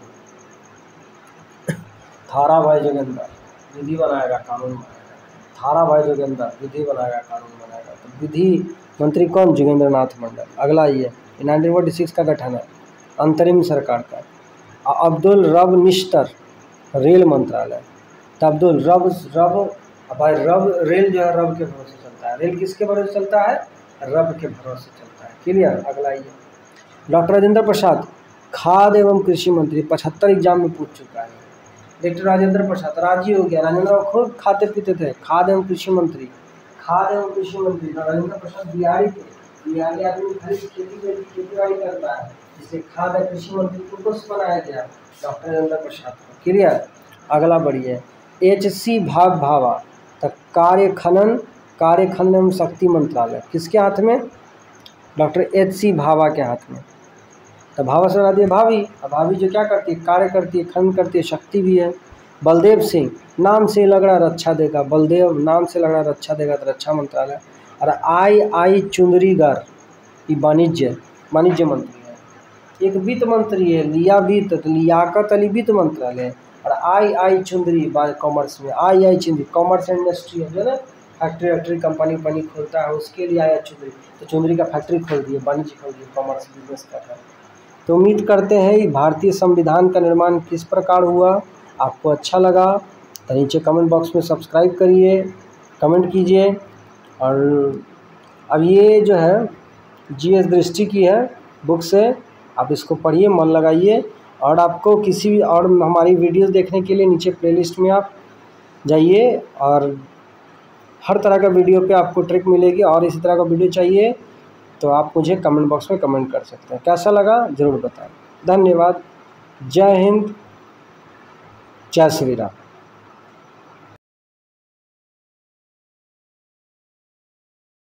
A: थारा भाई जोगेंद्र विधि बनाएगा, कानून बनाएगा। थारा भाई जोगेंद्र विधि बनाएगा, कानून बनाएगा। तो विधि मंत्री कौन? जोगेंद्र नाथ मंडल। अगला ये 1946 का गठन है अंतरिम सरकार का। अब्दुल रब निश्तर रेल मंत्रालय। तो अब्दुल रब भाई रब रेल जो है रब के भरोसे चलता है। रेल किसके भरोसे चलता है? रब के भरोसे चलता है। क्लियर? अगला ये डॉक्टर राजेंद्र प्रसाद खाद्य एवं कृषि मंत्री, 75 एग्जाम में पूछ चुका है। डॉक्टर राजेंद्र प्रसाद, राजी हो गया, राजेंद्र खुद खाते पीते थे। खाद्य एवं कृषि मंत्री, राजेंद्र प्रसाद बिहारी आदमी खेती बाड़ी करता है, जिससे खाद्य कृषि मंत्री को कुछ बनाया गया डॉक्टर राजेंद्र प्रसाद को। क्लियर? अगला बढ़िए HC भाभा, तक कार्य खनन एवं शक्ति मंत्रालय किसके हाथ में? डॉक्टर HC भाभा के हाथ में। तो भाभा से बना दिए भाभी। अब भाभी जो क्या करती है? कार्य करती है, खनन करती है, शक्ति भी है। बलदेव सिंह नाम से लग रहा रक्षा देगा, बलदेव नाम से लग रहा रक्षा देगा, तो रक्षा मंत्रालय। और आई चुंदरीगर ये वाणिज्य मंत्री है। एक वित्त मंत्री है लियाकत अली वित्त मंत्रालय। और आई चुंदरी कॉमर्स में, आई चुंदरी कॉमर्स एंड इंडस्ट्री है जो ना फैक्ट्री कंपनी खोलता है, उसके लिए आई चुंदरी। तो चुंदरी का फैक्ट्री खोल दिए, वाणिज्य खोल दिए, कॉमर्स बिजनेस कर रहा है। तो उम्मीद करते हैं भारतीय संविधान का निर्माण किस प्रकार हुआ, आपको अच्छा लगा तो नीचे कमेंट बॉक्स में सब्सक्राइब करिए, कमेंट कीजिए। और अब ये जो है GS दृष्टि की है बुक से, आप इसको पढ़िए, मन लगाइए। और आपको किसी भी और हमारी वीडियोस देखने के लिए नीचे प्लेलिस्ट में आप जाइए और हर तरह का वीडियो पे आपको ट्रिक मिलेगी। और इसी तरह का वीडियो चाहिए तो आप मुझे कमेंट बॉक्स में कमेंट कर सकते हैं। कैसा लगा ज़रूर बताएं। धन्यवाद। जय हिंद, जय श्री राम।